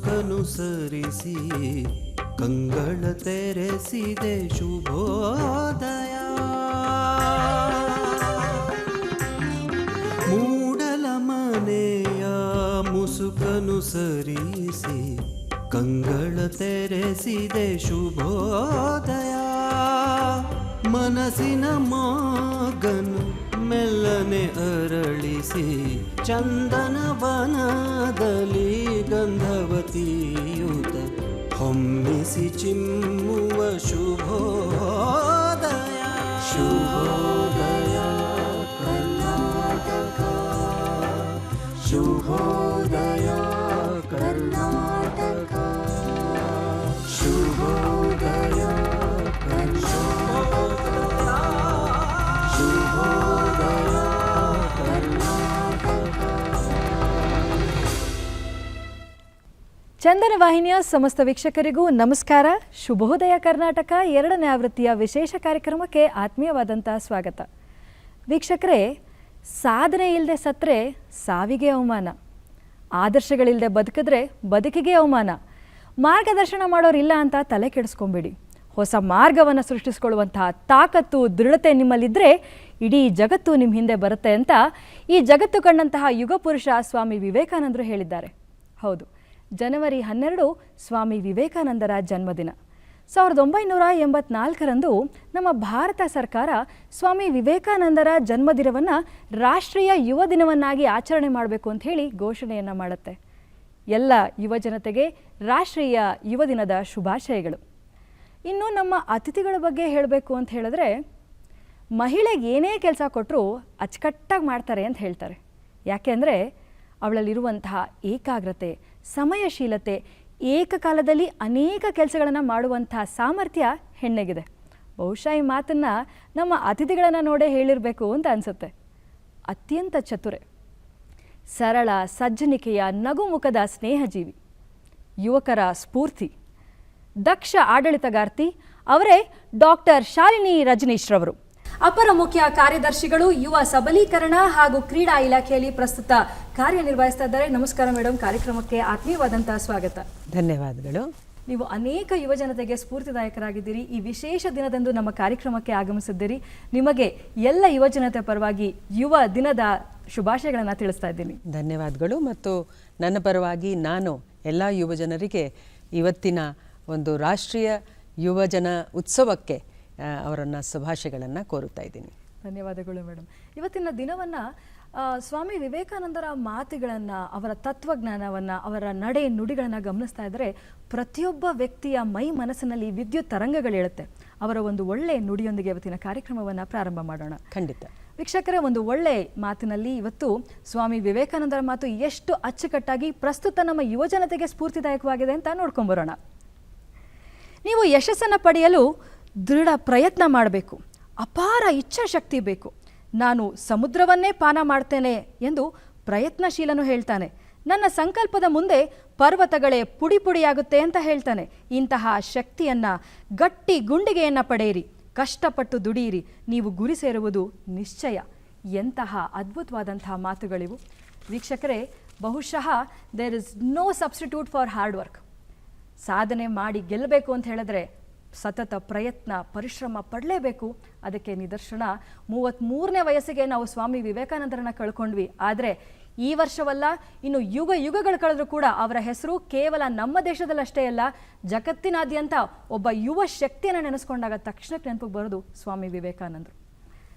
ಮುಸುಕನು ಸರಿಸಿ ಕಂಗಳ ತೆರೆಸಿದೆ ಶುಭೋದಯ. ಮೂಡಲ ಮನೆಯ ಮುಸುಕನು ಸರಿಸಿ ಕಂಗಳ ತೆರೆಸಿದೆ ಶುಭೋದಯ. ಮನಸ್ಸಿನ ಮಗನು ಮೆಲ್ಲನೆ ಅರಳಿಸಿ ಚಂದನ ವನದಲ್ಲಿ ಗಂಧವತಿಯುತ ಹೊಮ್ಮಿಸಿ ಚಿಮ್ಮುವ ಶುಭೋದಯ. ಶುಭೋದಯ ಕರ್ನಾಟಕ, ಶುಭೋದಯ ಕರ್ನಾಟಕ, ಶುಭೋದಯ ಚಂದನ ವಾಹಿನಿಯ ಸಮಸ್ತ ವೀಕ್ಷಕರಿಗೂ ನಮಸ್ಕಾರ. ಶುಭೋದಯ ಕರ್ನಾಟಕ 2ನೇ ಆವೃತ್ತಿಯ ವಿಶೇಷ ಕಾರ್ಯಕ್ರಮಕ್ಕೆ ಆತ್ಮೀಯವಾದಂಥ ಸ್ವಾಗತ. ವೀಕ್ಷಕರೇ, ಸಾಧನೆ ಇಲ್ಲದೆ ಸತ್ತರೆ ಸಾವಿಗೆ ಅವಮಾನ, ಆದರ್ಶಗಳಿಲ್ಲದೆ ಬದುಕಿದ್ರೆ ಬದುಕಿಗೆ ಅವಮಾನ. ಮಾರ್ಗದರ್ಶನ ಮಾಡೋರಿಲ್ಲ ಅಂತ ತಲೆ ಕೆಡಿಸ್ಕೊಂಬೇಡಿ. ಹೊಸ ಮಾರ್ಗವನ್ನು ಸೃಷ್ಟಿಸ್ಕೊಳ್ಳುವಂತಹ ತಾಕತ್ತು, ದೃಢತೆ ನಿಮ್ಮಲ್ಲಿದ್ದರೆ ಇಡೀ ಜಗತ್ತು ನಿಮ್ಮ ಹಿಂದೆ ಬರುತ್ತೆ ಅಂತ ಈ ಜಗತ್ತು ಕಂಡಂತಹ ಯುಗ ಪುರುಷ ಸ್ವಾಮಿ ವಿವೇಕಾನಂದರು ಹೇಳಿದ್ದಾರೆ. ಹೌದು, ಜನವರಿ 12 ಸ್ವಾಮಿ ವಿವೇಕಾನಂದರ ಜನ್ಮದಿನ. 1984ರಂದು ನಮ್ಮ ಭಾರತ ಸರ್ಕಾರ ಸ್ವಾಮಿ ವಿವೇಕಾನಂದರ ಜನ್ಮದಿನವನ್ನು ರಾಷ್ಟ್ರೀಯ ಯುವ ದಿನವನ್ನಾಗಿ ಆಚರಣೆ ಮಾಡಬೇಕು ಅಂತ ಹೇಳಿ ಘೋಷಣೆಯನ್ನು ಮಾಡುತ್ತೆ. ಎಲ್ಲ ಯುವ ಜನತೆಗೆ ರಾಷ್ಟ್ರೀಯ ಯುವ ದಿನದ ಶುಭಾಶಯಗಳು. ಇನ್ನು ನಮ್ಮ ಅತಿಥಿಗಳ ಬಗ್ಗೆ ಹೇಳಬೇಕು ಅಂತ ಹೇಳಿದ್ರೆ, ಮಹಿಳೆಗೆ ಏನೇ ಕೆಲಸ ಕೊಟ್ಟರೂ ಅಚ್ಚುಕಟ್ಟಾಗಿ ಮಾಡ್ತಾರೆ ಅಂತ ಹೇಳ್ತಾರೆ. ಯಾಕೆಂದರೆ ಅವಳಲ್ಲಿರುವಂತಹ ಏಕಾಗ್ರತೆ, ಸಮಯಶೀಲತೆ, ಏಕಕಾಲದಲ್ಲಿ ಅನೇಕ ಕೆಲಸಗಳನ್ನು ಮಾಡುವಂತಹ ಸಾಮರ್ಥ್ಯ ಹೆಣ್ಣಿಗಿದೆ. ಬಹುಶಃ ಈ ಮಾತನ್ನು ನಮ್ಮ ಅತಿಥಿಗಳನ್ನು ನೋಡೇ ಹೇಳಿರಬೇಕು ಅಂತ ಅನಿಸುತ್ತೆ. ಅತ್ಯಂತ ಚತುರೆ, ಸರಳ, ಸಜ್ಜನಿಕೆಯ, ನಗುಮುಖದ ಸ್ನೇಹಜೀವಿ, ಯುವಕರ ಸ್ಫೂರ್ತಿ, ದಕ್ಷ ಆಡಳಿತಗಾರ್ತಿ ಅವರೇ ಡಾಕ್ಟರ್ ಶಾಲಿನಿ ರಜನೀಶ್ರವರು. ಅಪರ ಮುಖ್ಯ ಕಾರ್ಯದರ್ಶಿಗಳು, ಯುವ ಸಬಲೀಕರಣ ಹಾಗೂ ಕ್ರೀಡಾ ಇಲಾಖೆಯಲ್ಲಿ ಪ್ರಸ್ತುತ ಕಾರ್ಯನಿರ್ವಹಿಸ್ತಾ ಇದ್ದಾರೆ. ನಮಸ್ಕಾರ ಮೇಡಮ್, ಕಾರ್ಯಕ್ರಮಕ್ಕೆ ಆತ್ಮೀಯವಾದಂತಹ ಸ್ವಾಗತ. ಧನ್ಯವಾದಗಳು. ನೀವು ಅನೇಕ ಯುವ ಜನತೆಗೆ ಸ್ಫೂರ್ತಿದಾಯಕರಾಗಿದ್ದೀರಿ. ಈ ವಿಶೇಷ ದಿನದಂದು ನಮ್ಮ ಕಾರ್ಯಕ್ರಮಕ್ಕೆ ಆಗಮಿಸಿದ್ದೀರಿ. ನಿಮಗೆ ಎಲ್ಲ ಯುವ ಜನತೆ ಪರವಾಗಿ ಯುವ ದಿನದ ಶುಭಾಶಯಗಳನ್ನು ತಿಳಿಸ್ತಾ ಇದ್ದೀನಿ. ಧನ್ಯವಾದಗಳು. ಮತ್ತು ನನ್ನ ಪರವಾಗಿ ನಾನು ಎಲ್ಲ ಯುವ ಜನರಿಗೆ ಇವತ್ತಿನ ಒಂದು ರಾಷ್ಟ್ರೀಯ ಯುವಜನ ಉತ್ಸವಕ್ಕೆ ಅವರನ್ನು ಶುಭಾಶಯಗಳನ್ನು ಕೋರುತ್ತಾ ಇದ್ದೀನಿ. ಧನ್ಯವಾದಗಳು ಮೇಡಮ್. ಇವತ್ತಿನ ದಿನವನ್ನು ಸ್ವಾಮಿ ವಿವೇಕಾನಂದರ ಮಾತುಗಳನ್ನು, ಅವರ ತತ್ವಜ್ಞಾನವನ್ನು, ಅವರ ನಡೆ ನುಡಿಗಳನ್ನು ಗಮನಿಸ್ತಾ ಇದ್ದರೆ ಪ್ರತಿಯೊಬ್ಬ ವ್ಯಕ್ತಿಯ ಮೈ ಮನಸ್ಸಿನಲ್ಲಿ ವಿದ್ಯುತ್ ತರಂಗಗಳೇಳುತ್ತೆ. ಅವರ ಒಂದು ಒಳ್ಳೆಯ ನುಡಿಯೊಂದಿಗೆ ಇವತ್ತಿನ ಕಾರ್ಯಕ್ರಮವನ್ನು ಪ್ರಾರಂಭ ಮಾಡೋಣ. ಖಂಡಿತ. ವೀಕ್ಷಕರೇ, ಒಂದು ಒಳ್ಳೆ ಮಾತಿನಲ್ಲಿ ಇವತ್ತು ಸ್ವಾಮಿ ವಿವೇಕಾನಂದರ ಮಾತು ಎಷ್ಟು ಅಚ್ಚುಕಟ್ಟಾಗಿ ಪ್ರಸ್ತುತ ನಮ್ಮ ಯುವಜನತೆಗೆ ಸ್ಫೂರ್ತಿದಾಯಕವಾಗಿದೆ ಅಂತ ನೋಡ್ಕೊಂಬರೋಣ. ನೀವು ಯಶಸ್ಸನ್ನು ಪಡೆಯಲು ದೃಢ ಪ್ರಯತ್ನ ಮಾಡಬೇಕು, ಅಪಾರ ಇಚ್ಛಾಶಕ್ತಿ ಬೇಕು. ನಾನು ಸಮುದ್ರವನ್ನೇ ಪಾನ ಮಾಡ್ತೇನೆ ಎಂದು ಪ್ರಯತ್ನಶೀಲನು ಹೇಳ್ತಾನೆ. ನನ್ನ ಸಂಕಲ್ಪದ ಮುಂದೆ ಪರ್ವತಗಳೇ ಪುಡಿ ಪುಡಿಯಾಗುತ್ತೆ ಅಂತ ಹೇಳ್ತಾನೆ. ಇಂತಹ ಶಕ್ತಿಯನ್ನು, ಗಟ್ಟಿ ಗುಂಡಿಗೆಯನ್ನು ಪಡೆಯಿರಿ, ಕಷ್ಟಪಟ್ಟು ದುಡಿಯಿರಿ, ನೀವು ಗುರಿ ಸೇರುವುದು ನಿಶ್ಚಯ. ಎಂತಹ ಅದ್ಭುತವಾದಂತಹ ಮಾತುಗಳಿವು. ವೀಕ್ಷಕರೇ, ಬಹುಶಃ there is no substitute for hard work. ಸಾಧನೆ ಮಾಡಿ ಗೆಲ್ಲಬೇಕು ಅಂತ ಹೇಳಿದ್ರೆ ಸತತ ಪ್ರಯತ್ನ, ಪರಿಶ್ರಮ ಪಡಲೇಬೇಕು. ಅದಕ್ಕೆ ನಿದರ್ಶನ 33ನೇ ವಯಸ್ಸಿಗೆ ನಾವು ಸ್ವಾಮಿ ವಿವೇಕಾನಂದರನ್ನ ಕಳ್ಕೊಂಡ್ವಿ. ಆದರೆ ಈ ವರ್ಷವಲ್ಲ, ಇನ್ನು ಯುಗ ಯುಗಗಳು ಕಳೆದರೂ ಕೂಡ ಅವರ ಹೆಸರು ಕೇವಲ ನಮ್ಮ ದೇಶದಲ್ಲಷ್ಟೇ ಅಲ್ಲ, ಜಗತ್ತಿನಾದ್ಯಂತ ಒಬ್ಬ ಯುವ ಶಕ್ತಿಯನ್ನು ನೆನೆಸ್ಕೊಂಡಾಗ ತಕ್ಷಣಕ್ಕೆ ನೆನಪಿಗೆ ಬರೋದು ಸ್ವಾಮಿ ವಿವೇಕಾನಂದರು.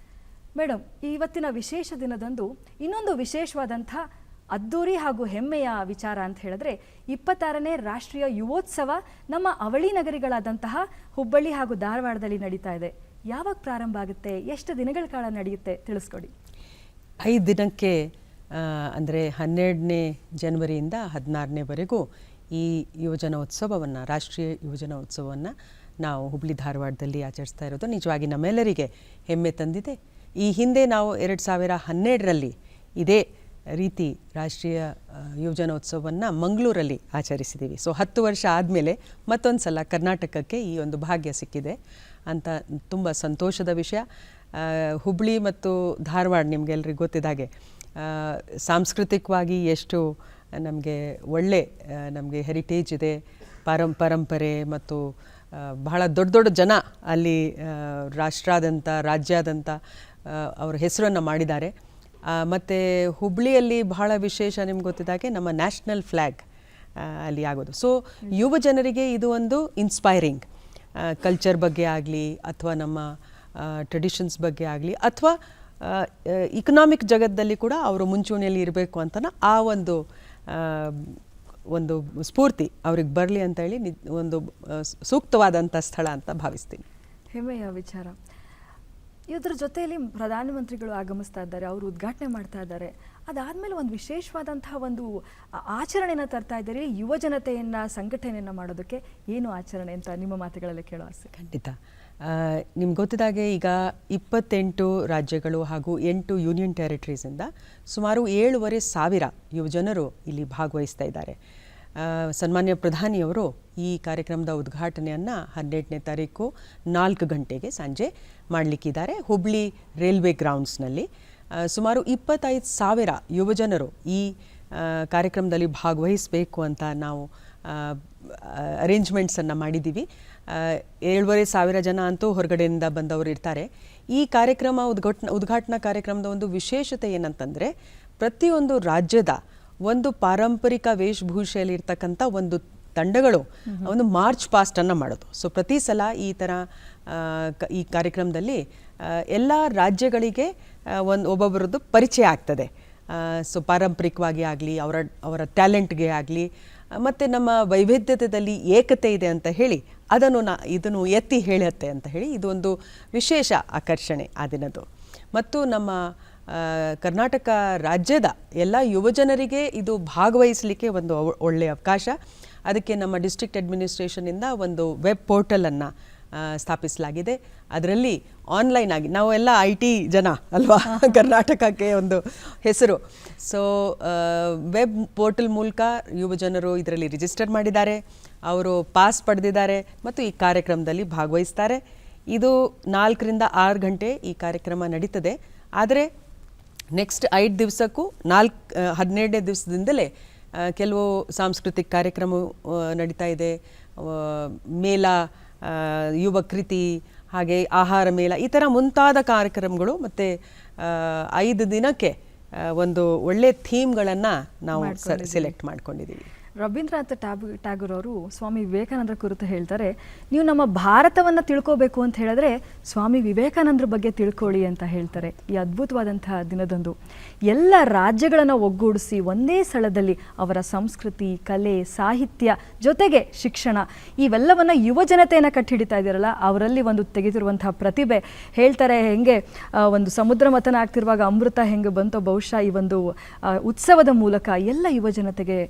ಮೇಡಮ್, ಇವತ್ತಿನ ವಿಶೇಷ ದಿನದಂದು ಇನ್ನೊಂದು ವಿಶೇಷವಾದಂಥ ಅದ್ದೂರಿ ಹಾಗೂ ಹೆಮ್ಮೆಯ ವಿಚಾರ ಅಂತ ಹೇಳಿದ್ರೆ 26ನೇ ರಾಷ್ಟ್ರೀಯ ಯುವೋತ್ಸವ ನಮ್ಮ ಅವಳಿ ನಗರಿಗಳಾದಂತಹ ಹುಬ್ಬಳ್ಳಿ ಹಾಗೂ ಧಾರವಾಡದಲ್ಲಿ ನಡೀತಾ ಇದೆ. ಯಾವಾಗ ಪ್ರಾರಂಭ ಆಗುತ್ತೆ, ಎಷ್ಟು ದಿನಗಳ ಕಾಲ ನಡೆಯುತ್ತೆ, ತಿಳಿಸ್ಕೊಡಿ. 5 ದಿನಕ್ಕೆ ಅಂದರೆ 12ನೇ ಜನವರಿಯಿಂದ 16ನೇವರೆಗೂ ಈ ಯುವಜನ ಉತ್ಸವವನ್ನು, ರಾಷ್ಟ್ರೀಯ ಯುವಜನ ಉತ್ಸವವನ್ನು ನಾವು ಹುಬ್ಬಳ್ಳಿ ಧಾರವಾಡದಲ್ಲಿ ಆಚರಿಸ್ತಾ ಇರೋದು ನಿಜವಾಗಿ ನಮ್ಮೆಲ್ಲರಿಗೆ ಹೆಮ್ಮೆ ತಂದಿದೆ. ಈ ಹಿಂದೆ ನಾವು 2012ರಲ್ಲಿ ಇದೇ ರೀತಿ ರಾಷ್ಟ್ರೀಯ ಯುವಜನೋತ್ಸವವನ್ನು ಮಂಗಳೂರಲ್ಲಿ ಆಚರಿಸಿದ್ದೀವಿ. ಸೊ 10 ವರ್ಷ ಆದಮೇಲೆ ಮತ್ತೊಂದು ಸಲ ಕರ್ನಾಟಕಕ್ಕೆ ಈ ಒಂದು ಭಾಗ್ಯ ಸಿಕ್ಕಿದೆ ಅಂತ ತುಂಬ ಸಂತೋಷದ ವಿಷಯ. ಹುಬ್ಬಳ್ಳಿ ಮತ್ತು ಧಾರವಾಡ ನಿಮಗೆಲ್ಲರಿಗೂ ಗೊತ್ತಿದ್ದಾಗೆ ಸಾಂಸ್ಕೃತಿಕವಾಗಿ ಎಷ್ಟು ನಮಗೆ ಒಳ್ಳೆ ನಮಗೆ ಹೆರಿಟೇಜ್ ಇದೆ, ಪರಂಪರೆ ಮತ್ತು ಬಹಳ ದೊಡ್ಡ ದೊಡ್ಡ ಜನ ಅಲ್ಲಿ ರಾಷ್ಟ್ರಾದ್ಯಂತ ರಾಜ್ಯಾದ್ಯಂತ ಅವರ ಹೆಸರನ್ನು ಮಾಡಿದ್ದಾರೆ. ಮತ್ತು ಹುಬ್ಳಿಯಲ್ಲಿ ಬಹಳ ವಿಶೇಷ ನಿಮ್ಗೆ ಗೊತ್ತಿದ್ದಾಗೆ ನಮ್ಮ ನ್ಯಾಷನಲ್ ಫ್ಲ್ಯಾಗ್ ಅಲ್ಲಿ ಆಗೋದು. ಸೊ ಯುವ ಜನರಿಗೆ ಇದು ಒಂದು ಇನ್ಸ್ಪೈರಿಂಗ್, ಕಲ್ಚರ್ ಬಗ್ಗೆ ಆಗಲಿ ಅಥವಾ ನಮ್ಮ ಟ್ರೆಡಿಷನ್ಸ್ ಬಗ್ಗೆ ಆಗಲಿ ಅಥವಾ ಇಕನಾಮಿಕ್ ಜಗತ್ತಲ್ಲಿ ಕೂಡ ಅವರು ಮುಂಚೂಣಿಯಲ್ಲಿ ಇರಬೇಕು ಅಂತ ಆ ಒಂದು ಸ್ಫೂರ್ತಿ ಅವ್ರಿಗೆ ಬರಲಿ ಅಂತ ಹೇಳಿ ಒಂದು ಸೂಕ್ತವಾದಂಥ ಸ್ಥಳ ಅಂತ ಭಾವಿಸ್ತೀನಿ. ಹೆಮ್ಮೆಯ ವಿಚಾರ. ಇದ್ರ ಜೊತೆಯಲ್ಲಿ ಪ್ರಧಾನಮಂತ್ರಿಗಳು ಆಗಮಿಸ್ತಾ ಇದ್ದಾರೆ, ಅವರು ಉದ್ಘಾಟನೆ ಮಾಡ್ತಾ ಇದ್ದಾರೆ. ಅದಾದಮೇಲೆ ಒಂದು ವಿಶೇಷವಾದಂತಹ ಒಂದು ಆಚರಣೆಯನ್ನು ತರ್ತಾ ಇದ್ದಾರೆ ಯುವ ಜನತೆಯನ್ನು ಸಂಘಟನೆಯನ್ನು ಮಾಡೋದಕ್ಕೆ. ಏನು ಆಚರಣೆ ಅಂತ ನಿಮ್ಮ ಮಾತುಗಳಲ್ಲಿ ಕೇಳೋ ಆಸೆ. ಖಂಡಿತ. ನಿಮ್ಗೆ ಗೊತ್ತಿದ್ದಾಗೆ ಈಗ 28 ರಾಜ್ಯಗಳು ಹಾಗೂ 8 ಯೂನಿಯನ್ ಟೆರಿಟರೀಸಿಂದ ಸುಮಾರು 7,500 ಯುವಜನರು ಇಲ್ಲಿ ಭಾಗವಹಿಸ್ತಾ ಇದ್ದಾರೆ. ಸನ್ಮಾನ್ಯ ಪ್ರಧಾನಿಯವರು ಈ ಕಾರ್ಯಕ್ರಮದ ಉದ್ಘಾಟನೆಯನ್ನು 12ನೇ ತಾರೀಕು 4 ಗಂಟೆಗೆ ಸಂಜೆ ಮಾಡಲಿಕ್ಕಿದ್ದಾರೆ ಹುಬ್ಳಿ ರೈಲ್ವೆ ಗ್ರೌಂಡ್ಸ್ನಲ್ಲಿ. ಸುಮಾರು 25,000 ಯುವಜನರು ಈ ಕಾರ್ಯಕ್ರಮದಲ್ಲಿ ಭಾಗವಹಿಸಬೇಕು ಅಂತ ನಾವು ಅರೇಂಜ್ಮೆಂಟ್ಸನ್ನು ಮಾಡಿದ್ದೀವಿ. 7,500 ಜನ ಅಂತೂ ಹೊರಗಡೆಯಿಂದ ಬಂದವರು ಇರ್ತಾರೆ. ಈ ಕಾರ್ಯಕ್ರಮ ಉದ್ಘಾಟನಾ ಕಾರ್ಯಕ್ರಮದ ಒಂದು ವಿಶೇಷತೆ ಏನಂತಂದರೆ, ಪ್ರತಿಯೊಂದು ರಾಜ್ಯದ ಒಂದು ಪಾರಂಪರಿಕ ವೇಷಭೂಷೆಯಲ್ಲಿ ಇರ್ತಕ್ಕಂಥ ಒಂದು ತಂಡಗಳು ಒಂದು ಮಾರ್ಚ್ ಪಾಸ್ಟನ್ನು ಮಾಡೋದು. ಸೊ ಪ್ರತಿ ಸಲ ಈ ಥರ ಈ ಕಾರ್ಯಕ್ರಮದಲ್ಲಿ ಎಲ್ಲ ರಾಜ್ಯಗಳಿಗೆ ಒಬ್ಬೊಬ್ಬರದ್ದು ಪರಿಚಯ ಆಗ್ತದೆ. ಸೊ ಪಾರಂಪರಿಕವಾಗಿ ಆಗಲಿ, ಅವರ ಟ್ಯಾಲೆಂಟ್ಗೆ ಆಗಲಿ, ಮತ್ತು ನಮ್ಮ ವೈವಿಧ್ಯತೆಯಲ್ಲಿ ಏಕತೆ ಇದೆ ಅಂತ ಹೇಳಿ ಇದನ್ನು ಎತ್ತಿ ಹೇಳುತ್ತೆ ಅಂತ ಹೇಳಿ ಇದು ಒಂದು ವಿಶೇಷ ಆಕರ್ಷಣೆ ಆ ದಿನದ್ದು. ಮತ್ತು ನಮ್ಮ ಕರ್ನಾಟಕ ರಾಜ್ಯದ ಎಲ್ಲ ಯುವಜನರಿಗೆ ಇದು ಭಾಗವಹಿಸಲಿಕ್ಕೆ ಒಂದು ಒಳ್ಳೆಯ ಅವಕಾಶ. ಅದಕ್ಕೆ ನಮ್ಮ ಡಿಸ್ಟ್ರಿಕ್ಟ್ ಅಡ್ಮಿನಿಸ್ಟ್ರೇಷನಿಂದ ಒಂದು ವೆಬ್ ಪೋರ್ಟಲನ್ನು ಸ್ಥಾಪಿಸಲಾಗಿದೆ. ಅದರಲ್ಲಿ ಆನ್ಲೈನ್ ಆಗಿ ನಾವು ಎಲ್ಲ IT ಜನ ಅಲ್ವಾ, ಕರ್ನಾಟಕಕ್ಕೆ ಒಂದು ಹೆಸರು. ಸೊ ವೆಬ್ ಪೋರ್ಟಲ್ ಮೂಲಕ ಯುವಜನರು ಇದರಲ್ಲಿ ರಿಜಿಸ್ಟರ್ ಮಾಡಿದ್ದಾರೆ, ಅವರು ಪಾಸ್ ಪಡೆದಿದ್ದಾರೆ ಮತ್ತು ಈ ಕಾರ್ಯಕ್ರಮದಲ್ಲಿ ಭಾಗವಹಿಸ್ತಾರೆ. ಇದು 4 ರಿಂದ 6 ಗಂಟೆ ಈ ಕಾರ್ಯಕ್ರಮ ನಡೀತದೆ. ಆದರೆ ನೆಕ್ಸ್ಟ್ 5 ದಿವಸಕ್ಕೂ 12ನೇ ದಿವಸದಿಂದಲೇ ಕೆಲವು ಸಾಂಸ್ಕೃತಿಕ ಕಾರ್ಯಕ್ರಮ ನಡೀತಾ ಇದೆ. ಮೇಳ, ಯುವ ಕೃತಿ, ಹಾಗೆ ಆಹಾರ ಮೇಳ, ಈ ಥರ ಮುಂತಾದ ಕಾರ್ಯಕ್ರಮಗಳು. ಮತ್ತು 5 ದಿನಕ್ಕೆ ಒಂದು ಒಳ್ಳೆ ಥೀಮ್ಗಳನ್ನು ನಾವು ಸೆಲೆಕ್ಟ್ ಮಾಡ್ಕೊಂಡಿದ್ದೀವಿ. ರವೀಂದ್ರನಾಥ್ ಟ್ಯಾಗೂರ್ ಅವರು ಸ್ವಾಮಿ ವಿವೇಕಾನಂದರ ಕುರಿತು ಹೇಳ್ತಾರೆ, ನೀವು ನಮ್ಮ ಭಾರತವನ್ನು ತಿಳ್ಕೋಬೇಕು ಅಂತ ಹೇಳಿದ್ರೆ ಸ್ವಾಮಿ ವಿವೇಕಾನಂದರ ಬಗ್ಗೆ ತಿಳ್ಕೊಳ್ಳಿ ಅಂತ ಹೇಳ್ತಾರೆ. ಈ ಅದ್ಭುತವಾದಂತಹ ದಿನದಂದು ಎಲ್ಲ ರಾಜ್ಯಗಳನ್ನು ಒಗ್ಗೂಡಿಸಿ ಒಂದೇ ಸ್ಥಳದಲ್ಲಿ ಅವರ ಸಂಸ್ಕೃತಿ, ಕಲೆ, ಸಾಹಿತ್ಯ ಜೊತೆಗೆ ಶಿಕ್ಷಣ ಇವೆಲ್ಲವನ್ನು ಯುವ ಜನತೆಯನ್ನು ಕಟ್ಟಿಹಿಡಿತಾ ಇದ್ದಾರಲ್ಲ, ಅವರಲ್ಲಿ ಒಂದು ತೆಗೆದಿರುವಂತಹ ಪ್ರತಿಭೆ. ಹೇಳ್ತಾರೆ ಹೆಂಗೆ ಒಂದು ಸಮುದ್ರ ಮಥನ ಆಗ್ತಿರುವಾಗ ಅಮೃತ ಹೆಂಗೆ ಬಂತೋ, ಬಹುಶಃ ಈ ಒಂದು ಉತ್ಸವದ ಮೂಲಕ ಎಲ್ಲ ಯುವ ಜನತೆಗೆ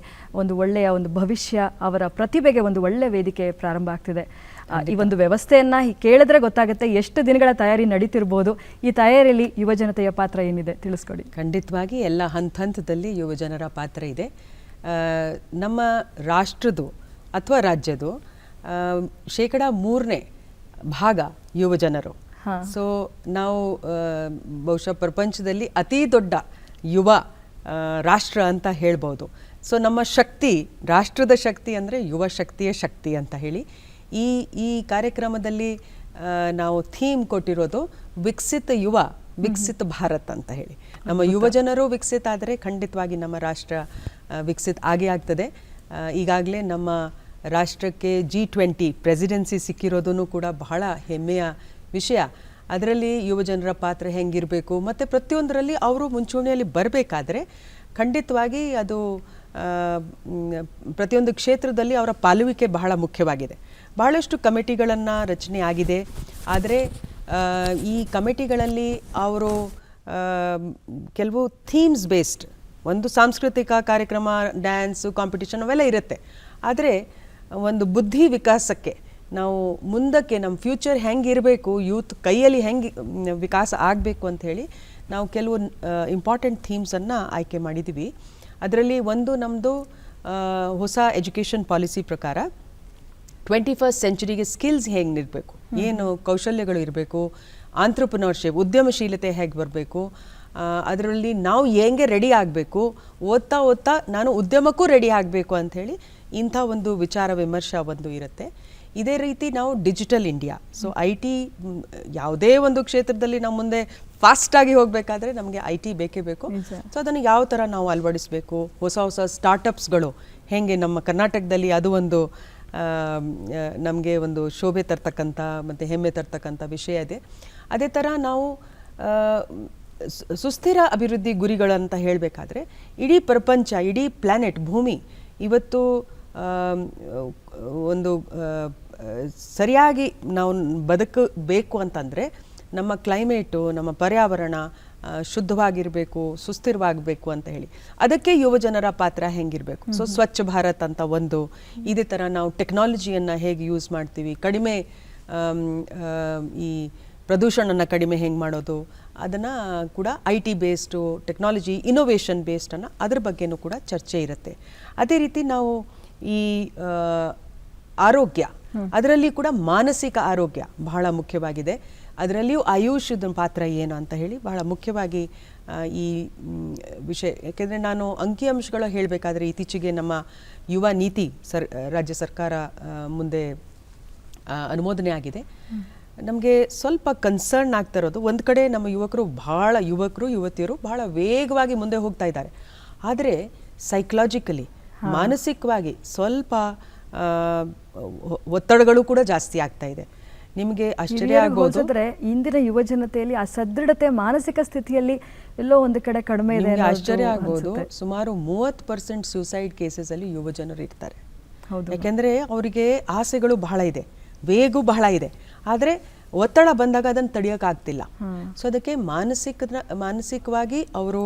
ಒಂದು ಒಳ್ಳೆಯ ಒಂದು ಭವಿಷ್ಯ, ಅವರ ಪ್ರತಿಭೆಗೆ ಒಂದು ಒಳ್ಳೆ ವೇದಿಕೆ ಪ್ರಾರಂಭ ಆಗ್ತಿದೆ. ಈ ಒಂದು ವ್ಯವಸ್ಥೆಯನ್ನ ಕೇಳಿದ್ರೆ ಗೊತ್ತಾಗುತ್ತೆ ಎಷ್ಟು ದಿನಗಳ ತಯಾರಿ ನಡೀತಿರ್ಬೋದು. ಈ ತಯಾರಿಯಲ್ಲಿ ಯುವ ಜನತೆಯ ಪಾತ್ರ ಏನಿದೆ ತಿಳಿಸ್ಕೊಡಿ. ಖಂಡಿತವಾಗಿ ಎಲ್ಲ ಹಂತದಲ್ಲಿ ಯುವ ಜನರ ಪಾತ್ರ ಇದೆ. ನಮ್ಮ ರಾಷ್ಟ್ರದ್ದು ಅಥವಾ ರಾಜ್ಯದ್ದು 3% ಭಾಗ ಯುವ ಜನರು. ಸೊ ನಾವು ಬಹುಶಃ ಪ್ರಪಂಚದಲ್ಲಿ ಅತಿ ದೊಡ್ಡ ಯುವ ರಾಷ್ಟ್ರ ಅಂತ ಹೇಳ್ಬೋದು. ಸೊ ನಮ್ಮ ಶಕ್ತಿ, ರಾಷ್ಟ್ರದ ಶಕ್ತಿ ಅಂದರೆ ಯುವ ಶಕ್ತಿಯ ಶಕ್ತಿ ಅಂತ ಹೇಳಿ ಈ ಕಾರ್ಯಕ್ರಮದಲ್ಲಿ ನಾವು ಥೀಮ್ ಕೊಟ್ಟಿರೋದು ವಿಕಸಿತ ಯುವ, ವಿಕಸಿತ ಭಾರತ್ ಅಂತ ಹೇಳಿ. ನಮ್ಮ ಯುವ ಜನರು ವಿಕಸಿತ ಆದರೆ ಖಂಡಿತವಾಗಿ ನಮ್ಮ ರಾಷ್ಟ್ರ ವಿಕಸಿತ ಆಗೇ ಆಗ್ತದೆ. ಈಗಾಗಲೇ ನಮ್ಮ ರಾಷ್ಟ್ರಕ್ಕೆ G20 ಪ್ರೆಸಿಡೆನ್ಸಿ ಸಿಕ್ಕಿರೋದೂ ಕೂಡ ಬಹಳ ಹೆಮ್ಮೆಯ ವಿಷಯ. ಅದರಲ್ಲಿ ಯುವ ಜನರ ಪಾತ್ರ ಹೆಂಗಿರಬೇಕು ಮತ್ತು ಪ್ರತಿಯೊಂದರಲ್ಲಿ ಅವರು ಮುಂಚೂಣಿಯಲ್ಲಿ ಬರಬೇಕಾದ್ರೆ ಖಂಡಿತವಾಗಿ ಅದು ಪ್ರತಿಯೊಂದು ಕ್ಷೇತ್ರದಲ್ಲಿ ಅವರ ಪಾಲುವಿಕೆ ಬಹಳ ಮುಖ್ಯವಾಗಿದೆ. ಬಹಳಷ್ಟು ಕಮಿಟಿಗಳನ್ನು ರಚನೆ ಆಗಿದೆ. ಆದರೆ ಈ ಕಮಿಟಿಗಳಲ್ಲಿ ಅವರು ಕೆಲವು ಥೀಮ್ಸ್ ಬೇಸ್ಡ್, ಒಂದು ಸಾಂಸ್ಕೃತಿಕ ಕಾರ್ಯಕ್ರಮ, ಡ್ಯಾನ್ಸು, ಕಾಂಪಿಟಿಷನ್ ಅವೆಲ್ಲ ಇರುತ್ತೆ. ಆದರೆ ಒಂದು ಬುದ್ಧಿ ವಿಕಾಸಕ್ಕೆ ನಾವು ಮುಂದಕ್ಕೆ ನಮ್ಮ ಫ್ಯೂಚರ್ ಹೆಂಗಿರಬೇಕು, ಯೂತ್ ಕೈಯಲ್ಲಿ ಹೆಂಗೆ ವಿಕಾಸ ಆಗಬೇಕು ಅಂಥೇಳಿ ನಾವು ಕೆಲವು ಇಂಪಾರ್ಟೆಂಟ್ ಥೀಮ್ಸನ್ನು ಆಯ್ಕೆ ಮಾಡಿದ್ದೀವಿ. ಅದರಲ್ಲಿ ಒಂದು ನಮ್ಮದು ಹೊಸ ಎಜುಕೇಷನ್ ಪಾಲಿಸಿ ಪ್ರಕಾರ 21st ಸೆಂಚುರಿಗೆ ಸ್ಕಿಲ್ಸ್ ಹೇಗೆ ಇರಬೇಕು, ಏನು ಕೌಶಲ್ಯಗಳು ಇರಬೇಕು, ಆಂಟ್ರಪ್ರಿನರ್ಶಿಪ್ ಉದ್ಯಮಶೀಲತೆ ಹೇಗೆ ಬರಬೇಕು, ಅದರಲ್ಲಿ ನಾವು ಹೆಂಗೆ ರೆಡಿ ಆಗಬೇಕು, ಓದ್ತಾ ಓದ್ತಾ ನಾನು ಉದ್ಯಮಕ್ಕೂ ರೆಡಿ ಆಗಬೇಕು ಅಂಥೇಳಿ ಇಂಥ ಒಂದು ವಿಚಾರ ವಿಮರ್ಶೆ ಒಂದು ಇರುತ್ತೆ. ಇದೇ ರೀತಿ ನಾವು ಡಿಜಿಟಲ್ ಇಂಡಿಯಾ, ಸೊ IT ಯಾವುದೇ ಒಂದು ಕ್ಷೇತ್ರದಲ್ಲಿ ನಾವು ಮುಂದೆ ಫಾಸ್ಟಾಗಿ ಹೋಗಬೇಕಾದ್ರೆ ನಮಗೆ IT ಬೇಕೇ ಬೇಕು. ಸೊ ಅದನ್ನು ಯಾವ ಥರ ನಾವು ಅಳವಡಿಸಬೇಕು, ಹೊಸ ಹೊಸ ಸ್ಟಾರ್ಟಪ್ಸ್ಗಳು ಹೇಗೆ ನಮ್ಮ ಕರ್ನಾಟಕದಲ್ಲಿ ಅದು ಒಂದು ನಮಗೆ ಒಂದು ಶೋಭೆ ತರ್ತಕ್ಕಂಥ ಮತ್ತು ಹೆಮ್ಮೆ ತರ್ತಕ್ಕಂಥ ವಿಷಯ ಇದೆ. ಅದೇ ಥರ ನಾವು ಸುಸ್ಥಿರ ಅಭಿವೃದ್ಧಿ ಗುರಿಗಳಂತ ಹೇಳಬೇಕಾದ್ರೆ ಇಡೀ ಪ್ರಪಂಚ, ಇಡೀ ಪ್ಲ್ಯಾನೆಟ್ ಭೂಮಿ ಇವತ್ತು ಒಂದು ಸರಿಯಾಗಿ ನಾವು ಬದುಕಬೇಕು ಅಂತಂದರೆ ನಮ್ಮ ಕ್ಲೈಮೇಟು, ನಮ್ಮ ಪರ್ಯಾವರಣ ಶುದ್ಧವಾಗಿರಬೇಕು, ಸುಸ್ಥಿರವಾಗಬೇಕು ಅಂತ ಹೇಳಿ ಅದಕ್ಕೆ ಯುವಜನರ ಪಾತ್ರ ಹೆಂಗಿರಬೇಕು. ಸೊ ಸ್ವಚ್ಛ ಭಾರತ್ ಅಂತ ಒಂದು, ಇದೇ ಥರ ನಾವು ಟೆಕ್ನಾಲಜಿಯನ್ನು ಹೇಗೆ ಯೂಸ್ ಮಾಡ್ತೀವಿ, ಕಡಿಮೆ ಈ ಪ್ರದೂಷಣನ ಕಡಿಮೆ ಹೆಂಗೆ ಮಾಡೋದು, ಅದನ್ನು ಕೂಡ IT ಬೇಸ್ಡು ಟೆಕ್ನಾಲಜಿ ಇನೋವೇಷನ್ ಬೇಸ್ಡನ್ನು ಅದ್ರ ಬಗ್ಗೆನೂ ಕೂಡ ಚರ್ಚೆ ಇರುತ್ತೆ. ಅದೇ ರೀತಿ ನಾವು ಈ ಆರೋಗ್ಯ, ಅದರಲ್ಲಿ ಕೂಡ ಮಾನಸಿಕ ಆರೋಗ್ಯ ಬಹಳ ಮುಖ್ಯವಾಗಿದೆ. ಅದರಲ್ಲಿಯೂ ಆಯುಷದ ಪಾತ್ರ ಏನು ಅಂತ ಹೇಳಿ ಬಹಳ ಮುಖ್ಯವಾಗಿ ಈ ವಿಷಯ. ಯಾಕೆಂದರೆ ನಾನು ಅಂಕಿಅಂಶಗಳು ಹೇಳಬೇಕಾದ್ರೆ ಇತ್ತೀಚೆಗೆ ನಮ್ಮ ಯುವ ನೀತಿ ರಾಜ್ಯ ಸರ್ಕಾರ ಮುಂದೆ ಅನುಮೋದನೆ ಆಗಿದೆ. ನಮಗೆ ಸ್ವಲ್ಪ ಕನ್ಸರ್ನ್ ಆಗ್ತಾ ಇರೋದು, ಒಂದು ಕಡೆ ನಮ್ಮ ಯುವಕರು ಯುವತಿಯರು ಬಹಳ ವೇಗವಾಗಿ ಮುಂದೆ ಹೋಗ್ತಾ ಇದ್ದಾರೆ. ಆದರೆ ಸೈಕಲಾಜಿಕಲಿ, ಮಾನಸಿಕವಾಗಿ ಸ್ವಲ್ಪ ಒತ್ತಡಗಳು ಕೂಡ ಜಾಸ್ತಿ ಆಗ್ತಾ ಇದೆ. ನಿಮಗೆ ಆಶ್ಚರ್ಯ ಆಗೋದು, ಇಂದಿನ ಯುವ ಜನತೆಯಲ್ಲಿ ಆ ಸದೃಢತೆ ಮಾನಸಿಕ ಸ್ಥಿತಿಯಲ್ಲಿ ಎಲ್ಲೋ ಒಂದು ಕಡೆ ಕಡಿಮೆ ಇದೆ. ಆಶ್ಚರ್ಯ ಆಗೋದು, ಸುಮಾರು 30% ಸೂಸೈಡ್ ಕೇಸಸ್ ಅಲ್ಲಿ ಯುವ ಜನರು ಇರ್ತಾರೆ. ಯಾಕೆಂದ್ರೆ ಅವರಿಗೆ ಆಸೆಗಳು ಬಹಳ ಇದೆ, ವೇಗ ಬಹಳ ಇದೆ, ಆದರೆ ಒತ್ತಡ ಬಂದಾಗ ಅದನ್ನು ತಡೆಯೋಕ್ಕಾಗ್ತಿಲ್ಲ. ಸೊ ಅದಕ್ಕೆ ಮಾನಸಿಕವಾಗಿ ಅವರು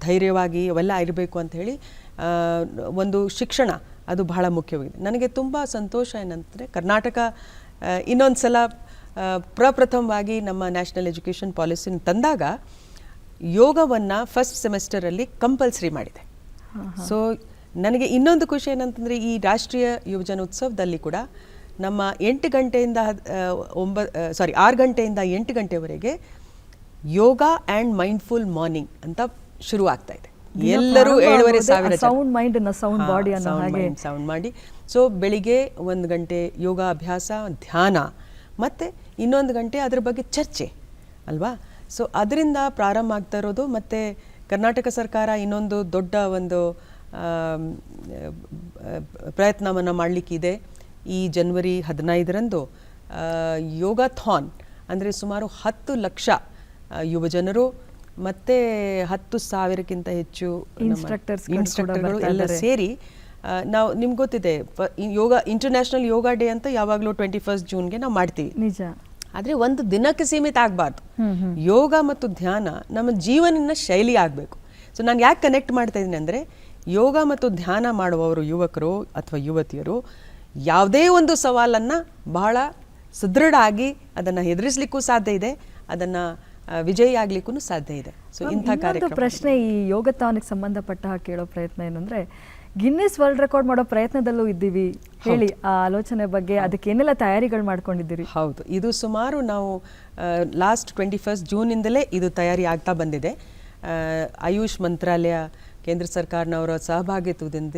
ಧೈರ್ಯವಾಗಿ ಅವೆಲ್ಲ ಇರಬೇಕು ಅಂತ ಹೇಳಿ ಒಂದು ಶಿಕ್ಷಣ ಅದು ಬಹಳ ಮುಖ್ಯವಾಗಿದೆ. ನನಗೆ ತುಂಬ ಸಂತೋಷ ಏನಂದರೆ ಕರ್ನಾಟಕ ಇನ್ನೊಂದು ಸಲ ಪ್ರಪ್ರಥಮವಾಗಿ ನಮ್ಮ ನ್ಯಾಷನಲ್ ಎಜುಕೇಷನ್ ಪಾಲಿಸಿನ ತಂದಾಗ ಯೋಗವನ್ನು ಫಸ್ಟ್ ಸೆಮೆಸ್ಟರಲ್ಲಿ ಕಂಪಲ್ಸರಿ ಮಾಡಿದೆ. ಸೊ ನನಗೆ ಇನ್ನೊಂದು ಖುಷಿ ಏನಂತಂದರೆ ಈ ರಾಷ್ಟ್ರೀಯ ಯುವಜನೋತ್ಸವದಲ್ಲಿ ಕೂಡ ನಮ್ಮ 6 ಗಂಟೆಯಿಂದ 8 ಗಂಟೆವರೆಗೆ ಯೋಗ ಆ್ಯಂಡ್ ಮೈಂಡ್ಫುಲ್ ಮಾರ್ನಿಂಗ್ ಅಂತ ಶುರು ಆಗ್ತಾ ಇದೆ. ಎಲ್ಲರೂ 7,500 ಸೌಂಡ್ ಮಾಡಿ. ಸೊ ಬೆಳಿಗ್ಗೆ 1 ಗಂಟೆ ಯೋಗ ಅಭ್ಯಾಸ, ಧ್ಯಾನ, ಮತ್ತು 1 ಗಂಟೆ ಅದ್ರ ಬಗ್ಗೆ ಚರ್ಚೆ ಅಲ್ವಾ. ಸೊ ಅದರಿಂದ ಪ್ರಾರಂಭ ಆಗ್ತಾ ಇರೋದು. ಮತ್ತು ಕರ್ನಾಟಕ ಸರ್ಕಾರ ಇನ್ನೊಂದು ದೊಡ್ಡ ಒಂದು ಪ್ರಯತ್ನವನ್ನು ಮಾಡಲಿಕ್ಕಿದೆ. ಈ ಜನವರಿ 15ರಂದು ಯೋಗಾಥಾನ್, ಅಂದರೆ ಸುಮಾರು 10 ಲಕ್ಷ ಯುವಜನರು ಮತ್ತು 10,000ಕ್ಕಿಂತ ಹೆಚ್ಚು ಇನ್ಸ್ಟ್ರಕ್ಟರ್ಗಳು ಎಲ್ಲ ಸೇರಿ ನಾವು, ನಿಮ್ಗೆ ಗೊತ್ತಿದೆ ಇಂಟರ್ನ್ಯಾಷನಲ್ ಯೋಗ ಡೇ ಅಂತ ಯಾವಾಗಲೂ 21 ಜೂನ್ಗೆ ನಾವು ಮಾಡ್ತೀವಿ. ನಿಜ. ಆದರೆ ಒಂದು ದಿನಕ್ಕೆ ಸೀಮಿತ ಆಗಬಾರ್ದು. ಯೋಗ ಮತ್ತು ಧ್ಯಾನ ನಮ್ಮ ಜೀವನ ಶೈಲಿ ಆಗಬೇಕು. ಸೊ ನಾನು ಯಾಕೆ ಕನೆಕ್ಟ್ ಮಾಡ್ತಾ ಇದ್ದೀನಿ ಅಂದರೆ, ಯೋಗ ಮತ್ತು ಧ್ಯಾನ ಮಾಡುವವರು ಯುವಕರು ಅಥವಾ ಯುವತಿಯರು ಯಾವುದೇ ಒಂದು ಸವಾಲನ್ನು ಬಹಳ ಸುದೃಢ ಆಗಿ ಅದನ್ನು ಎದುರಿಸಲಿಕ್ಕೂ ಸಾಧ್ಯ ಇದೆ, ಅದನ್ನು ವಿಜಯಿ ಆಗ್ಲಿಕ್ಕೂ ಸಾಧ್ಯ ಇದೆ. ಸೊ ಇಂಥ ಕಾರ್ಯಕ್ರಮ. ಪ್ರಶ್ನೆ ಈ ಯೋಗತಾನಿಗೆ ಸಂಬಂಧಪಟ್ಟ ಕೇಳೋ ಪ್ರಯತ್ನ ಏನಂದ್ರೆ, ಗಿನ್ನಿಸ್ ವರ್ಲ್ಡ್ ರೆಕಾರ್ಡ್ ಮಾಡೋ ಪ್ರಯತ್ನದಲ್ಲೂ ಇದ್ದೀವಿ ಹೇಳಿ, ಆ ಆಲೋಚನೆ ಬಗ್ಗೆ ಅದಕ್ಕೆ ಏನೆಲ್ಲ ತಯಾರಿಗಳು ಮಾಡ್ಕೊಂಡಿದ್ದೀರಿ? ಹೌದು, ಇದು ಸುಮಾರು ನಾವು ಲಾಸ್ಟ್ 21 ಜೂನಿಂದಲೇ ಇದು ತಯಾರಿ ಆಗ್ತಾ ಬಂದಿದೆ. ಆಯುಷ್ ಮಂತ್ರಾಲಯ, ಕೇಂದ್ರ ಸರ್ಕಾರನವರ ಸಹಭಾಗಿತ್ವದಿಂದ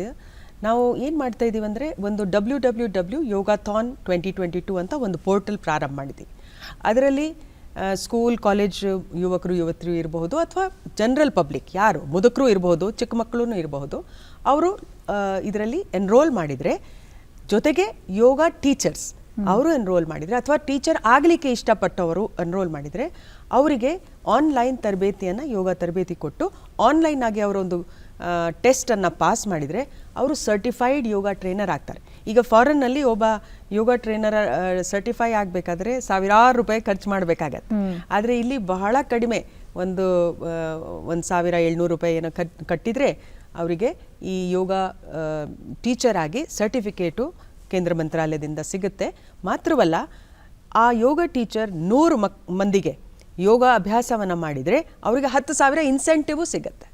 ನಾವು ಏನು ಮಾಡ್ತಾ ಇದ್ದೀವಿ ಅಂದರೆ, ಒಂದು www.yogathon 2022 ಅಂತ ಒಂದು ಪೋರ್ಟಲ್ ಪ್ರಾರಂಭ ಮಾಡಿದ್ದೀವಿ. ಅದರಲ್ಲಿ ಸ್ಕೂಲ್, ಕಾಲೇಜ್ ಯುವಕರು ಯುವತಿಯರು ಇರಬಹುದು, ಅಥವಾ ಜನರಲ್ ಪಬ್ಲಿಕ್ ಯಾರು ಮುದುಕರು ಇರಬಹುದು, ಚಿಕ್ಕ ಮಕ್ಕಳು ಇರಬಹುದು, ಅವರು ಇದರಲ್ಲಿ ಎನ್ರೋಲ್ ಮಾಡಿದರೆ, ಜೊತೆಗೆ ಯೋಗ ಟೀಚರ್ಸ್ ಅವರು ಎನ್ರೋಲ್ ಮಾಡಿದರೆ, ಅಥವಾ ಟೀಚರ್ ಆಗಲಿಕ್ಕೆ ಇಷ್ಟಪಟ್ಟವರು ಎನ್ರೋಲ್ ಮಾಡಿದರೆ, ಅವರಿಗೆ ಆನ್ಲೈನ್ ತರಬೇತಿಯನ್ನು, ಯೋಗ ತರಬೇತಿ ಕೊಟ್ಟು ಆನ್ಲೈನ್ ಆಗಿ ಅವರೊಂದು ಟೆಸ್ಟನ್ನು ಪಾಸ್ ಮಾಡಿದರೆ ಅವರು ಸರ್ಟಿಫೈಡ್ ಯೋಗ ಟ್ರೈನರ್ ಆಗ್ತಾರೆ. ಈಗ ಫಾರಿನ್ನಲ್ಲಿ ಒಬ್ಬ ಯೋಗ ಟ್ರೈನರ್ ಸರ್ಟಿಫೈ ಆಗಬೇಕಾದ್ರೆ ಸಾವಿರಾರು ರೂಪಾಯಿ ಖರ್ಚು ಮಾಡಬೇಕಾಗತ್ತೆ. ಆದರೆ ಇಲ್ಲಿ ಬಹಳ ಕಡಿಮೆ, 1,700 ರೂಪಾಯಿ ಏನೋ ಕಟ್ಟಿದರೆ ಅವರಿಗೆ ಈ ಯೋಗ ಟೀಚರ್ ಆಗಿ ಸರ್ಟಿಫಿಕೇಟು ಕೇಂದ್ರ ಮಂತ್ರಾಲಯದಿಂದ ಸಿಗುತ್ತೆ. ಮಾತ್ರವಲ್ಲ, ಆ ಯೋಗ ಟೀಚರ್ 100 ಮಂದಿಗೆ ಯೋಗ ಅಭ್ಯಾಸವನ್ನು ಮಾಡಿದರೆ ಅವರಿಗೆ 10,000 ಇನ್ಸೆಂಟಿವ್ ಸಿಗುತ್ತೆ.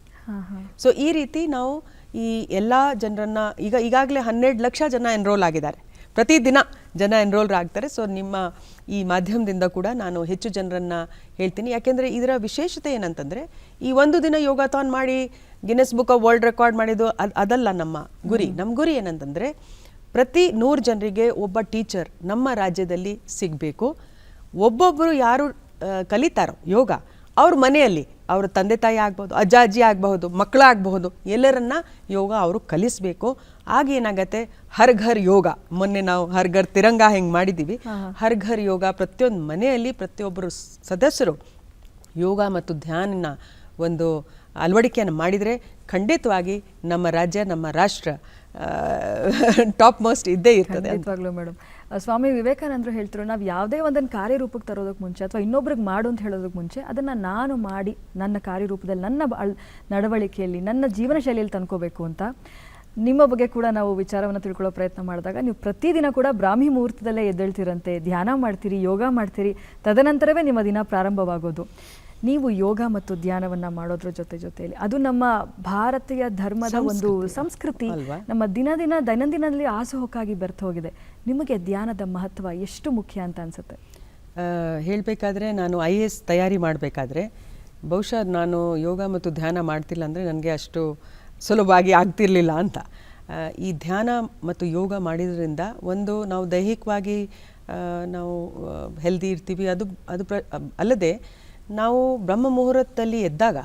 ಸೊ ಈ ರೀತಿ ನಾವು ಈ ಎಲ್ಲ ಜನರನ್ನು ಈಗಾಗಲೇ 12 ಲಕ್ಷ ಜನ ಎನ್ರೋಲ್ ಆಗಿದ್ದಾರೆ. ಪ್ರತಿದಿನ ಜನ ಎನ್ರೋಲ್ ಆಗ್ತಾರೆ. ಸೊ ನಿಮ್ಮ ಈ ಮಾಧ್ಯಮದಿಂದ ಕೂಡ ನಾನು ಹೆಚ್ಚು ಜನರನ್ನು ಹೇಳ್ತೀನಿ. ಯಾಕೆಂದರೆ ಇದರ ವಿಶೇಷತೆ ಏನಂತಂದರೆ ಈ ಒಂದು ದಿನ ಯೋಗಾಥಾನ್ ಮಾಡಿ Guinness book of world record ಮಾಡಿದ್ದು ಅದಲ್ಲ ನಮ್ಮ ಗುರಿ. ನಮ್ಮ ಗುರಿ ಏನಂತಂದರೆ ಪ್ರತಿ 100 ಜನರಿಗೆ ಒಬ್ಬ ಟೀಚರ್ ನಮ್ಮ ರಾಜ್ಯದಲ್ಲಿ ಸಿಗಬೇಕು. ಒಬ್ಬೊಬ್ಬರು ಯಾರು ಕಲಿತಾರೋ ಯೋಗ ಅವ್ರ ಮನೆಯಲ್ಲಿ ಅವ್ರ ತಂದೆ ತಾಯಿ ಆಗ್ಬೋದು, ಅಜ್ಜ ಅಜ್ಜಿ ಆಗಬಹುದು, ಮಕ್ಕಳಾಗಬಹುದು, ಎಲ್ಲರನ್ನ ಯೋಗ ಅವರು ಕಲಿಸಬೇಕು. ಆಗ ಏನಾಗತ್ತೆ, ಹರ್ ಘರ್ ಯೋಗ, ಮೊನ್ನೆ ನಾವು ಹರ್ ಘರ್ ತಿರಂಗ ಹೆಂಗೆ ಮಾಡಿದ್ದೀವಿ, ಹರ್ ಘರ್ ಯೋಗ ಪ್ರತಿಯೊಂದು ಮನೆಯಲ್ಲಿ ಪ್ರತಿಯೊಬ್ಬರು ಸದಸ್ಯರು ಯೋಗ ಮತ್ತು ಧ್ಯಾನ ಒಂದು ಅಳವಡಿಕೆಯನ್ನು ಮಾಡಿದರೆ ಖಂಡಿತವಾಗಿ ನಮ್ಮ ರಾಜ್ಯ, ನಮ್ಮ ರಾಷ್ಟ್ರ ಟಾಪ್ ಮೋಸ್ಟ್ ಇದ್ದೇ ಇರ್ತದೆ. ಖಂಡಿತವಾಗ್ಲೂ ಮೇಡಮ್. ಸ್ವಾಮಿ ವಿವೇಕಾನಂದರು ಹೇಳ್ತಿರೋ, ನಾವು ಯಾವುದೇ ಒಂದನ್ನು ಕಾರ್ಯರೂಪಕ್ಕೆ ತರೋದಕ್ಕೆ ಮುಂಚೆ ಅಥವಾ ಇನ್ನೊಬ್ರಿಗೆ ಮಾಡು ಅಂತ ಹೇಳೋದಕ್ಕೆ ಮುಂಚೆ ಅದನ್ನು ನಾನು ಮಾಡಿ ನನ್ನ ಕಾರ್ಯರೂಪದಲ್ಲಿ ನನ್ನ ನಡವಳಿಕೆಯಲ್ಲಿ ನನ್ನ ಜೀವನ ಶೈಲಿಯಲ್ಲಿ ತಂದ್ಕೋಬೇಕು ಅಂತ. ನಿಮ್ಮ ಬಗ್ಗೆ ಕೂಡ ನಾವು ವಿಚಾರವನ್ನು ತಿಳ್ಕೊಳ್ಳೋ ಪ್ರಯತ್ನ ಮಾಡಿದಾಗ ನೀವು ಪ್ರತಿದಿನ ಕೂಡ ಬ್ರಾಹ್ಮಿ ಮುಹೂರ್ತದಲ್ಲೇ ಎದ್ದೇಳ್ತಿರಂತೆ, ಧ್ಯಾನ ಮಾಡ್ತೀರಿ, ಯೋಗ ಮಾಡ್ತೀರಿ, ತದನಂತರವೇ ನಿಮ್ಮ ದಿನ ಪ್ರಾರಂಭವಾಗೋದು. ನೀವು ಯೋಗ ಮತ್ತು ಧ್ಯಾನವನ್ನು ಮಾಡೋದ್ರ ಜೊತೆಯಲ್ಲಿ ಅದು ನಮ್ಮ ಭಾರತೀಯ ಧರ್ಮದ ಒಂದು ಸಂಸ್ಕೃತಿ ನಮ್ಮ ದೈನಂದಿನದಲ್ಲಿ ಹಾಸುಹೊಕ್ಕಾಗಿ ಬೆರ್ತು ಹೋಗಿದೆ. ನಿಮಗೆ ಧ್ಯಾನದ ಮಹತ್ವ ಎಷ್ಟು ಮುಖ್ಯ ಅಂತ ಅನ್ಸುತ್ತೆ? ಹೇಳಬೇಕಾದ್ರೆ ನಾನು IAS ತಯಾರಿ ಮಾಡಬೇಕಾದ್ರೆ ಬಹುಶಃ ನಾನು ಯೋಗ ಮತ್ತು ಧ್ಯಾನ ಮಾಡ್ತಿಲ್ಲ ಅಂದರೆ ನನಗೆ ಅಷ್ಟು ಸುಲಭವಾಗಿ ಆಗ್ತಿರ್ಲಿಲ್ಲ ಅಂತ. ಈ ಧ್ಯಾನ ಮತ್ತು ಯೋಗ ಮಾಡಿದ್ರಿಂದ ಒಂದು ನಾವು ದೈಹಿಕವಾಗಿ ನಾವು ಹೆಲ್ದಿ ಇರ್ತೀವಿ. ಅದು ಅಲ್ಲದೆ ನಾವು ಬ್ರಹ್ಮ ಮುಹೂರ್ತದಲ್ಲಿ ಎದ್ದಾಗ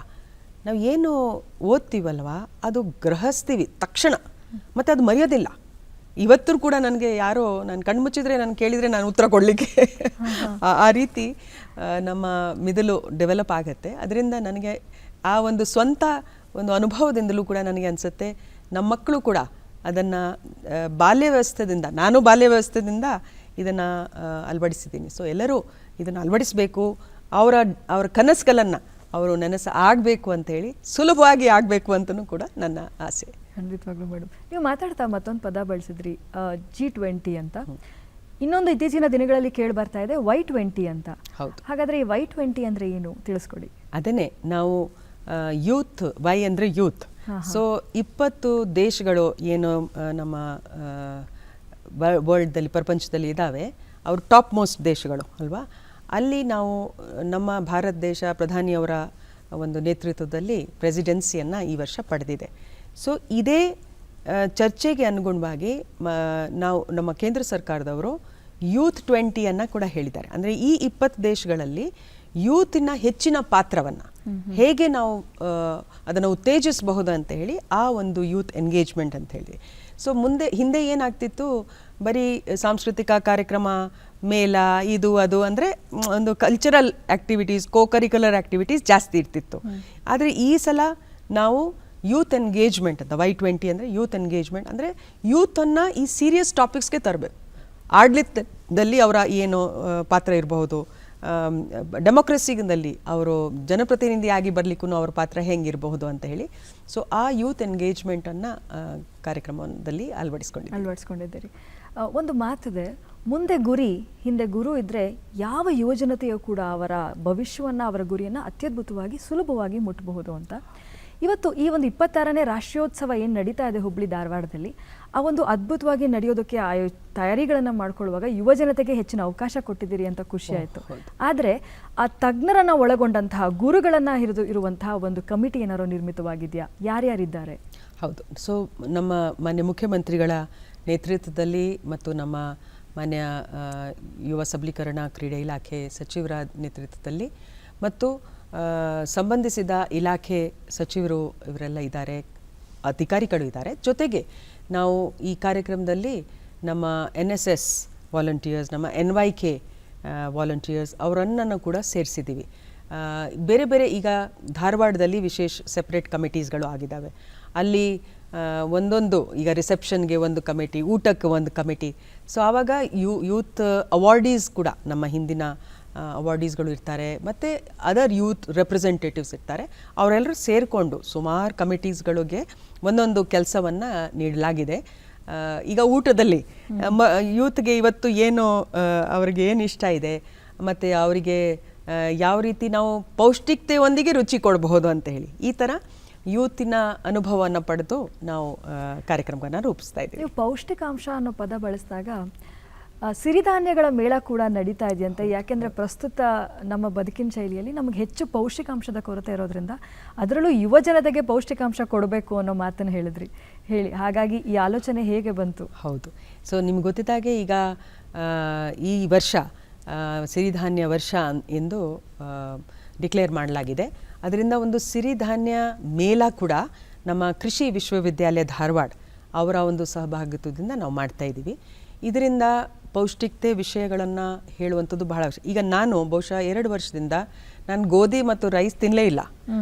ನಾವು ಏನು ಓದ್ತೀವಲ್ವ ಅದು ಗ್ರಹಿಸ್ತೀವಿ ತಕ್ಷಣ, ಮತ್ತು ಅದು ಮರೆಯೋದಿಲ್ಲ. ಇವತ್ತೂ ಕೂಡ ನನಗೆ ಯಾರೋ ನಾನು ಕಣ್ಮುಚ್ಚಿದ್ರೆ ನಾನು ಕೇಳಿದರೆ ನಾನು ಉತ್ತರ ಕೊಡಲಿಕ್ಕೆ ಆ ರೀತಿ ನಮ್ಮ ಮಿದುಳು ಡೆವಲಪ್ ಆಗುತ್ತೆ. ಅದರಿಂದ ನನಗೆ ಆ ಒಂದು ಸ್ವಂತ ಒಂದು ಅನುಭವದಿಂದಲೂ ಕೂಡ ನನಗೆ ಅನಿಸುತ್ತೆ ನಮ್ಮ ಮಕ್ಕಳು ಕೂಡ ಅದನ್ನು ಬಾಲ್ಯ ವ್ಯವಸ್ಥೆದಿಂದ ಇದನ್ನು ಅಳವಡಿಸಿದ್ದೀನಿ. ಸೊ ಎಲ್ಲರೂ ಇದನ್ನು ಅಳವಡಿಸಬೇಕು. ಅವರ ಕನಸುಗಳನ್ನು ಅವರು ಆಗಬೇಕು ಅಂತೇಳಿ, ಸುಲಭವಾಗಿ ಆಗಬೇಕು ಅಂತಲೂ ಕೂಡ ನನ್ನ ಆಸೆ. ಖಂಡಿತವಾಗ್ಲೂ ಮೇಡಮ್. ನೀವು ಮಾತಾಡ್ತಾ ಮತ್ತೊಂದು ಪದ ಬಳಸಿದ್ರಿ, G20 ಅಂತ. ಇನ್ನೊಂದು ಇತ್ತೀಚಿನ ದಿನಗಳಲ್ಲಿ ಕೇಳಿ ಬರ್ತಾ ಇದೆ Y20 ಅಂತ. ಹೌದು. ಹಾಗಾದರೆ ಈ Y20 ಅಂದರೆ ಏನು ತಿಳಿಸ್ಕೊಡಿ. ಅದನ್ನೇ ನಾವು ಯೂತ್, Y ಅಂದರೆ ಯೂತ್. ಸೊ 20 ದೇಶಗಳು ಏನು ನಮ್ಮ ವರ್ಲ್ಡ್ದಲ್ಲಿ ಪ್ರಪಂಚದಲ್ಲಿ ಇದ್ದಾವೆ, ಅವರು ಟಾಪ್ ಮೋಸ್ಟ್ ದೇಶಗಳು ಅಲ್ವಾ. ಅಲ್ಲಿ ನಾವು ನಮ್ಮ ಭಾರತ ದೇಶ ಪ್ರಧಾನಿಯವರ ಒಂದು ನೇತೃತ್ವದಲ್ಲಿ ಪ್ರೆಸಿಡೆನ್ಸಿಯನ್ನು ಈ ವರ್ಷ ಪಡೆದಿದೆ. ಸೊ ಇದೇ ಚರ್ಚೆಗೆ ಅನುಗುಣವಾಗಿ ನಾವು ನಮ್ಮ ಕೇಂದ್ರ ಸರ್ಕಾರದವರು ಯೂತ್ 20 ಕೂಡ ಹೇಳಿದ್ದಾರೆ. ಅಂದರೆ ಈ 20 ದೇಶಗಳಲ್ಲಿ ಯೂತಿನ ಹೆಚ್ಚಿನ ಪಾತ್ರವನ್ನು ಹೇಗೆ ನಾವು ಅದನ್ನು ಉತ್ತೇಜಿಸಬಹುದು ಅಂತ ಹೇಳಿ ಆ ಒಂದು ಯೂತ್ ಎಂಗೇಜ್ಮೆಂಟ್ ಅಂತ ಹೇಳಿ. ಸೊ ಹಿಂದೆ ಏನಾಗ್ತಿತ್ತು, ಬರೀ ಸಾಂಸ್ಕೃತಿಕ ಕಾರ್ಯಕ್ರಮ, ಮೇಳ, ಇದು ಅದು ಅಂದರೆ ಒಂದು ಕಲ್ಚರಲ್ ಆ್ಯಕ್ಟಿವಿಟೀಸ್, ಕರಿಕ್ಯುಲರ್ ಆ್ಯಕ್ಟಿವಿಟೀಸ್ ಜಾಸ್ತಿ ಇರ್ತಿತ್ತು. ಆದರೆ ಈ ಸಲ ನಾವು ಯೂತ್ ಎಂಗೇಜ್ಮೆಂಟ್ ಅಂತ, Y20 ಅಂದರೆ ಯೂತ್ ಎಂಗೇಜ್ಮೆಂಟ್ ಅಂದರೆ ಯೂತನ್ನು ಈ ಸೀರಿಯಸ್ ಟಾಪಿಕ್ಸ್ಗೆ ತರಬೇಕು. ಆಡಳಿತದಲ್ಲಿ ಅವರ ಏನು ಪಾತ್ರ ಇರಬಹುದು, ಡೆಮೋಕ್ರಸಿನಲ್ಲಿ ಅವರು ಜನಪ್ರತಿನಿಧಿಯಾಗಿ ಬರಲಿಕ್ಕೂ ಅವ್ರ ಪಾತ್ರ ಹೆಂಗಿರಬಹುದು ಅಂತ ಹೇಳಿ. ಸೊ ಆ ಯೂತ್ ಎಂಗೇಜ್ಮೆಂಟನ್ನು ಕಾರ್ಯಕ್ರಮದಲ್ಲಿ ಅಳವಡಿಸ್ಕೊಂಡಿದ್ದೀರಿ. ಒಂದು ಮಾತಿದೆ, ಮುಂದೆ ಗುರಿ ಹಿಂದೆ ಗುರು ಇದ್ದರೆ ಯಾವ ಯುವಜನತೆಯೂ ಕೂಡ ಅವರ ಭವಿಷ್ಯವನ್ನು, ಅವರ ಗುರಿಯನ್ನು ಅತ್ಯದ್ಭುತವಾಗಿ ಸುಲಭವಾಗಿ ಮುಟ್ಟಬಹುದು ಅಂತ. ಇವತ್ತು ಈ ಒಂದು 26ನೇ ರಾಷ್ಟ್ರೀಯೋತ್ಸವ ಏನು ನಡೀತಾ ಇದೆ ಹುಬ್ಳಿ ಧಾರವಾಡದಲ್ಲಿ, ಆ ಒಂದು ಅದ್ಭುತವಾಗಿ ನಡೆಯೋದಕ್ಕೆ ತಯಾರಿಗಳನ್ನು ಮಾಡ್ಕೊಳ್ಳುವಾಗ ಯುವಜನತೆಗೆ ಹೆಚ್ಚಿನ ಅವಕಾಶ ಕೊಟ್ಟಿದ್ದೀರಿ ಅಂತ ಖುಷಿ ಆಯಿತು. ಆದರೆ ಆ ತಜ್ಞರನ್ನು ಒಳಗೊಂಡಂತಹ ಗುರುಗಳನ್ನು ಇರುವಂತಹ ಒಂದು ಕಮಿಟಿ ಏನಾರೋ ನಿರ್ಮಿತವಾಗಿದೆಯಾ? ಯಾರ್ಯಾರಿದ್ದಾರೆ? ಹೌದು. ಸೊ ನಮ್ಮ ಮಾನ್ಯ ಮುಖ್ಯಮಂತ್ರಿಗಳ ನೇತೃತ್ವದಲ್ಲಿ ಮತ್ತು ನಮ್ಮ ಮಾನ್ಯ ಯುವ ಸಬಲೀಕರಣ ಕ್ರೀಡೆ ಇಲಾಖೆ ಸಚಿವರ ನೇತೃತ್ವದಲ್ಲಿ ಮತ್ತು ಸಂಬಂಧಿಸಿದ ಇಲಾಖೆ ಸಚಿವರು ಇವರೆಲ್ಲ ಇದ್ದಾರೆ, ಅಧಿಕಾರಿಗಳು ಇದ್ದಾರೆ. ಜೊತೆಗೆ ನಾವು ಈ ಕಾರ್ಯಕ್ರಮದಲ್ಲಿ ನಮ್ಮ NSS ವಾಲಂಟಿಯರ್ಸ್, ನಮ್ಮ NYK ವಾಲಂಟಿಯರ್ಸ್ ಅವರನ್ನು ಕೂಡ ಸೇರಿಸಿದ್ದೀವಿ. ಬೇರೆ ಬೇರೆ ಈಗ ಧಾರವಾಡದಲ್ಲಿ ಸೆಪ್ರೇಟ್ ಕಮಿಟೀಸ್ಗಳು ಆಗಿದ್ದಾವೆ. ಅಲ್ಲಿ ಒಂದೊಂದು, ಈಗ ರಿಸೆಪ್ಷನ್ಗೆ ಒಂದು ಕಮಿಟಿ, ಊಟಕ್ಕೆ ಒಂದು ಕಮಿಟಿ. ಸೊ ಆವಾಗ ಯೂತ್ ಅವಾರ್ಡೀಸ್ ಕೂಡ ನಮ್ಮ ಹಿಂದಿನ ಅವಾರ್ಡೀಸ್ಗಳು ಇರ್ತಾರೆ, ಮತ್ತು ಅದರ್ ಯೂತ್ ರೆಪ್ರೆಸೆಂಟೇಟಿವ್ಸ್ ಇರ್ತಾರೆ. ಅವರೆಲ್ಲರೂ ಸೇರಿಕೊಂಡು ಸುಮಾರು ಕಮಿಟೀಸ್ಗಳಿಗೆ ಒಂದೊಂದು ಕೆಲಸವನ್ನು ನೀಡಲಾಗಿದೆ. ಈಗ ಊಟದಲ್ಲಿ ಯೂತ್ಗೆ ಇವತ್ತು ಏನು ಅವ್ರಿಗೆ ಏನು ಇಷ್ಟ ಇದೆ, ಮತ್ತು ಅವರಿಗೆ ಯಾವ ರೀತಿ ನಾವು ಪೌಷ್ಟಿಕತೆಯೊಂದಿಗೆ ರುಚಿ ಕೊಡಬಹುದು ಅಂತ ಹೇಳಿ, ಈ ಥರ ಯೂತಿನ ಅನುಭವವನ್ನು ಪಡೆದು ನಾವು ಕಾರ್ಯಕ್ರಮವನ್ನು ರೂಪಿಸ್ತಾ ಇದ್ದೀವಿ. ನೀವು ಪೌಷ್ಟಿಕಾಂಶ ಅನ್ನೋ ಪದ ಬಳಸಿದಾಗ ಸಿರಿಧಾನ್ಯಗಳ ಮೇಳ ಕೂಡ ನಡೀತಾ ಇದೆಯಂತೆ. ಯಾಕೆಂದರೆ ಪ್ರಸ್ತುತ ನಮ್ಮ ಬದುಕಿನ ಶೈಲಿಯಲ್ಲಿ ನಮಗೆ ಹೆಚ್ಚು ಪೌಷ್ಟಿಕಾಂಶದ ಕೊರತೆ ಇರೋದ್ರಿಂದ ಅದರಲ್ಲೂ ಯುವ ಜನತೆಗೆ ಪೌಷ್ಟಿಕಾಂಶ ಕೊಡಬೇಕು ಅನ್ನೋ ಮಾತನ್ನು ಹೇಳಿ ಹಾಗಾಗಿ ಈ ಆಲೋಚನೆ ಹೇಗೆ ಬಂತು? ಹೌದು. ಸೊ ನಿಮ್ಗೆ ಗೊತ್ತಿದ್ದಾಗೆ ಈಗ ಈ ವರ್ಷ ಸಿರಿಧಾನ್ಯ ವರ್ಷ ಎಂದು ಡಿಕ್ಲೇರ್ ಮಾಡಲಾಗಿದೆ. ಅದರಿಂದ ಒಂದು ಸಿರಿಧಾನ್ಯ ಮೇಳ ಕೂಡ ನಮ್ಮ ಕೃಷಿ ವಿಶ್ವವಿದ್ಯಾಲಯ ಧಾರವಾಡ ಅವರ ಒಂದು ಸಹಭಾಗಿತ್ವದಿಂದ ನಾವು ಮಾಡ್ತಾ ಇದ್ದೀವಿ. ಇದರಿಂದ ಪೌಷ್ಟಿಕತೆ ವಿಷಯಗಳನ್ನು ಹೇಳುವಂಥದ್ದು ಬಹಳ ಅವಶ್ಯ. ಈಗ ನಾನು ಬಹುಶಃ 2 ವರ್ಷದಿಂದ ನಾನು ಗೋಧಿ ಮತ್ತು ರೈಸ್ ತಿನ್ನಲೇ ಇಲ್ಲ.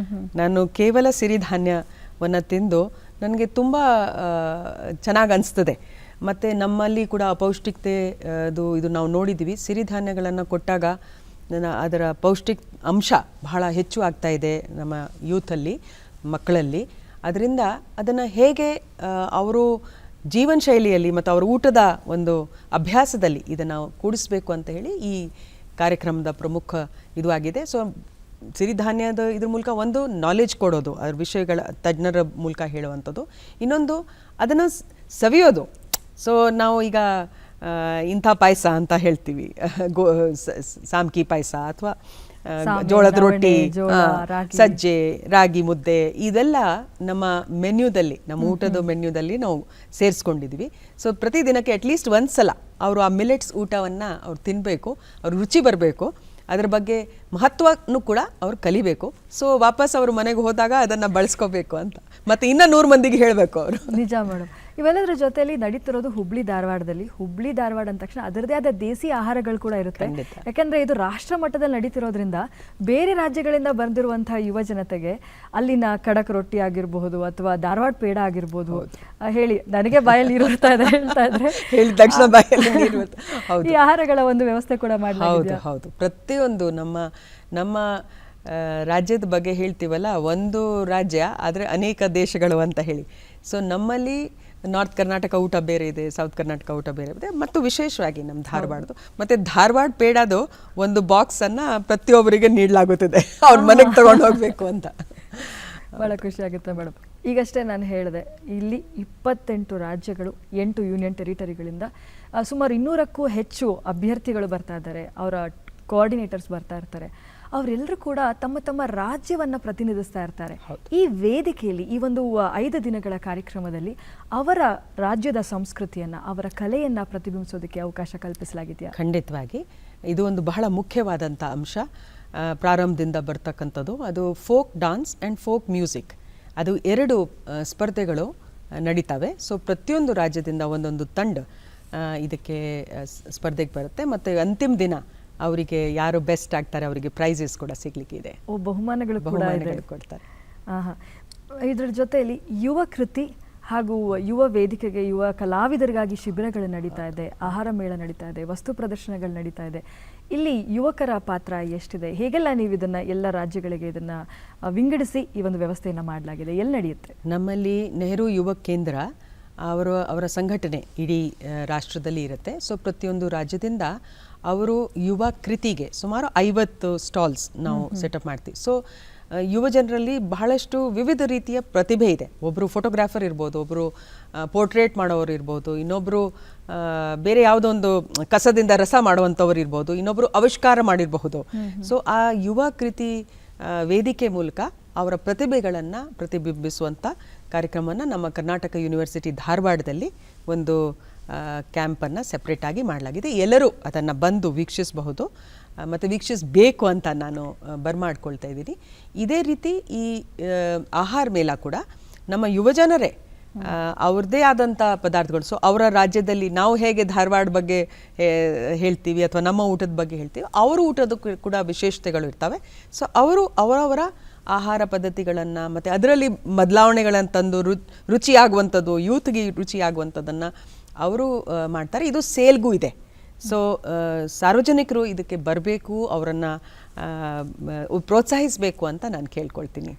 ನಾನು ಕೇವಲ ಸಿರಿಧಾನ್ಯವನ್ನು ತಿಂದು ನನಗೆ ತುಂಬ ಚೆನ್ನಾಗಿ ಅನಿಸ್ತದೆ. ಮತ್ತು ನಮ್ಮಲ್ಲಿ ಕೂಡ ಅಪೌಷ್ಟಿಕತೆ ಇದು ನಾವು ನೋಡಿದ್ದೀವಿ. ಸಿರಿಧಾನ್ಯಗಳನ್ನು ಕೊಟ್ಟಾಗ ಅದರ ಪೌಷ್ಟಿಕ ಅಂಶ ಬಹಳ ಹೆಚ್ಚು ಆಗ್ತಾ ಇದೆ ನಮ್ಮ ಯೂತಲ್ಲಿ, ಮಕ್ಕಳಲ್ಲಿ. ಅದರಿಂದ ಅದನ್ನು ಹೇಗೆ ಅವರು ಜೀವನ ಶೈಲಿಯಲ್ಲಿ ಮತ್ತು ಅವರ ಊಟದ ಒಂದು ಅಭ್ಯಾಸದಲ್ಲಿ ಇದನ್ನು ಕೂಡಿಸ್ಬೇಕು ಅಂತ ಹೇಳಿ ಈ ಕಾರ್ಯಕ್ರಮದ ಪ್ರಮುಖ ಇದು ಆಗಿದೆ. ಸೊ ಸಿರಿಧಾನ್ಯದ ಇದ್ರ ಮೂಲಕ ಒಂದು ನಾಲೆಜ್ ಕೊಡೋದು, ಅದ್ರ ವಿಷಯಗಳ ತಜ್ಞರ ಮೂಲಕ ಹೇಳುವಂಥದ್ದು. ಇನ್ನೊಂದು ಅದನ್ನು ಸವಿಯೋದು. ಸೊ ನಾವು ಈಗ ಇಂಥ ಪಾಯಸ ಅಂತ ಹೇಳ್ತೀವಿ, ಸಾಮ್ಕಿ ಪಾಯಸ ಅಥವಾ ಜೋಳದ ರೊಟ್ಟಿ, ಸಜ್ಜೆ, ರಾಗಿ ಮುದ್ದೆ, ಇದೆಲ್ಲ ನಮ್ಮ ಮೆನ್ಯೂದಲ್ಲಿ, ನಮ್ಮ ಊಟದ ಮೆನ್ಯೂದಲ್ಲಿ ನಾವು ಸೇರಿಸ್ಕೊಂಡಿದ್ದೀವಿ. ಸೊ ಪ್ರತಿದಿನಕ್ಕೆ ಅಟ್ಲೀಸ್ಟ್ ಒಂದ್ಸಲ ಅವರು ಆ ಮಿಲೆಟ್ಸ್ ಊಟವನ್ನು ಅವ್ರು ತಿನ್ನಬೇಕು, ಅವ್ರ ರುಚಿ ಬರಬೇಕು, ಅದರ ಬಗ್ಗೆ ಮಹತ್ವನೂ ಕೂಡ ಅವ್ರು ಕಲಿಬೇಕು. ಸೊ ವಾಪಸ್ ಅವರು ಮನೆಗೆ ಹೋದಾಗ ಅದನ್ನು ಬಳಸ್ಕೋಬೇಕು ಅಂತ ಮತ್ತೆ ಇನ್ನೂ 100 ಮಂದಿಗೆ ಹೇಳಬೇಕು ಅವರು. ನಿಜ ಮೇಡಮ್. ಇವೆಲ್ಲದರ ಜೊತೆಯಲ್ಲಿ ನಡೀತಿರೋದು ಹುಬ್ಳಿ ಧಾರವಾಡದಲ್ಲಿ. ಹುಬ್ಳಿ ಧಾರವಾಡ ಅಂದ ತಕ್ಷಣ ಅದರದೇ ಆದ ದೇಸಿ ಆಹಾರಗಳು ಕೂಡ ಇರುತ್ತೆ. ಯಾಕಂದ್ರೆ ಇದು ರಾಷ್ಟ್ರ ಮಟ್ಟದಲ್ಲಿ ನಡೀತಿರೋದ್ರಿಂದ ಬೇರೆ ರಾಜ್ಯಗಳಿಂದ ಬಂದಿರುವಂತಹ ಯುವ ಜನತೆಗೆ ಅಲ್ಲಿನ ಕಡಕ್ ರೊಟ್ಟಿ ಆಗಿರಬಹುದು ಅಥವಾ ಧಾರವಾಡ ಪೇಡ ಆಗಿರ್ಬೋದು, ಹೇಳಿ ನನಗೆ ಬಾಯಲ್ಲಿ ಇರುತ್ತಾ ಇದೆ ಹೇಳ್ತಾ ಇದ್ರೆ ಹೇಳಿದ ತಕ್ಷಣ ಬಾಯಲ್ಲಿ ಈ ಆಹಾರಗಳ ಒಂದು ವ್ಯವಸ್ಥೆ ಕೂಡ ಮಾಡಲಾಗಿದೆ. ಹೌದು. ಪ್ರತಿಯೊಂದು ನಮ್ಮ ರಾಜ್ಯದ ಬಗ್ಗೆ ಹೇಳ್ತೀವಲ್ಲ, ಒಂದು ರಾಜ್ಯ ಆದರೆ ಅನೇಕ ದೇಶಗಳು ಅಂತ ಹೇಳಿ. ಸೊ ನಮ್ಮಲ್ಲಿ ನಾರ್ತ್ ಕರ್ನಾಟಕ ಊಟ ಬೇರೆ ಇದೆ, ಸೌತ್ ಕರ್ನಾಟಕ ಊಟ ಬೇರೆ ಇದೆ, ಮತ್ತು ವಿಶೇಷವಾಗಿ ನಮ್ಮ ಧಾರವಾಡದು. ಮತ್ತು ಧಾರವಾಡ ಪೇಡದು ಒಂದು ಬಾಕ್ಸನ್ನು ಪ್ರತಿಯೊಬ್ಬರಿಗೆ ನೀಡಲಾಗುತ್ತದೆ, ಅವ್ರ ಮನೆಗೆ ತಗೊಂಡು ಹೋಗಬೇಕು ಅಂತ. ಭಾಳ ಖುಷಿ ಆಗುತ್ತೆ ಮೇಡಮ್. ಈಗಷ್ಟೇ ನಾನು ಹೇಳಿದೆ, ಇಲ್ಲಿ 28 ರಾಜ್ಯಗಳು, 8 ಯೂನಿಯನ್ ಟೆರಿಟರಿಗಳಿಂದ ಸುಮಾರು 200ಕ್ಕೂ ಹೆಚ್ಚು ಅಭ್ಯರ್ಥಿಗಳು ಬರ್ತಾ ಇದ್ದಾರೆ, ಅವರ ಕೋಆರ್ಡಿನೇಟರ್ಸ್ ಬರ್ತಾ ಇರ್ತಾರೆ. ಅವರೆಲ್ಲರೂ ಕೂಡ ತಮ್ಮ ತಮ್ಮ ರಾಜ್ಯವನ್ನು ಪ್ರತಿನಿಧಿಸ್ತಾ ಇರ್ತಾರೆ. ಈ ವೇದಿಕೆಯಲ್ಲಿ ಈ ಒಂದು 5 ದಿನಗಳ ಕಾರ್ಯಕ್ರಮದಲ್ಲಿ ಅವರ ರಾಜ್ಯದ ಸಂಸ್ಕೃತಿಯನ್ನು, ಅವರ ಕಲೆಯನ್ನು ಪ್ರತಿಬಿಂಬಿಸೋದಕ್ಕೆ ಅವಕಾಶ ಕಲ್ಪಿಸಲಾಗಿದೆಯಾ? ಖಂಡಿತವಾಗಿ ಇದು ಒಂದು ಬಹಳ ಮುಖ್ಯವಾದಂಥ ಅಂಶ. ಪ್ರಾರಂಭದಿಂದ ಬರ್ತಕ್ಕಂಥದ್ದು ಅದು folk dance and folk music. ಅದು 2 ಸ್ಪರ್ಧೆಗಳು ನಡೀತವೆ. ಸೊ ಪ್ರತಿಯೊಂದು ರಾಜ್ಯದಿಂದ ಒಂದೊಂದು ತಂಡ ಇದಕ್ಕೆ ಸ್ಪರ್ಧೆಗೆ ಬರುತ್ತೆ. ಮತ್ತು ಅಂತಿಮ ದಿನ ಅವರಿಗೆ ಯಾರು ಬೆಸ್ಟ್ ಆಗ್ತಾರೆ ಅವರಿಗೆ ಪ್ರೈಸಸ್ ಕೂಡ ಸಿಗ್ಲಿಕ್ಕೆ ಇದೆ, ಬಹುಮಾನಗಳು ಕೊಡ್ತಾರೆ. ಇದರ ಜೊತೆಯಲ್ಲಿ ಯುವ ಕೃತಿ ಹಾಗೂ ಯುವ ವೇದಿಕೆಗೆ, ಯುವ ಕಲಾವಿದರಿಗಾಗಿ ಶಿಬಿರಗಳು ನಡೀತಾ ಇದೆ, ಆಹಾರ ಮೇಳ ನಡೀತಾ ಇದೆ, ವಸ್ತು ಪ್ರದರ್ಶನಗಳು ನಡೀತಾ ಇದೆ. ಇಲ್ಲಿ ಯುವಕರ ಪಾತ್ರ ಎಷ್ಟಿದೆ? ಹೇಗೆಲ್ಲ ನೀವು ಇದನ್ನು ಎಲ್ಲ ರಾಜ್ಯಗಳಿಗೆ ಇದನ್ನು ವಿಂಗಡಿಸಿ ಈ ಒಂದು ವ್ಯವಸ್ಥೆಯನ್ನು ಮಾಡಲಾಗಿದೆ? ಎಲ್ಲಿ ನಡೆಯುತ್ತೆ? ನಮ್ಮಲ್ಲಿ ನೆಹರು ಯುವ ಕೇಂದ್ರ ಅವರ ಸಂಘಟನೆ ಇಡೀ ರಾಷ್ಟ್ರದಲ್ಲಿ ಇರುತ್ತೆ. ಸೊ ಪ್ರತಿಯೊಂದು ರಾಜ್ಯದಿಂದ ಅವರು ಯುವ ಕೃತಿಗೆ ಸುಮಾರು 50 ಸ್ಟಾಲ್ಸ್ ನಾವು ಸೆಟಪ್ ಮಾಡ್ತೀವಿ. ಸೊ ಯುವ ಜನರಲ್ಲಿ ಬಹಳಷ್ಟು ವಿವಿಧ ರೀತಿಯ ಪ್ರತಿಭೆ ಇದೆ. ಒಬ್ಬರು ಫೋಟೋಗ್ರಾಫರ್ ಇರ್ಬೋದು, ಒಬ್ಬರು ಪೋರ್ಟ್ರೇಟ್ ಮಾಡೋರು ಇರ್ಬೋದು, ಇನ್ನೊಬ್ಬರು ಬೇರೆ ಯಾವುದೋ ಒಂದು ಕಸದಿಂದ ರಸ ಮಾಡುವಂಥವ್ರು ಇರ್ಬೋದು, ಇನ್ನೊಬ್ಬರು ಆವಿಷ್ಕಾರ ಮಾಡಿರಬಹುದು. ಸೊ ಆ ಯುವ ಕೃತಿ ವೇದಿಕೆ ಮೂಲಕ ಅವರ ಪ್ರತಿಭೆಗಳನ್ನು ಪ್ರತಿಬಿಂಬಿಸುವಂಥ ಕಾರ್ಯಕ್ರಮವನ್ನು ನಮ್ಮ ಕರ್ನಾಟಕ ಯೂನಿವರ್ಸಿಟಿ ಧಾರವಾಡದಲ್ಲಿ ಒಂದು ಕ್ಯಾಂಪನ್ನು ಸೆಪ್ರೇಟಾಗಿ ಮಾಡಲಾಗಿದೆ. ಎಲ್ಲರೂ ಅದನ್ನು ಬಂದು ವೀಕ್ಷಿಸಬಹುದು ಮತ್ತು ವೀಕ್ಷಿಸಬೇಕು ಅಂತ ನಾನು ಬರ್ಮಾಡ್ಕೊಳ್ತಾ ಇದ್ದೀನಿ. ಇದೇ ರೀತಿ ಈ ಆಹಾರ ಮೇಳ ಕೂಡ ನಮ್ಮ ಯುವಜನರೇ ಅವ್ರದ್ದೇ ಆದಂಥ ಪದಾರ್ಥಗಳು. ಸೊ ಅವರ ರಾಜ್ಯದಲ್ಲಿ ನಾವು ಹೇಗೆ ಧಾರವಾಡ ಬಗ್ಗೆ ಹೇಳ್ತೀವಿ ಅಥವಾ ನಮ್ಮ ಊಟದ ಬಗ್ಗೆ ಹೇಳ್ತೀವಿ, ಅವರ ಊಟದ ಕೂಡ ವಿಶೇಷತೆಗಳು ಇರ್ತವೆ. ಸೊ ಅವರು ಅವರವರ ಆಹಾರ ಪದ್ಧತಿಗಳನ್ನು ಮತ್ತು ಅದರಲ್ಲಿ ಬದಲಾವಣೆಗಳನ್ನು ತಂದು ರುಚಿಯಾಗುವಂಥದ್ದು, ಯೂತ್ಗೆ ರುಚಿಯಾಗುವಂಥದ್ದನ್ನು ಅವರು ಮಾಡ್ತಾರೆ. ಇದು ಸೇಲ್ಗೂ ಇದೆ. ಸೊ ಸಾರ್ವಜನಿಕರು ಇದಕ್ಕೆ ಬರಬೇಕು, ಅವರನ್ನು ಪ್ರೋತ್ಸಾಹಿಸಬೇಕು ಅಂತ ನಾನು ಕೇಳ್ಕೊಳ್ತೀನಿ.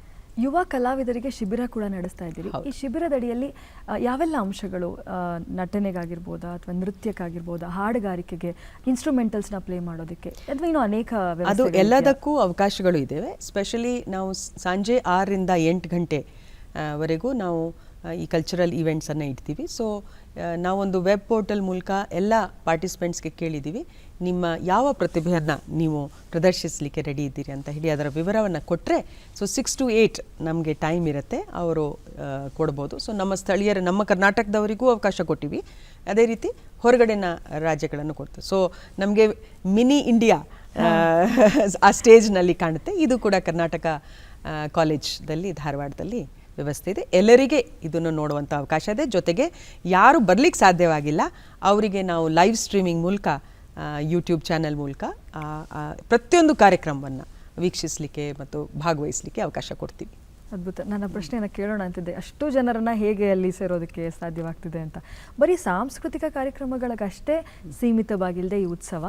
ಯುವ ಕಲಾವಿದರಿಗೆ ಶಿಬಿರ ಕೂಡ ನಡೆಸ್ತಾ ಇದ್ದೀರಿ. ಈ ಶಿಬಿರದಡಿಯಲ್ಲಿ ಯಾವೆಲ್ಲ ಅಂಶಗಳು, ನಟನೆಗಾಗಿರ್ಬೋದಾ ಅಥವಾ ನೃತ್ಯಕ್ಕಾಗಿರ್ಬೋದಾ, ಹಾಡುಗಾರಿಕೆಗೆ, ಇನ್ಸ್ಟ್ರೂಮೆಂಟಲ್ಸ್ನ ಪ್ಲೇ ಮಾಡೋದಕ್ಕೆ, ಅಥವಾ ಇನ್ನೂ ಅನೇಕ ಅದು ಎಲ್ಲದಕ್ಕೂ ಅವಕಾಶಗಳು ಇದ್ದಾವೆ. ಸ್ಪೆಷಲಿ ನಾವು ಸಂಜೆ 6 ರಿಂದ 8 ಗಂಟೆ ವರೆಗೂ ನಾವು ಈ ಕಲ್ಚರಲ್ ಈವೆಂಟ್ಸನ್ನು ಇಡ್ತೀವಿ. ಸೊ ನಾವೊಂದು ವೆಬ್ ಪೋರ್ಟಲ್ ಮೂಲಕ ಎಲ್ಲ ಪಾರ್ಟಿಸಿಪೆಂಟ್ಸ್ಗೆ ಕೇಳಿದ್ದೀವಿ, ನಿಮ್ಮ ಯಾವ ಪ್ರತಿಭೆಯನ್ನು ನೀವು ಪ್ರದರ್ಶಿಸಲಿಕ್ಕೆ ರೆಡಿ ಇದ್ದೀರಿ ಅಂತ ಹೇಳಿ ಅದರ ವಿವರವನ್ನು ಕೊಟ್ಟರೆ, ಸೊ 6 to 8 ನಮಗೆ ಟೈಮ್ ಇರುತ್ತೆ, ಅವರು ಕೊಡ್ಬೋದು. ಸೊ ನಮ್ಮ ಸ್ಥಳೀಯರ, ನಮ್ಮ ಕರ್ನಾಟಕದವರಿಗೂ ಅವಕಾಶ ಕೊಟ್ಟಿವಿ, ಅದೇ ರೀತಿ ಹೊರಗಡೆನ ರಾಜ್ಯಗಳನ್ನು ಕೊಡ್ತೀವಿ. ಸೊ ನಮಗೆ ಮಿನಿ ಇಂಡಿಯಾ ಆ ಸ್ಟೇಜ್ನಲ್ಲಿ ಕಾಣುತ್ತೆ. ಇದು ಕೂಡ ಕರ್ನಾಟಕ ಕಾಲೇಜ್ದಲ್ಲಿ, ಧಾರವಾಡದಲ್ಲಿ ವ್ಯವಸ್ಥೆ ಇದೆ. ಎಲ್ಲರಿಗೆ ಇದನ್ನು ನೋಡುವಂಥ ಅವಕಾಶ ಇದೆ. ಜೊತೆಗೆ ಯಾರು ಬರಲಿಕ್ಕೆ ಸಾಧ್ಯವಾಗಿಲ್ಲ ಅವರಿಗೆ ನಾವು ಲೈವ್ ಸ್ಟ್ರೀಮಿಂಗ್ ಮೂಲಕ, ಯೂಟ್ಯೂಬ್ ಚಾನೆಲ್ ಮೂಲಕ ಪ್ರತಿಯೊಂದು ಕಾರ್ಯಕ್ರಮವನ್ನು ವೀಕ್ಷಿಸಲಿಕ್ಕೆ ಮತ್ತು ಭಾಗವಹಿಸಲಿಕ್ಕೆ ಅವಕಾಶ ಕೊಡ್ತೀವಿ. ಅದ್ಭುತ. ನನ್ನ ಪ್ರಶ್ನೆಯನ್ನು ಕೇಳೋಣ ಅಂತಿದ್ದೆ, ಅಷ್ಟು ಜನರನ್ನು ಹೇಗೆ ಅಲ್ಲಿ ಸೇರೋದಕ್ಕೆ ಸಾಧ್ಯವಾಗ್ತಿದೆ ಅಂತ. ಬರೀ ಸಾಂಸ್ಕೃತಿಕ ಕಾರ್ಯಕ್ರಮಗಳಿಗಷ್ಟೇ ಸೀಮಿತವಾಗಿಲ್ಲದೆ ಈ ಉತ್ಸವ,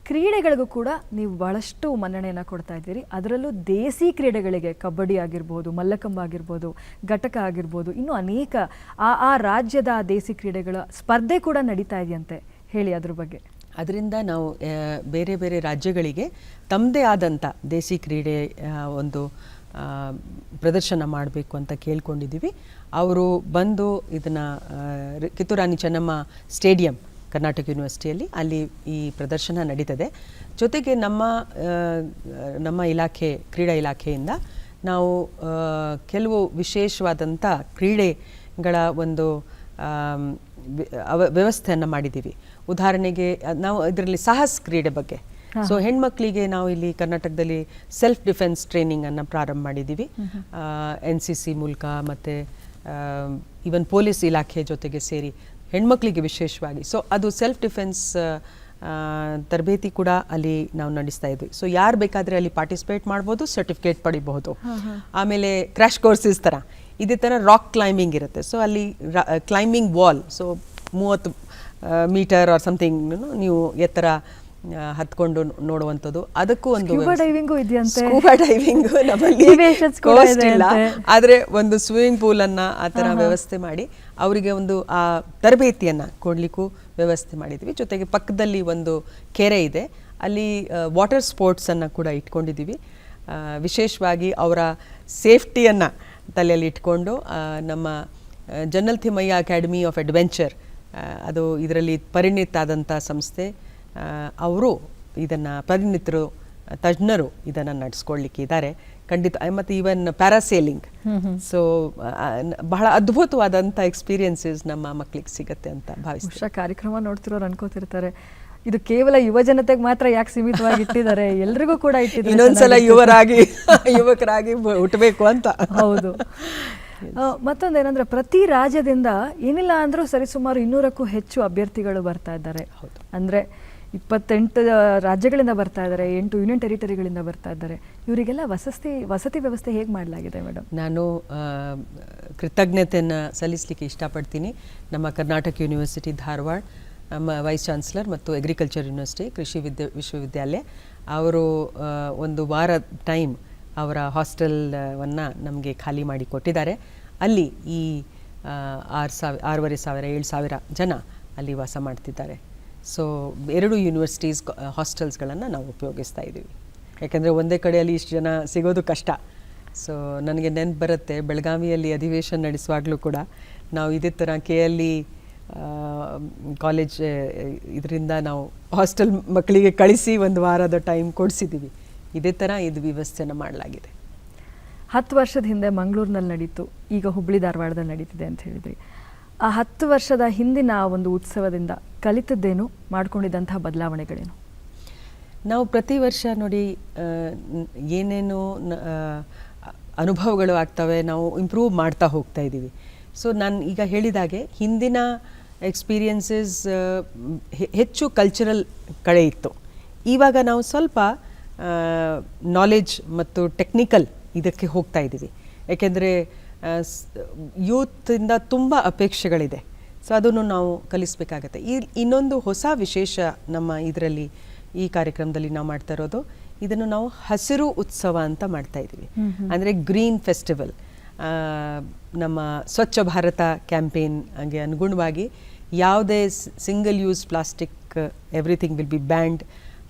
ಕ್ರೀಡೆಗಳಿಗೂ ಕೂಡ ನೀವು ಬಹಳಷ್ಟು ಮನ್ನಣೆಯನ್ನು ಕೊಡ್ತಾ ಇದ್ದೀರಿ. ಅದರಲ್ಲೂ ದೇಸಿ ಕ್ರೀಡೆಗಳಿಗೆ, ಕಬಡ್ಡಿ ಆಗಿರ್ಬೋದು, ಮಲ್ಲಕಂಬ ಆಗಿರ್ಬೋದು, ಘಟಕ ಆಗಿರ್ಬೋದು, ಇನ್ನೂ ಅನೇಕ ಆ ರಾಜ್ಯದ ದೇಸಿ ಕ್ರೀಡೆಗಳ ಸ್ಪರ್ಧೆ ಕೂಡ ನಡೀತಾ ಇದೆಯಂತೆ, ಹೇಳಿ ಅದ್ರ ಬಗ್ಗೆ. ಅದರಿಂದ ನಾವು ಬೇರೆ ಬೇರೆ ರಾಜ್ಯಗಳಿಗೆ ತಮ್ಮದೇ ಆದಂಥ ದೇಸಿ ಕ್ರೀಡೆ ಒಂದು ಪ್ರದರ್ಶನ ಮಾಡಬೇಕು ಅಂತ ಕೇಳ್ಕೊಂಡಿದ್ದೀವಿ. ಅವರು ಬಂದು ಇದನ್ನು ಕಿತ್ತೂರು ರಾಣಿ ಚೆನ್ನಮ್ಮ ಸ್ಟೇಡಿಯಂ, ಕರ್ನಾಟಕ ಯೂನಿವರ್ಸಿಟಿಯಲ್ಲಿ ಅಲ್ಲಿ ಈ ಪ್ರದರ್ಶನ ನಡೀತದೆ. ಜೊತೆಗೆ ನಮ್ಮ ಇಲಾಖೆ, ಕ್ರೀಡಾ ಇಲಾಖೆಯಿಂದ ನಾವು ಕೆಲವು ವಿಶೇಷವಾದಂಥ ಕ್ರೀಡೆಗಳ ಒಂದು ವ್ಯವಸ್ಥೆಯನ್ನು ಮಾಡಿದ್ದೀವಿ. ಉದಾಹರಣೆಗೆ ನಾವು ಇದರಲ್ಲಿ ಸಾಹಸ ಕ್ರೀಡೆ ಬಗ್ಗೆ, ಸೊ ಹೆಣ್ಮಕ್ಳಿಗೆ ನಾವು ಇಲ್ಲಿ ಕರ್ನಾಟಕದಲ್ಲಿ ಸೆಲ್ಫ್ ಡಿಫೆನ್ಸ್ ಟ್ರೈನಿಂಗನ್ನು ಪ್ರಾರಂಭ ಮಾಡಿದ್ದೀವಿ, NCC ಮೂಲಕ, ಮತ್ತು ಈವನ್ ಪೊಲೀಸ್ ಇಲಾಖೆ ಜೊತೆಗೆ ಸೇರಿ ಹೆಣ್ಮಕ್ಳಿಗೆ ವಿಶೇಷವಾಗಿ. ಸೊ ಅದು ಸೆಲ್ಫ್ ಡಿಫೆನ್ಸ್ ತರಬೇತಿ ಕೂಡ ಅಲ್ಲಿ ನಾವು ನಡೆಸ್ತಾ ಇದ್ವಿ. ಸೊ ಯಾರು ಬೇಕಾದರೆ ಅಲ್ಲಿ ಪಾರ್ಟಿಸಿಪೇಟ್ ಮಾಡ್ಬೋದು, ಸರ್ಟಿಫಿಕೇಟ್ ಪಡಿಬಹುದು. ಆಮೇಲೆ ಕ್ರ್ಯಾಶ್ ಕೋರ್ಸಸ್ ಥರ, ಇದೇ ಥರ ರಾಕ್ ಕ್ಲೈಂಬಿಂಗ್ ಇರುತ್ತೆ. ಸೊ ಅಲ್ಲಿ climbing wall, so 30 metre or something ನೀವು ಎತ್ತರ ಹತ್ಕೊಂಡು ನೋಡುವಂಥದ್ದು. ಅದಕ್ಕೂ ಒಂದು ಸ್ಕೂಬಾ ಡೈವಿಂಗ್ ನಮ್ಮಲ್ಲಿ ಕಾಸ್ಟ್ ಇಲ್ಲ, ಆದರೆ ಒಂದು ಸ್ವಿಮ್ಮಿಂಗ್ ಪೂಲನ್ನು ಆ ಥರ ವ್ಯವಸ್ಥೆ ಮಾಡಿ ಅವರಿಗೆ ಒಂದು ಆ ತರಬೇತಿಯನ್ನು ಕೊಡಲಿಕ್ಕೂ ವ್ಯವಸ್ಥೆ ಮಾಡಿದ್ವಿ. ಜೊತೆಗೆ ಪಕ್ಕದಲ್ಲಿ ಒಂದು ಕೆರೆ ಇದೆ, ಅಲ್ಲಿ ವಾಟರ್ ಸ್ಪೋರ್ಟ್ಸನ್ನು ಕೂಡ ಇಟ್ಕೊಂಡಿದ್ದೀವಿ. ವಿಶೇಷವಾಗಿ ಅವರ ಸೇಫ್ಟಿಯನ್ನು ತಲೆಯಲ್ಲಿ ಇಟ್ಕೊಂಡು ನಮ್ಮ ಜನರಲ್ ಥಿಮ್ಮಯ್ಯ ಅಕಾಡೆಮಿ ಆಫ್ ಅಡ್ವೆಂಚರ್, ಅದು ಇದರಲ್ಲಿ ಪರಿಣಿತಾದಂಥ ಸಂಸ್ಥೆ, ಅವರು ಇದನ್ನು ಪರಿಣಿತರು, ತಜ್ಞರು ಇದನ್ನು ನಡೆಸ್ಕೊಳ್ಲಿಕ್ಕೆ ಇದ್ದಾರೆ ಖಂಡಿತ. ಮತ್ತು ಈವನ್ ಪ್ಯಾರಾಸೇಲಿಂಗ್, ಸೊ ಬಹಳ ಅದ್ಭುತವಾದಂಥ ಎಕ್ಸ್ಪೀರಿಯನ್ಸಸ್ ನಮ್ಮ ಮಕ್ಕಳಿಗೆ ಸಿಗತ್ತೆ ಅಂತ ಭಾವಿಸ್ತೀನಿ. ಕಾರ್ಯಕ್ರಮ ನೋಡ್ತಿರೋರು ಅನ್ಕೋತಿರ್ತಾರೆ, ಇದು ಕೇವಲ ಯುವ ಜನತೆಗೆ ಮಾತ್ರ ಯಾಕೆ ಸೀಮಿತವಾಗಿ ಇಟ್ಟಿದ್ದಾರೆ, ಎಲ್ರಿಗೂ ಕೂಡ ಇಟ್ಟಿದ್ದಾರೆ, ಇನ್ನೊಂದ್ಸಲ ಯುವಕರಾಗಿ ಹುಟ್ಟಬೇಕು ಅಂತ. ಹೌದು. ಮತ್ತೊಂದೇನಂದ್ರೆ, ಪ್ರತಿ ರಾಜ್ಯದಿಂದ ಏನಿಲ್ಲ ಅಂದ್ರೂ ಸರಿಸುಮಾರು 200ಕ್ಕೂ ಹೆಚ್ಚು ಅಭ್ಯರ್ಥಿಗಳು ಬರ್ತಾ ಇದ್ದಾರೆ. ಅಂದ್ರೆ 28 ರಾಜ್ಯಗಳಿಂದ ಬರ್ತಾ ಇದ್ದಾರೆ, 8 ಯೂನಿಯನ್ ಟೆರಿಟರಿಗಳಿಂದ ಬರ್ತಾ ಇದ್ದಾರೆ. ಇವರಿಗೆಲ್ಲ ವಸತಿ ವ್ಯವಸ್ಥೆ ಹೇಗೆ ಮಾಡಲಾಗಿದೆ ಮೇಡಮ್? ನಾನು ಕೃತಜ್ಞತೆಯನ್ನು ಸಲ್ಲಿಸಲಿಕ್ಕೆ ಇಷ್ಟಪಡ್ತೀನಿ. ನಮ್ಮ ಕರ್ನಾಟಕ ಯೂನಿವರ್ಸಿಟಿ ಧಾರವಾಡ, ನಮ್ಮ ವೈಸ್ ಚಾನ್ಸಲರ್ ಮತ್ತು ಅಗ್ರಿಕಲ್ಚರ್ ಯೂನಿವರ್ಸಿಟಿ ಕೃಷಿ ವಿಶ್ವವಿದ್ಯಾಲಯ ಅವರು ಒಂದು ವಾರ ಟೈಮ್ ಅವರ ಹಾಸ್ಟೆಲ್ವನ್ನು ನಮಗೆ ಖಾಲಿ ಮಾಡಿ ಕೊಟ್ಟಿದ್ದಾರೆ. ಅಲ್ಲಿ ಈ 6,500 7,000 ಜನ ಅಲ್ಲಿ ವಾಸ ಮಾಡ್ತಿದ್ದಾರೆ. ಸೊ 2 ಯೂನಿವರ್ಸಿಟೀಸ್ ಹಾಸ್ಟೆಲ್ಸ್ಗಳನ್ನು ನಾವು ಉಪಯೋಗಿಸ್ತಾ ಇದ್ದೀವಿ. ಯಾಕೆಂದರೆ ಒಂದೇ ಕಡೆಯಲ್ಲಿ ಇಷ್ಟು ಜನ ಸಿಗೋದು ಕಷ್ಟ. ಸೊ ನನಗೆ ನೆನಪು ಬರುತ್ತೆ, ಬೆಳಗಾವಿಯಲ್ಲಿ ಅಧಿವೇಶನ ನಡೆಸುವಾಗಲೂ ಕೂಡ ನಾವು ಇದೇ ಥರ KLE ಕಾಲೇಜ್ ಇದರಿಂದ ನಾವು ಹಾಸ್ಟೆಲ್ ಮಕ್ಕಳಿಗೆ ಕಳಿಸಿ ಒಂದು ವಾರದ ಟೈಮ್ ಕೊಡಿಸಿದ್ದೀವಿ. ಇದೇ ಥರ ಇದು ವ್ಯವಸ್ಥೆಯನ್ನು ಮಾಡಲಾಗಿದೆ. 10 ವರ್ಷದ ಹಿಂದೆ ಮಂಗಳೂರಿನಲ್ಲಿ ನಡೀತು, ಈಗ ಹುಬ್ಬಳ್ಳಿ ಧಾರವಾಡದಲ್ಲಿ ನಡೀತಿದೆ ಅಂತ ಹೇಳಿದ್ರಿ. ಆ 10 ವರ್ಷದ ಹಿಂದಿನ ಒಂದು ಉತ್ಸವದಿಂದ ಕಲಿತದ್ದೇನು, ಮಾಡ್ಕೊಂಡಿದ್ದಂತಹ ಬದಲಾವಣೆಗಳೇನು? ನಾವು ಪ್ರತಿ ವರ್ಷ ನೋಡಿ ಏನೇನು ಅನುಭವಗಳು ಆಗ್ತವೆ, ನಾವು ಇಂಪ್ರೂವ್ ಮಾಡ್ತಾ ಹೋಗ್ತಾ ಇದ್ದೀವಿ. ಸೊ ನಾನು ಈಗ ಹೇಳಿದಾಗೆ ಹಿಂದಿನ ಎಕ್ಸ್ಪೀರಿಯನ್ಸಸ್ ಹೆಚ್ಚು ಕಲ್ಚರಲ್ ಕಡೆ ಇತ್ತು. ಇವಾಗ ನಾವು ಸ್ವಲ್ಪ ನಾಲೆಡ್ಜ್ ಮತ್ತು ಟೆಕ್ನಿಕಲ್ ಇದಕ್ಕೆ ಹೋಗ್ತಾ ಇದ್ದೀವಿ. ಏಕೆಂದರೆ ಯೂತಿಂದ ತುಂಬ ಅಪೇಕ್ಷೆಗಳಿದೆ. ಸೊ ಅದನ್ನು ನಾವು ಕಲಿಸಬೇಕಾಗತ್ತೆ. ಇನ್ನೊಂದು ಹೊಸ ವಿಶೇಷ ನಮ್ಮ ಇದರಲ್ಲಿ ಈ ಕಾರ್ಯಕ್ರಮದಲ್ಲಿ ನಾವು ಮಾಡ್ತಾ ಇರೋದು, ಇದನ್ನು ನಾವು ಹಸಿರು ಉತ್ಸವ ಅಂತ ಮಾಡ್ತಾ ಇದ್ದೀವಿ. ಅಂದರೆ ಗ್ರೀನ್ ಫೆಸ್ಟಿವಲ್. ನಮ್ಮ ಸ್ವಚ್ಛ ಭಾರತ ಕ್ಯಾಂಪೇನ್ಗೆ ಅನುಗುಣವಾಗಿ ಯಾವುದೇ single use plastic everything will be band.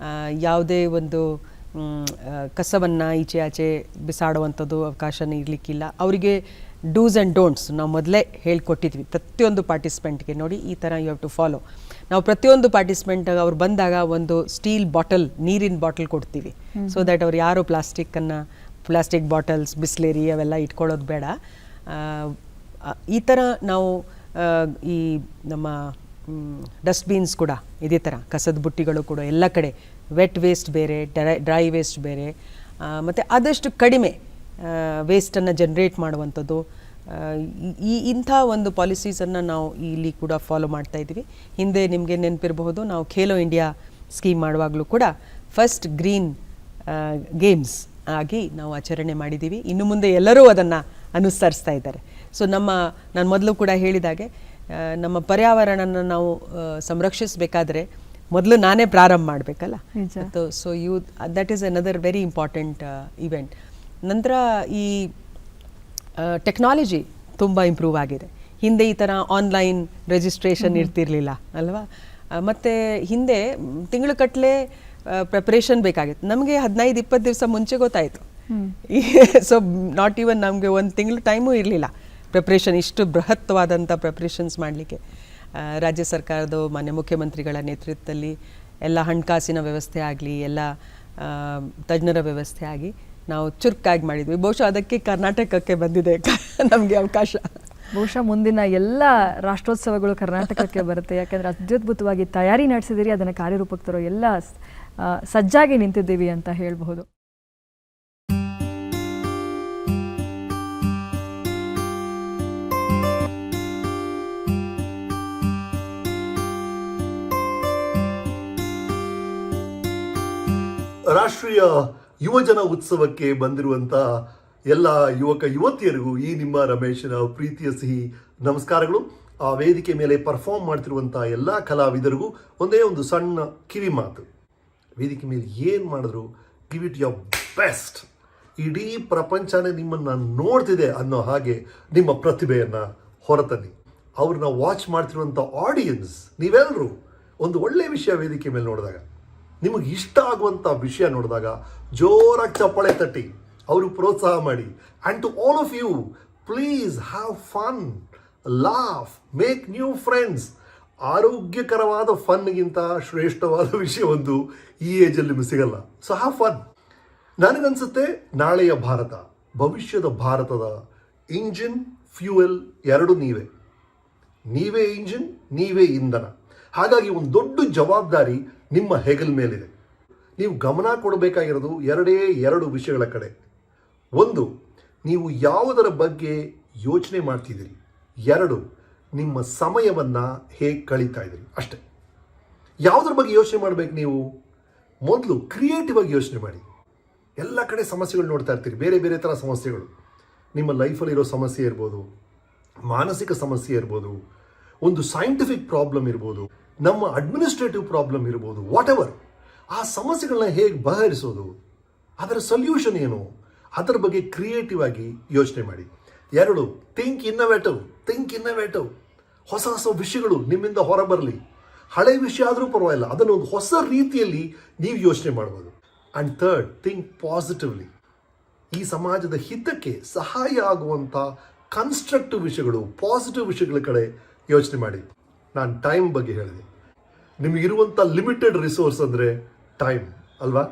ಯಾವುದೇ ಒಂದು ಕಸವನ್ನು ಈಚೆ ಆಚೆ ಬಿಸಾಡುವಂಥದ್ದು ಅವಕಾಶನೇ ಇರಲಿಕ್ಕಿಲ್ಲ. ಅವರಿಗೆ ಡೂಸ್ ಆ್ಯಂಡ್ ಡೋಂಟ್ಸ್ ನಾವು ಮೊದಲೇ ಹೇಳ್ಕೊಟ್ಟಿದ್ವಿ ಪ್ರತಿಯೊಂದು ಪಾರ್ಟಿಸಿಪೆಂಟ್ಗೆ. ನೋಡಿ ಈ ಥರ ಯು ಹ್ಯಾವ್ ಟು ಫಾಲೋ. ನಾವು ಪ್ರತಿಯೊಂದು ಪಾರ್ಟಿಸಿಪೆಂಟ್ ಅವ್ರು ಬಂದಾಗ ಒಂದು ಸ್ಟೀಲ್ ಬಾಟಲ್, ನೀರಿನ ಬಾಟಲ್ ಕೊಡ್ತೀವಿ. ಸೊ ದ್ಯಾಟ್ ಅವ್ರು ಯಾರು ಪ್ಲಾಸ್ಟಿಕ್ ಬಾಟಲ್ಸ್, ಬಿಸ್ಲೇರಿ ಅವೆಲ್ಲ ಇಟ್ಕೊಳ್ಳೋದು ಬೇಡ. ಈ ಥರ ನಾವು ಈ ನಮ್ಮ ಡಸ್ಟ್ಬಿನ್ಸ್ ಕೂಡ ಇದೇ ಥರ ಕಸದ ಬುಟ್ಟಿಗಳು ಕೂಡ ಎಲ್ಲ ಕಡೆ ವೆಟ್ ವೇಸ್ಟ್ ಬೇರೆ, ಡ್ರೈ ವೇಸ್ಟ್ ಬೇರೆ, ಮತ್ತು ಆದಷ್ಟು ಕಡಿಮೆ ವೇಸ್ಟನ್ನು ಜನ್ರೇಟ್ ಮಾಡುವಂಥದ್ದು, ಇಂಥ ಒಂದು ಪಾಲಿಸೀಸನ್ನು ನಾವು ಇಲ್ಲಿ ಕೂಡ ಫಾಲೋ ಮಾಡ್ತಾ ಇದ್ದೀವಿ. ಹಿಂದೆ ನಿಮಗೆ ನೆನಪಿರಬಹುದು, ನಾವು ಖೇಲೋ ಇಂಡಿಯಾ ಸ್ಕೀಮ್ ಮಾಡುವಾಗಲೂ ಕೂಡ ಫಸ್ಟ್ ಗ್ರೀನ್ ಗೇಮ್ಸ್ ಆಗಿ ನಾವು ಆಚರಣೆ ಮಾಡಿದ್ದೀವಿ. ಇನ್ನು ಮುಂದೆ ಎಲ್ಲರೂ ಅದನ್ನು ಅನುಸರಿಸ್ತಾ ಇದ್ದಾರೆ. ಸೊ ನಾನು ಮೊದಲು ಕೂಡ ಹೇಳಿದಾಗೆ ನಮ್ಮ ಪರ್ಯಾವರಣನ ನಾವು ಸಂರಕ್ಷಿಸಬೇಕಾದ್ರೆ ಮೊದಲು ನಾನೇ ಪ್ರಾರಂಭ ಮಾಡಬೇಕಲ್ಲ. So that is another very important event. ನಂತರ ಈ ಟೆಕ್ನಾಲಜಿ ತುಂಬ ಇಂಪ್ರೂವ್ ಆಗಿದೆ. ಹಿಂದೆ ಈ ಥರ ಆನ್ಲೈನ್ ರಿಜಿಸ್ಟ್ರೇಷನ್ ಇರ್ತಿರ್ಲಿಲ್ಲ ಅಲ್ವಾ. ಮತ್ತು ಹಿಂದೆ ತಿಂಗಳು ಪ್ರಿಪ್ರೇಷನ್ ಬೇಕಾಗಿತ್ತು. ನಮಗೆ 15-20 ದಿವಸ ಮುಂಚೆ ಗೊತ್ತಾಯಿತು. ಸೊ ನಾಟ್ ಈವನ್ ನಮಗೆ ಒಂದು ತಿಂಗಳು ಟೈಮೂ ಇರಲಿಲ್ಲ ಪ್ರಿಪ್ರೇಷನ್, ಇಷ್ಟು ಬೃಹತ್ವಾದಂಥ ಪ್ರಿಪ್ರೇಷನ್ಸ್ ಮಾಡಲಿಕ್ಕೆ. ರಾಜ್ಯ ಸರ್ಕಾರದ ಮಾನ್ಯ ಮುಖ್ಯಮಂತ್ರಿಗಳ ನೇತೃತ್ವದಲ್ಲಿ ಎಲ್ಲ ಹಣಕಾಸಿನ ವ್ಯವಸ್ಥೆ ಆಗಲಿ, ಎಲ್ಲ ತಜ್ಞರ ವ್ಯವಸ್ಥೆ ಆಗಿ ನಾವು ಚುರುಕಾಗಿ ಮಾಡಿದ್ವಿ. ಬಹುಶಃ ಅದಕ್ಕೆ ಕರ್ನಾಟಕಕ್ಕೆ ಬಂದಿದೆ ನಮಗೆ ಅವಕಾಶ. ಬಹುಶಃ ಮುಂದಿನ ಎಲ್ಲ ರಾಷ್ಟ್ರೋತ್ಸವಗಳು ಕರ್ನಾಟಕಕ್ಕೆ ಬರುತ್ತೆ. ಯಾಕಂದರೆ ಅತ್ಯದ್ಭುತವಾಗಿ ತಯಾರಿ ನಡೆಸಿದಿರಿ, ಅದನ್ನು ಕಾರ್ಯರೂಪಕ್ಕೆ ತರೋ ಎಲ್ಲ ಸಜ್ಜಾಗಿ ನಿಂತಿದ್ದೀವಿ ಅಂತ ಹೇಳಬಹುದು. ರಾಷ್ಟ್ರೀಯ ಯುವಜನ ಉತ್ಸವಕ್ಕೆ ಬಂದಿರುವಂಥ ಎಲ್ಲ ಯುವಕ ಯುವತಿಯರಿಗೂ ಈ ನಿಮ್ಮ ರಮೇಶನ ಪ್ರೀತಿಯ ಸಿಹಿ ನಮಸ್ಕಾರಗಳು. ಆ ವೇದಿಕೆ ಮೇಲೆ ಪರ್ಫಾರ್ಮ್ ಮಾಡ್ತಿರುವಂಥ ಎಲ್ಲ ಕಲಾವಿದರಿಗೂ ಒಂದೇ ಒಂದು ಸಣ್ಣ ಕಿವಿ ಮಾತು. ವೇದಿಕೆ ಮೇಲೆ ಏನು ಮಾಡಿದ್ರು ಗಿವ್ ಇಟ್ ಯೋರ್ ಬೆಸ್ಟ್. ಇಡೀ ಪ್ರಪಂಚನೇ ನಿಮ್ಮನ್ನು ನೋಡ್ತಿದೆ ಅನ್ನೋ ಹಾಗೆ ನಿಮ್ಮ ಪ್ರತಿಭೆಯನ್ನು ಹೊರತನ್ನಿ. ಅವ್ರನ್ನ ವಾಚ್ ಮಾಡ್ತಿರುವಂಥ ಆಡಿಯನ್ಸ್ ನೀವೆಲ್ಲರೂ ಒಂದು ಒಳ್ಳೆಯ ವಿಷಯ ವೇದಿಕೆ ಮೇಲೆ ನೋಡಿದಾಗ, ನಿಮಗೆ ಇಷ್ಟ ಆಗುವಂಥ ವಿಷಯ ನೋಡಿದಾಗ ಜೋರಾಗಿ ಚಪ್ಪಾಳೆ ತಟ್ಟಿ ಅವರು ಪ್ರೋತ್ಸಾಹ ಮಾಡಿ. And to all of you, please have fun, laugh, make new friends. ಆರೋಗ್ಯಕರವಾದ ಫನ್ಗಿಂತ ಶ್ರೇಷ್ಠವಾದ ವಿಷಯ ಒಂದು ಈ ಏಜಲ್ಲಿ ನಿಮಗೆ ಸಿಗಲ್ಲ. So have fun. ನನಗನ್ಸುತ್ತೆ ನಾಳೆಯ ಭಾರತ, ಭವಿಷ್ಯದ ಭಾರತದ ಇಂಜಿನ್, ಫ್ಯೂಯಲ್ ಎರಡೂ ನೀವೇ ಇಂಜಿನ್, ನೀವೇ ಇಂಧನ. ಹಾಗಾಗಿ ಒಂದು ದೊಡ್ಡ ಜವಾಬ್ದಾರಿ ನಿಮ್ಮ ಹೆಗಲ ಮೇಲಿದೆ. ನೀವು ಗಮನ ಕೊಡಬೇಕಾಗಿರೋದು ಎರಡು ವಿಷಯಗಳ ಕಡೆ. ಒಂದು, ನೀವು ಯಾವುದರ ಬಗ್ಗೆ ಯೋಚನೆ ಮಾಡ್ತಿದ್ದೀರಿ. 2, ನಿಮ್ಮ ಸಮಯವನ್ನು ಹೇಗೆ ಕಳೀತಾ ಇದ್ದೀರಿ. ಅಷ್ಟೇ. ಯಾವುದ್ರ ಬಗ್ಗೆ ಯೋಚನೆ ಮಾಡಬೇಕು ನೀವು? ಮೊದಲು ಕ್ರಿಯೇಟಿವ್ ಆಗಿ ಯೋಚನೆ ಮಾಡಿ. ಎಲ್ಲ ಕಡೆ ಸಮಸ್ಯೆಗಳು ನೋಡ್ತಾ ಇರ್ತೀರಿ, ಬೇರೆ ಬೇರೆ ಥರ ಸಮಸ್ಯೆಗಳು. ನಿಮ್ಮ ಲೈಫಲ್ಲಿರೋ ಸಮಸ್ಯೆ ಇರ್ಬೋದು, ಮಾನಸಿಕ ಸಮಸ್ಯೆ ಇರ್ಬೋದು, ಒಂದು ಸೈಂಟಿಫಿಕ್ ಪ್ರಾಬ್ಲಮ್ ಇರ್ಬೋದು, ನಮ್ಮ ಅಡ್ಮಿನಿಸ್ಟ್ರೇಟಿವ್ ಪ್ರಾಬ್ಲಮ್ ಇರ್ಬೋದು, ವಾಟ್ ಎವರ್. ಆ ಸಮಸ್ಯೆಗಳನ್ನ ಹೇಗೆ ಬಗೆಹರಿಸೋದು, ಅದರ ಸೊಲ್ಯೂಷನ್ ಏನು, ಅದರ ಬಗ್ಗೆ ಕ್ರಿಯೇಟಿವ್ ಆಗಿ ಯೋಚನೆ ಮಾಡಿ. 2, ಥಿಂಕ್ ಇನ್ನೋವೇಟಿವ್. ಹೊಸ ವಿಷಯಗಳು ನಿಮ್ಮಿಂದ ಹೊರಬರಲಿ. ಹಳೆ ವಿಷಯ ಆದರೂ ಪರವಾಗಿಲ್ಲ, ಅದನ್ನು ಒಂದು ಹೊಸ ರೀತಿಯಲ್ಲಿ ನೀವು ಯೋಚನೆ ಮಾಡ್ಬೋದು. And 3, think positively. ಈ ಸಮಾಜದ ಹಿತಕ್ಕೆ ಸಹಾಯ ಆಗುವಂಥ ಕನ್ಸ್ಟ್ರಕ್ಟಿವ್ ವಿಷಯಗಳು, ಪಾಸಿಟಿವ್ ವಿಷಯಗಳ ಕಡೆ ಯೋಚನೆ ಮಾಡಿ. ನಾನು ಟೈಮ್ ಬಗ್ಗೆ ಹೇಳಿದೆ. ನಿಮಗಿರುವಂಥ ಲಿಮಿಟೆಡ್ ರಿಸೋರ್ಸ್ ಅಂದರೆ ಟೈಮ್ ಅಲ್ವಾ.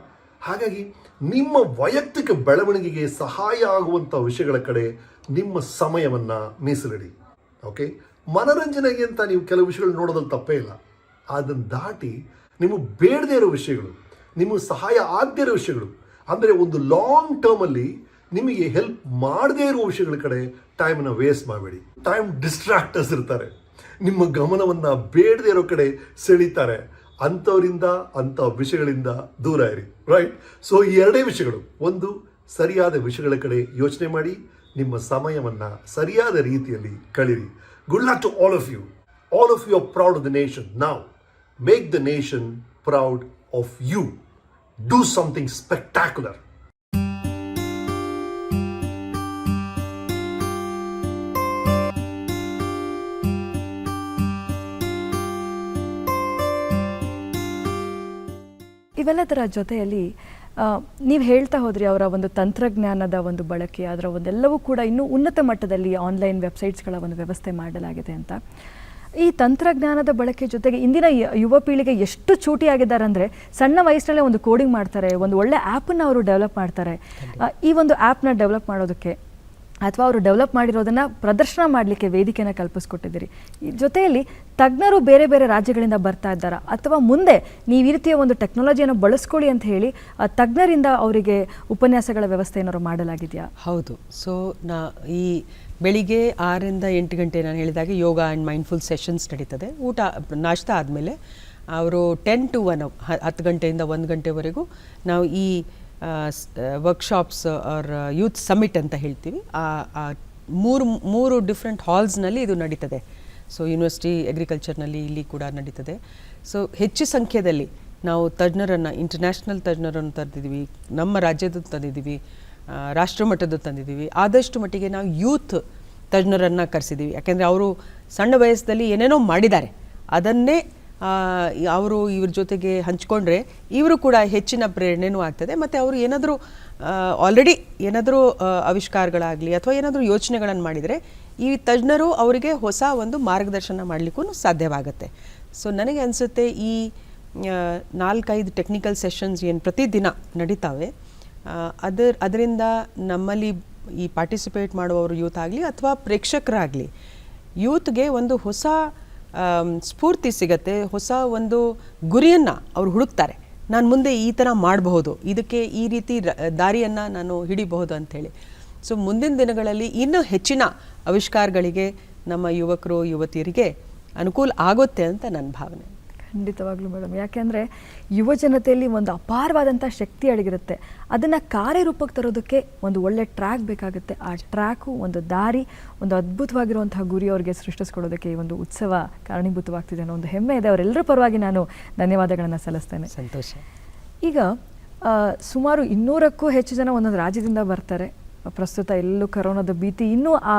ಹಾಗಾಗಿ ನಿಮ್ಮ ವೈಯಕ್ತಿಕ ಬೆಳವಣಿಗೆಗೆ ಸಹಾಯ ಆಗುವಂಥ ವಿಷಯಗಳ ಕಡೆ ನಿಮ್ಮ ಸಮಯವನ್ನು ಮೀಸಲಿಡಿ. ಓಕೆ, ಮನೋರಂಜನೆಗೆ ಅಂತ ನೀವು ಕೆಲವು ವಿಷಯಗಳು ನೋಡೋದ್ರಲ್ಲಿ ತಪ್ಪೇ ಇಲ್ಲ. ಅದನ್ನು ದಾಟಿ ನಿಮಗೆ ಬೇಡದೇ ಇರೋ ವಿಷಯಗಳು, ನಿಮಗೆ ಸಹಾಯ ಆಗದೇ ಇರೋ ವಿಷಯಗಳು, ಅಂದರೆ ಒಂದು ಲಾಂಗ್ ಟರ್ಮಲ್ಲಿ ನಿಮಗೆ ಹೆಲ್ಪ್ ಮಾಡದೇ ಇರುವ ವಿಷಯಗಳ ಕಡೆ ಟೈಮನ್ನು ವೇಸ್ಟ್ ಮಾಡಬೇಡಿ. ಟೈಮ್ ಡಿಸ್ಟ್ರಾಕ್ಟರ್ಸ್ ಇರ್ತಾರೆ, ನಿಮ್ಮ ಗಮನವನ್ನು ಬೇಡದೇ ಇರೋ ಕಡೆ ಸೆಳೀತಾರೆ. ಅಂಥವರಿಂದ, ಅಂಥ ವಿಷಯಗಳಿಂದ ದೂರ ಇರಿ. ರೈಟ್. ಸೊ ಈ 2 ವಿಷಯಗಳು. ಒಂದು, ಸರಿಯಾದ ವಿಷಯಗಳ ಕಡೆ ಯೋಚನೆ ಮಾಡಿ, ನಿಮ್ಮ ಸಮಯವನ್ನು ಸರಿಯಾದ ರೀತಿಯಲ್ಲಿ ಕಳೀರಿ. Good luck to all of you. All of you are proud of the nation. Now make the nation proud of you. Do something spectacular. ಇವೆಲ್ಲದರ ಜೊತೆಯಲ್ಲಿ ನೀವು ಹೇಳ್ತಾ ಹೋದ್ರಿ ಅವರ ಒಂದು ತಂತ್ರಜ್ಞಾನದ ಒಂದು ಬಳಕೆ, ಅದರ ಒಂದೆಲ್ಲವೂ ಕೂಡ ಇನ್ನೂ ಉನ್ನತ ಮಟ್ಟದಲ್ಲಿ ಆನ್ಲೈನ್ ವೆಬ್ಸೈಟ್ಸ್ಗಳ ಒಂದು ವ್ಯವಸ್ಥೆ ಮಾಡಲಾಗಿದೆ ಅಂತ. ಈ ತಂತ್ರಜ್ಞಾನದ ಬಳಕೆ ಜೊತೆಗೆ ಇಂದಿನ ಯುವ ಪೀಳಿಗೆ ಎಷ್ಟು ಚೂಟಿಯಾಗಿದ್ದಾರೆ ಅಂದರೆ, ಸಣ್ಣ ವಯಸ್ಸಿನಲ್ಲೇ ಒಂದು ಕೋಡಿಂಗ್ ಮಾಡ್ತಾರೆ, ಒಂದು ಒಳ್ಳೆ ಆ್ಯಪನ್ನು ಅವರು ಡೆವಲಪ್ ಮಾಡ್ತಾರೆ. ಈ ಒಂದು ಆ್ಯಪ್ನ ಡೆವಲಪ್ ಮಾಡೋದಕ್ಕೆ ಅಥವಾ ಅವರು ಡೆವಲಪ್ ಮಾಡಿರೋದನ್ನು ಪ್ರದರ್ಶನ ಮಾಡಲಿಕ್ಕೆ ವೇದಿಕೆಯನ್ನು ಕಲ್ಪಿಸ್ಕೊಟ್ಟಿದ್ದೀರಿ. ಈ ಜೊತೆಯಲ್ಲಿ ತಜ್ಞರು ಬೇರೆ ಬೇರೆ ರಾಜ್ಯಗಳಿಂದ ಬರ್ತಾ ಇದ್ದಾರಾ, ಅಥವಾ ಮುಂದೆ ನೀವು ಈ ರೀತಿಯ ಒಂದು ಟೆಕ್ನಾಲಜಿಯನ್ನು ಬಳಸ್ಕೊಳ್ಳಿ ಅಂತ ಹೇಳಿ ತಜ್ಞರಿಂದ ಅವರಿಗೆ ಉಪನ್ಯಾಸಗಳ ವ್ಯವಸ್ಥೆ ಏನಾದ್ರು ಮಾಡಲಾಗಿದೆಯಾ? ಹೌದು. ಸೊ ಈ ಬೆಳಿಗ್ಗೆ 6ರಿಂದ 8 ಗಂಟೆ ನಾನು ಹೇಳಿದಾಗೆ ಯೋಗ ಆ್ಯಂಡ್ ಮೈಂಡ್ಫುಲ್ ಸೆಷನ್ಸ್ ನಡೀತದೆ. ನಾಷ್ಟ ಆದಮೇಲೆ ಅವರು 10 to 1 10 ಗಂಟೆಯಿಂದ 1 ಗಂಟೆವರೆಗೂ ನಾವು ಈ ವರ್ಕ್ಶಾಪ್ಸ್ ಆರ್ ಯೂತ್ ಸಮಿಟ್ ಅಂತ ಹೇಳ್ತೀವಿ. ಮೂರು ಡಿಫ್ರೆಂಟ್ ಹಾಲ್ಸ್ನಲ್ಲಿ ಇದು ನಡೀತದೆ. ಸೊ ಯೂನಿವರ್ಸಿಟಿ ಅಗ್ರಿಕಲ್ಚರ್ನಲ್ಲಿ ಇಲ್ಲಿ ಕೂಡ ನಡೀತದೆ. ಸೊ ಹೆಚ್ಚು ಸಂಖ್ಯೆಯಲ್ಲಿ ನಾವು ತಜ್ಞರನ್ನು, ಇಂಟರ್ನ್ಯಾಷನಲ್ ತಜ್ಞರನ್ನು ತಂದಿದ್ದೀವಿ, ನಮ್ಮ ರಾಜ್ಯದ ತಂದಿದ್ದೀವಿ, ರಾಷ್ಟ್ರಮಟ್ಟದ ತಂದಿದ್ದೀವಿ. ಆದಷ್ಟು ಮಟ್ಟಿಗೆ ನಾವು ಯೂತ್ ತಜ್ಞರನ್ನು ಕರೆಸಿದ್ದೀವಿ. ಯಾಕೆಂದರೆ ಅವರು ಸಣ್ಣ ವಯಸ್ಸಲ್ಲಿ ಏನೇನೋ ಮಾಡಿದ್ದಾರೆ, ಅದನ್ನೇ ಅವರು ಇವ್ರ ಜೊತೆಗೆ ಹಂಚ್ಕೊಂಡ್ರೆ ಇವರು ಕೂಡ ಹೆಚ್ಚಿನ ಪ್ರೇರಣೆನೂ ಆಗ್ತದೆ. ಮತ್ತು ಅವರು ಏನಾದರೂ ಆಲ್ರೆಡಿ ಏನಾದರೂ ಆವಿಷ್ಕಾರಗಳಾಗಲಿ ಅಥವಾ ಏನಾದರೂ ಯೋಚನೆಗಳನ್ನು ಮಾಡಿದರೆ ಈ ತಜ್ಞರು ಅವರಿಗೆ ಹೊಸ ಒಂದು ಮಾರ್ಗದರ್ಶನ ಮಾಡಲಿಕ್ಕೂ ಸಾಧ್ಯವಾಗುತ್ತೆ. ಸೊ ನನಗೆ ಅನಿಸುತ್ತೆ ಈ 4-5 ಟೆಕ್ನಿಕಲ್ ಸೆಷನ್ಸ್ ಏನು ಪ್ರತಿದಿನ ನಡೀತಾವೆ, ಅದರಿಂದ ನಮ್ಮಲ್ಲಿ ಈ ಪಾರ್ಟಿಸಿಪೇಟ್ ಮಾಡುವವರು ಯೂತ್ ಆಗಲಿ ಅಥವಾ ಪ್ರೇಕ್ಷಕರಾಗಲಿ, ಯೂತ್ಗೆ ಒಂದು ಹೊಸ ಸ್ಫೂರ್ತಿ ಸಿಗತ್ತೆ, ಹೊಸ ಒಂದು ಗುರಿಯನ್ನು ಅವರು ಹುಡುಕ್ತಾರೆ. ನಾನು ಮುಂದೆ ಈ ಥರ ಮಾಡಬಹುದು, ಇದಕ್ಕೆ ಈ ರೀತಿ ದಾರಿಯನ್ನು ನಾನು ಹಿಡಿಬಹುದು ಅಂಥೇಳಿ. ಸೊ ಮುಂದಿನ ದಿನಗಳಲ್ಲಿ ಇನ್ನೂ ಹೆಚ್ಚಿನ ಆವಿಷ್ಕಾರಗಳಿಗೆ ನಮ್ಮ ಯುವಕರು ಯುವತಿಯರಿಗೆ ಅನುಕೂಲ ಆಗುತ್ತೆ ಅಂತ ನನ್ನ ಭಾವನೆ. ಖಂಡಿತವಾಗ್ಲೂ ಮೇಡಮ್. ಯಾಕೆಂದರೆ ಯುವ ಜನತೆಯಲ್ಲಿ ಒಂದು ಅಪಾರವಾದಂಥ ಶಕ್ತಿ ಅಡಗಿರುತ್ತೆ. ಅದನ್ನು ಕಾರ್ಯರೂಪಕ್ಕೆ ತರೋದಕ್ಕೆ ಒಂದು ಒಳ್ಳೆ ಟ್ರ್ಯಾಕ್ ಬೇಕಾಗುತ್ತೆ. ಆ ಟ್ರ್ಯಾಕು, ಒಂದು ದಾರಿ, ಒಂದು ಅದ್ಭುತವಾಗಿರುವಂತಹ ಗುರಿ ಅವರಿಗೆ ಸೃಷ್ಟಿಸ್ಕೊಡೋದಕ್ಕೆ ಈ ಒಂದು ಉತ್ಸವ ಕಾರಣೀಭೂತವಾಗ್ತಿದೆ ಅನ್ನೋ ಒಂದು ಹೆಮ್ಮೆ ಇದೆ. ಅವರೆಲ್ಲರ ಪರವಾಗಿ ನಾನು ಧನ್ಯವಾದಗಳನ್ನು ಸಲ್ಲಿಸ್ತೇನೆ. ಸಂತೋಷ. ಈಗ ಸುಮಾರು 200ಕ್ಕೂ ಹೆಚ್ಚು ಜನ ಒಂದೊಂದು ರಾಜ್ಯದಿಂದ ಬರ್ತಾರೆ. ಪ್ರಸ್ತುತ ಎಲ್ಲೂ ಕರೋನಾದ ಭೀತಿ ಇನ್ನೂ ಆ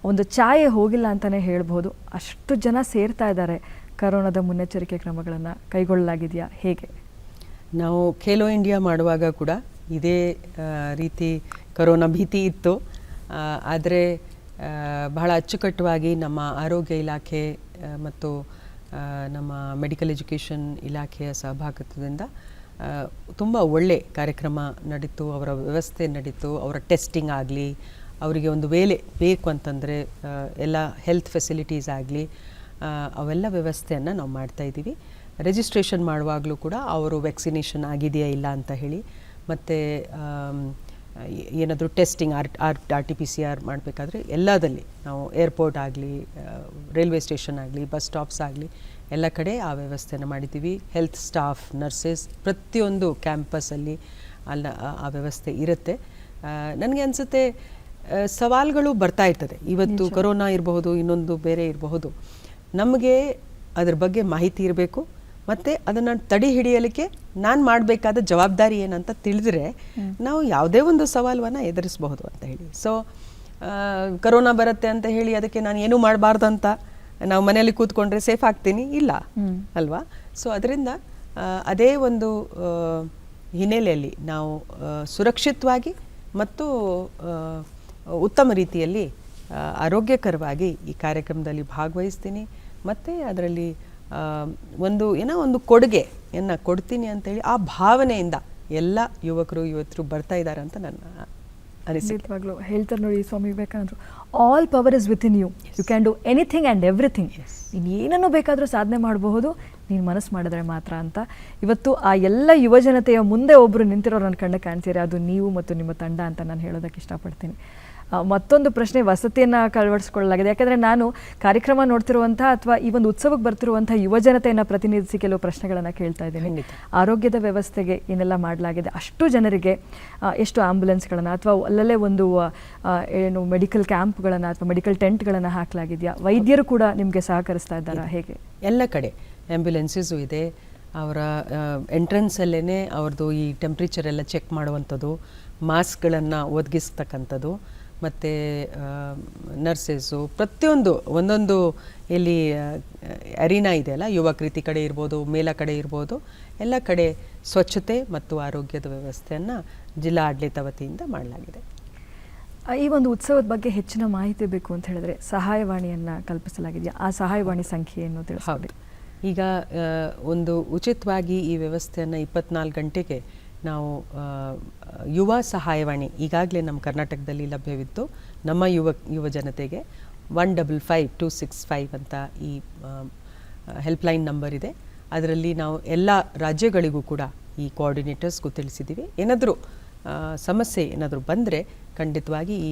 ಒಂದು ಛಾಯೆ ಹೋಗಿಲ್ಲ ಅಂತಲೇ ಹೇಳ್ಬೋದು. ಅಷ್ಟು ಜನ ಸೇರ್ತಾ ಇದ್ದಾರೆ. ಕರೋನಾದ ಮುನ್ನೆಚ್ಚರಿಕೆ ಕ್ರಮಗಳನ್ನು ಕೈಗೊಳ್ಳಲಾಗಿದೆಯಾ, ಹೇಗೆ? ನಾವು ಖೇಲೋ ಇಂಡಿಯಾ ಮಾಡುವಾಗ ಕೂಡ ಇದೇ ರೀತಿ ಕರೋನಾ ಭೀತಿ ಇತ್ತು. ಆದರೆ ಬಹಳ ಅಚ್ಚುಕಟ್ಟುವಾಗಿ ನಮ್ಮ ಆರೋಗ್ಯ ಇಲಾಖೆ ಮತ್ತು ನಮ್ಮ ಮೆಡಿಕಲ್ ಎಜುಕೇಷನ್ ಇಲಾಖೆಯ ಸಹಭಾಗಿತ್ವದಿಂದ ತುಂಬ ಒಳ್ಳೆ ಕಾರ್ಯಕ್ರಮ ನಡೀತು. ಅವರ ವ್ಯವಸ್ಥೆ ನಡೀತು. ಅವರ ಟೆಸ್ಟಿಂಗ್ ಆಗಲಿ, ಅವರಿಗೆ ಒಂದು ವೇಳೆ ಬೇಕು ಅಂತಂದರೆ ಎಲ್ಲ ಹೆಲ್ತ್ ಫೆಸಿಲಿಟೀಸ್ ಆಗಲಿ, ಅವೆಲ್ಲ ವ್ಯವಸ್ಥೆಯನ್ನು ನಾವು ಮಾಡ್ತಾಯಿದ್ದೀವಿ. ರಿಜಿಸ್ಟ್ರೇಷನ್ ಮಾಡುವಾಗಲೂ ಕೂಡ ಅವರು ವ್ಯಾಕ್ಸಿನೇಷನ್ ಆಗಿದೆಯಾ ಇಲ್ಲ ಅಂತ ಹೇಳಿ, ಮತ್ತು ಏನಾದರೂ ಟೆಸ್ಟಿಂಗ್ RT-PCR ಮಾಡಬೇಕಾದ್ರೆ ಎಲ್ಲದಲ್ಲಿ ನಾವು ಏರ್ಪೋರ್ಟ್ ಆಗಲಿ, ರೈಲ್ವೆ ಸ್ಟೇಷನ್ ಆಗಲಿ, ಬಸ್ ಸ್ಟಾಪ್ಸ್ ಆಗಲಿ ಎಲ್ಲ ಕಡೆ ಆ ವ್ಯವಸ್ಥೆಯನ್ನು ಮಾಡಿದ್ದೀವಿ. ಹೆಲ್ತ್ ಸ್ಟಾಫ್, ನರ್ಸಸ್ ಪ್ರತಿಯೊಂದು ಕ್ಯಾಂಪಸ್ಸಲ್ಲಿ ಆ ವ್ಯವಸ್ಥೆ ಇರುತ್ತೆ. ನನಗೆ ಅನಿಸುತ್ತೆ ಸವಾಲುಗಳು ಬರ್ತಾ ಇರ್ತದೆ. ಇವತ್ತು ಕೊರೋನಾ ಇರಬಹುದು, ಇನ್ನೊಂದು ಬೇರೆ ಇರಬಹುದು. ನಮಗೆ ಅದ್ರ ಬಗ್ಗೆ ಮಾಹಿತಿ ಇರಬೇಕು, ಮತ್ತು ಅದನ್ನು ತಡೆ ಹಿಡಿಯಲಿಕ್ಕೆ ನಾನು ಮಾಡಬೇಕಾದ ಜವಾಬ್ದಾರಿ ಏನಂತ ತಿಳಿದ್ರೆ ನಾವು ಯಾವುದೇ ಒಂದು ಸವಾಲನ್ನು ಎದುರಿಸಬಹುದು ಅಂತ ಹೇಳಿ. ಸೊ ಕರೋನಾ ಬರುತ್ತೆ ಅಂತ ಹೇಳಿ ಅದಕ್ಕೆ ನಾನು ಏನೂ ಮಾಡಬಾರ್ದು ಅಂತ ನಾವು ಮನೆಯಲ್ಲಿ ಕೂತ್ಕೊಂಡ್ರೆ ಸೇಫ್ ಆಗ್ತೀನಿ ಇಲ್ಲ ಅಲ್ವಾ? ಸೊ ಅದರಿಂದ ಅದೇ ಒಂದು ಹಿನ್ನೆಲೆಯಲ್ಲಿ ನಾವು ಸುರಕ್ಷಿತವಾಗಿ ಮತ್ತು ಉತ್ತಮ ರೀತಿಯಲ್ಲಿ ಆರೋಗ್ಯಕರವಾಗಿ ಈ ಕಾರ್ಯಕ್ರಮದಲ್ಲಿ ಭಾಗವಹಿಸ್ತೀನಿ. ಮತ್ತು ಅದರಲ್ಲಿ ಒಂದು ಕೊಡುಗೆಯನ್ನು ಕೊಡ್ತೀನಿ ಅಂತೇಳಿ ಆ ಭಾವನೆಯಿಂದ ಎಲ್ಲ ಯುವಕರು ಯುವತಿಯರು ಬರ್ತಾ ಇದ್ದಾರೆ ಅಂತ ನನ್ನ ಅನಿಸಿಕೆವಾಗ್ಲೂ ಹೇಳ್ತಾರೆ ನೋಡಿ ಸ್ವಾಮಿ ವಿವೇಕಾನಂದರು, all power is with in you, you can do anything and everything. ನೀನು ಏನನ್ನು ಬೇಕಾದರೂ ಸಾಧನೆ ಮಾಡಬಹುದು, ನೀನು ಮನಸ್ಸು ಮಾಡಿದ್ರೆ ಮಾತ್ರ ಅಂತ. ಇವತ್ತು ಆ ಎಲ್ಲ ಯುವ ಜನತೆಯ ಮುಂದೆ ಒಬ್ಬರು ನಿಂತಿರೋ ನನ್ನ ಕಣ್ಣು ಕಾಣ್ತೀರಿ, ಅದು ನೀವು ಮತ್ತು ನಿಮ್ಮ ತಂಡ ಅಂತ ನಾನು ಹೇಳೋದಕ್ಕೆ ಇಷ್ಟಪಡ್ತೀನಿ. ಮತ್ತೊಂದು ಪ್ರಶ್ನೆ, ವಸತಿಯನ್ನು ಅಳವಡಿಸ್ಕೊಳ್ಳಲಾಗಿದೆ. ಯಾಕೆಂದರೆ ನಾನು ಕಾರ್ಯಕ್ರಮ ನೋಡ್ತಿರುವಂಥ ಅಥವಾ ಈ ಒಂದು ಉತ್ಸವಕ್ಕೆ ಬರ್ತಿರುವಂಥ ಯುವ ಜನತೆಯನ್ನು ಪ್ರತಿನಿಧಿಸಿ ಕೆಲವು ಪ್ರಶ್ನೆಗಳನ್ನು ಕೇಳ್ತಾ ಇದ್ದೀನಿ. ಆರೋಗ್ಯದ ವ್ಯವಸ್ಥೆಗೆ ಏನೆಲ್ಲ ಮಾಡಲಾಗಿದೆ, ಅಷ್ಟು ಜನರಿಗೆ ಎಷ್ಟು ಆಂಬ್ಯುಲೆನ್ಸ್ಗಳನ್ನು ಅಥವಾ ಅಲ್ಲಲ್ಲೇ ಒಂದು ಏನು ಮೆಡಿಕಲ್ ಕ್ಯಾಂಪ್ಗಳನ್ನು ಅಥವಾ ಮೆಡಿಕಲ್ ಟೆಂಟ್ಗಳನ್ನು ಹಾಕಲಾಗಿದೆಯಾ? ವೈದ್ಯರು ಕೂಡ ನಿಮಗೆ ಸಹಕರಿಸ್ತಾ ಇದ್ದಾರಾ, ಹೇಗೆ? ಎಲ್ಲ ಕಡೆ ಆ್ಯಂಬ್ಯುಲೆನ್ಸಸ್ಸು ಇದೆ. ಅವರ ಎಂಟ್ರೆನ್ಸಲ್ಲೇ ಅವ್ರದ್ದು ಈ ಟೆಂಪ್ರೇಚರ್ ಎಲ್ಲ ಚೆಕ್ ಮಾಡುವಂಥದ್ದು, ಮಾಸ್ಕ್ಗಳನ್ನು ಒದಗಿಸ್ತಕ್ಕಂಥದ್ದು, ಮತ್ತು ನರ್ಸಸ್ಸು ಪ್ರತಿಯೊಂದು ಒಂದೊಂದು ಎಲ್ಲಿ ಅರೀನಾ ಇದೆಯಲ್ಲ, ಯುವ ಕೃತಿ ಕಡೆ ಇರ್ಬೋದು, ಮೇಳ ಕಡೆ ಇರ್ಬೋದು, ಎಲ್ಲ ಕಡೆ ಸ್ವಚ್ಛತೆ ಮತ್ತು ಆರೋಗ್ಯದ ವ್ಯವಸ್ಥೆಯನ್ನು ಜಿಲ್ಲಾ ಆಡಳಿತ ವತಿಯಿಂದ ಮಾಡಲಾಗಿದೆ. ಈ ಒಂದು ಉತ್ಸವದ ಬಗ್ಗೆ ಹೆಚ್ಚಿನ ಮಾಹಿತಿ ಬೇಕು ಅಂತ ಹೇಳಿದ್ರೆ ಸಹಾಯವಾಣಿಯನ್ನು ಕಲ್ಪಿಸಲಾಗಿದೆಯಾ? ಆ ಸಹಾಯವಾಣಿ ಸಂಖ್ಯೆಯನ್ನು ತಿಳಿಸ್ಬೋದು. ಈಗ ಒಂದು ಉಚಿತವಾಗಿ ಈ ವ್ಯವಸ್ಥೆಯನ್ನು 24 ಗಂಟೆಗೆ ನಾವು ಯುವ ಸಹಾಯವಾಣಿ ಈಗಾಗಲೇ ನಮ್ಮ ಕರ್ನಾಟಕದಲ್ಲಿ ಲಭ್ಯವಿದ್ದು, ನಮ್ಮ ಯುವ ಜನತೆಗೆ 155265 ಅಂತ ಈ ಹೆಲ್ಪ್ಲೈನ್ ನಂಬರ್ ಇದೆ. ಅದರಲ್ಲಿ ನಾವು ಎಲ್ಲ ರಾಜ್ಯಗಳಿಗೂ ಕೂಡ ಈ ಕೋಆರ್ಡಿನೇಟರ್ಸ್ಗೂ ತಿಳಿಸಿದ್ದೀವಿ. ಏನಾದರೂ ಸಮಸ್ಯೆ ಏನಾದರೂ ಬಂದರೆ ಖಂಡಿತವಾಗಿ ಈ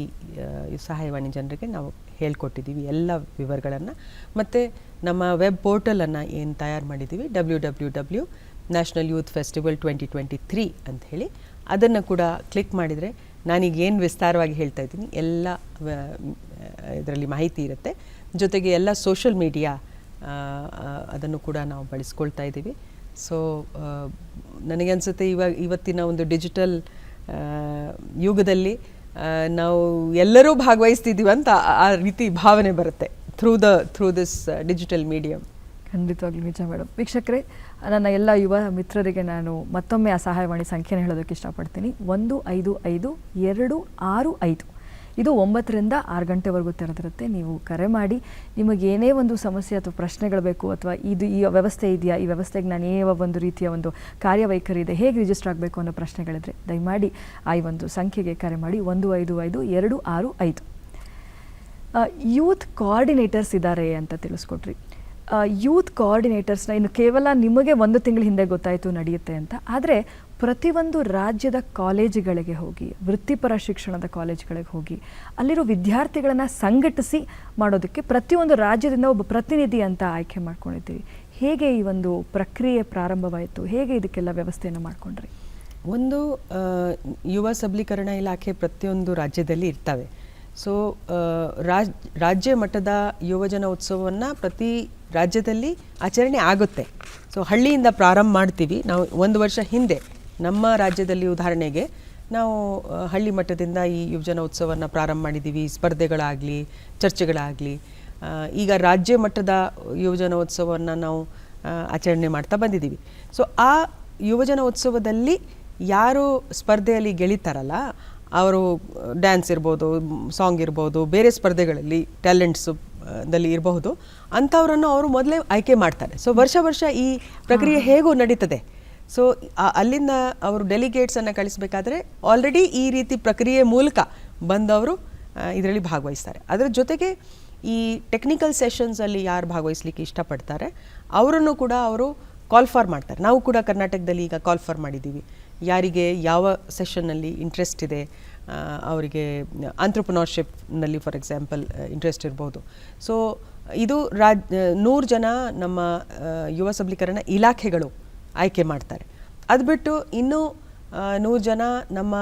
ಸಹಾಯವಾಣಿ ಜನರಿಗೆ ನಾವು ಹೇಳ್ಕೊಟ್ಟಿದ್ದೀವಿ ಎಲ್ಲ ವಿವರಗಳನ್ನು. ಮತ್ತು ನಮ್ಮ ವೆಬ್ ಪೋರ್ಟಲನ್ನು ಏನು ತಯಾರು ಮಾಡಿದ್ದೀವಿ, www.National Youth Festival 2023 ಅಂತ ಹೇಳಿ, ಅದನ್ನು ಕೂಡ ಕ್ಲಿಕ್ ಮಾಡಿದರೆ ನಾನೀಗ ಏನು ವಿಸ್ತಾರವಾಗಿ ಹೇಳ್ತಾ ಇದ್ದೀನಿ ಎಲ್ಲ ಇದರಲ್ಲಿ ಮಾಹಿತಿ ಇರುತ್ತೆ. ಜೊತೆಗೆ ಎಲ್ಲ ಸೋಷಲ್ ಮೀಡಿಯಾ ಅದನ್ನು ಕೂಡ ನಾವು ಬಳಸ್ಕೊಳ್ತಾ ಇದ್ದೀವಿ. ಸೊ ನನಗೆ ಅನಿಸುತ್ತೆ ಇವತ್ತಿನ ಒಂದು ಡಿಜಿಟಲ್ ಯುಗದಲ್ಲಿ ನಾವು ಎಲ್ಲರೂ ಭಾಗವಹಿಸ್ತಿದ್ದೀವಿ ಅಂತ ಆ ರೀತಿ ಭಾವನೆ ಬರುತ್ತೆ ಥ್ರೂ ದಿಸ್ ಡಿಜಿಟಲ್ ಮೀಡಿಯಮ್. ಖಂಡಿತವಾಗ್ಲೂ ನಿಜ ಮೇಡಮ್. ವೀಕ್ಷಕರೇ, ನನ್ನ ಎಲ್ಲ ಯುವ ಮಿತ್ರರಿಗೆ ನಾನು ಮತ್ತೊಮ್ಮೆ ಆ ಸಹಾಯವಾಣಿ ಸಂಖ್ಯೆನ ಹೇಳೋದಕ್ಕೆ ಇಷ್ಟಪಡ್ತೀನಿ. 155265. ಇದು 9 ರಿಂದ 6 ಗಂಟೆವರೆಗೂ ತೆರೆದಿರುತ್ತೆ. ನೀವು ಕರೆ ಮಾಡಿ, ನಿಮಗೇನೇ ಒಂದು ಸಮಸ್ಯೆ ಅಥವಾ ಪ್ರಶ್ನೆಗಳು ಬೇಕು, ಅಥವಾ ಈ ವ್ಯವಸ್ಥೆ ಇದೆಯಾ, ಈ ವ್ಯವಸ್ಥೆಗೆ ನಾನು ಒಂದು ರೀತಿಯ ಒಂದು ಕಾರ್ಯವೈಖರಿ ಇದೆ, ಹೇಗೆ ರಿಜಿಸ್ಟರ್ ಆಗಬೇಕು ಅನ್ನೋ ಪ್ರಶ್ನೆಗಳಿದ್ರೆ ದಯಮಾಡಿ ಆ ಒಂದು ಸಂಖ್ಯೆಗೆ ಕರೆ ಮಾಡಿ. 155265. ಯೂತ್ ಕೋಆರ್ಡಿನೇಟರ್ಸ್ ಇದ್ದಾರೆ ಅಂತ ತಿಳಿಸ್ಕೊಟ್ರಿ. ಯೂತ್ ಕೋಆರ್ಡಿನೇಟರ್ಸ್ನ ಇನ್ನು ಕೇವಲ ನಿಮಗೆ 1 ತಿಂಗಳ ಹಿಂದೆ ಗೊತ್ತಾಯಿತು ನಡೆಯುತ್ತೆ ಅಂತ, ಆದರೆ ಪ್ರತಿಯೊಂದು ರಾಜ್ಯದ ಕಾಲೇಜುಗಳಿಗೆ ಹೋಗಿ, ವೃತ್ತಿಪರ ಶಿಕ್ಷಣದ ಕಾಲೇಜುಗಳಿಗೆ ಹೋಗಿ ಅಲ್ಲಿರೋ ವಿದ್ಯಾರ್ಥಿಗಳನ್ನು ಸಂಘಟಿಸಿ ಮಾಡೋದಕ್ಕೆ ಪ್ರತಿಯೊಂದು ರಾಜ್ಯದಿಂದ ಒಬ್ಬ ಪ್ರತಿನಿಧಿ ಅಂತ ಆಯ್ಕೆ ಮಾಡ್ಕೊಂಡಿದ್ದೀವಿ. ಹೇಗೆ ಈ ಒಂದು ಪ್ರಕ್ರಿಯೆ ಪ್ರಾರಂಭವಾಯಿತು? ಹೇಗೆ ಇದಕ್ಕೆಲ್ಲ ವ್ಯವಸ್ಥೆಯನ್ನು ಮಾಡಿಕೊಂಡ್ರಿ? ಒಂದು ಯುವ ಸಬಲೀಕರಣ ಇಲಾಖೆ ಪ್ರತಿಯೊಂದು ರಾಜ್ಯದಲ್ಲಿ ಇರ್ತವೆ. ಸೊ ರಾಜ್ಯ ಮಟ್ಟದ ಯುವಜನ ಉತ್ಸವವನ್ನು ಪ್ರತಿ ರಾಜ್ಯದಲ್ಲಿ ಆಚರಣೆ ಆಗುತ್ತೆ. ಸೊ ಹಳ್ಳಿಯಿಂದ ಪ್ರಾರಂಭ ಮಾಡ್ತೀವಿ ನಾವು. 1 ವರ್ಷ ಹಿಂದೆ ನಮ್ಮ ರಾಜ್ಯದಲ್ಲಿ ಉದಾಹರಣೆಗೆ ನಾವು ಹಳ್ಳಿ ಮಟ್ಟದಿಂದ ಈ ಯುವಜನ ಉತ್ಸವವನ್ನು ಪ್ರಾರಂಭ ಮಾಡಿದ್ದೀವಿ. ಸ್ಪರ್ಧೆಗಳಾಗಲಿ, ಚರ್ಚೆಗಳಾಗಲಿ. ಈಗ ರಾಜ್ಯ ಮಟ್ಟದ ಯುವಜನ ಉತ್ಸವವನ್ನು ನಾವು ಆಚರಣೆ ಮಾಡ್ತಾ ಬಂದಿದ್ದೀವಿ. ಸೊ ಆ ಯುವಜನ ಉತ್ಸವದಲ್ಲಿ ಯಾರು ಸ್ಪರ್ಧೆಯಲ್ಲಿ ಗೆಳಿತಾರಲ್ಲ, ಅವರು ಡ್ಯಾನ್ಸ್ ಇರ್ಬೋದು, ಸಾಂಗ್ ಇರ್ಬೋದು, ಬೇರೆ ಸ್ಪರ್ಧೆಗಳಲ್ಲಿ ಟ್ಯಾಲೆಂಟ್ಸು ದಲ್ಲಿ ಇರಬಹುದು, ಅಂಥವರನ್ನು ಅವರು ಮೊದಲೇ ಆಯ್ಕೆ ಮಾಡ್ತಾರೆ. ಸೊ ವರ್ಷ ಈ ಪ್ರಕ್ರಿಯೆ ಹೇಗೂ ನಡೀತದೆ. ಸೊ ಅಲ್ಲಿಂದ ಅವರು ಡೆಲಿಗೇಟ್ಸನ್ನು ಕಳಿಸಬೇಕಾದ್ರೆ ಆಲ್ರೆಡಿ ಈ ರೀತಿ ಪ್ರಕ್ರಿಯೆ ಮೂಲಕ ಬಂದವರು ಇದರಲ್ಲಿ ಭಾಗವಹಿಸ್ತಾರೆ. ಅದರ ಜೊತೆಗೆ ಈ ಟೆಕ್ನಿಕಲ್ ಸೆಷನ್ಸಲ್ಲಿ ಯಾರು ಭಾಗವಹಿಸ್ಲಿಕ್ಕೆ ಇಷ್ಟಪಡ್ತಾರೆ ಅವರನ್ನು ಕೂಡ ಅವರು ಕಾಲ್ ಫಾರ್ ಮಾಡ್ತಾರೆ. ನಾವು ಕೂಡ ಕರ್ನಾಟಕದಲ್ಲಿ ಈಗ ಕಾಲ್ ಫಾರ್ ಮಾಡಿದ್ದೀವಿ. ಯಾರಿಗೆ ಯಾವ ಸೆಷನ್ನಲ್ಲಿ ಇಂಟ್ರೆಸ್ಟ್ ಇದೆ, ಅವರಿಗೆ ಆಂಟ್ರಪ್ರನರ್ಶಿಪ್ನಲ್ಲಿ ಫಾರ್ ಎಕ್ಸಾಂಪಲ್ ಇಂಟ್ರೆಸ್ಟ್ ಇರ್ಬೋದು. ಸೊ ಇದು 100 ಜನ ನಮ್ಮ ಯುವ ಸಬಲೀಕರಣ ಇಲಾಖೆಗಳು ಆಯ್ಕೆ ಮಾಡ್ತಾರೆ. ಅದು ಬಿಟ್ಟು ಇನ್ನೂ 100 ಜನ ನಮ್ಮ